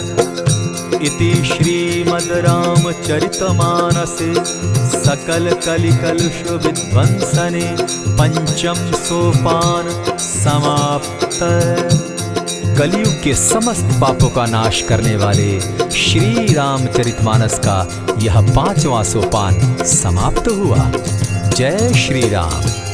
इति श्रीमद् रामचरितमानसे सकल कलिकलुष विध्वंसने, पंचम सोपान समाप्त। कलयुग के समस्त पापों का नाश करने वाले श्री रामचरितमानस का यह 5वां सोपान समाप्त हुआ। जय श्री राम।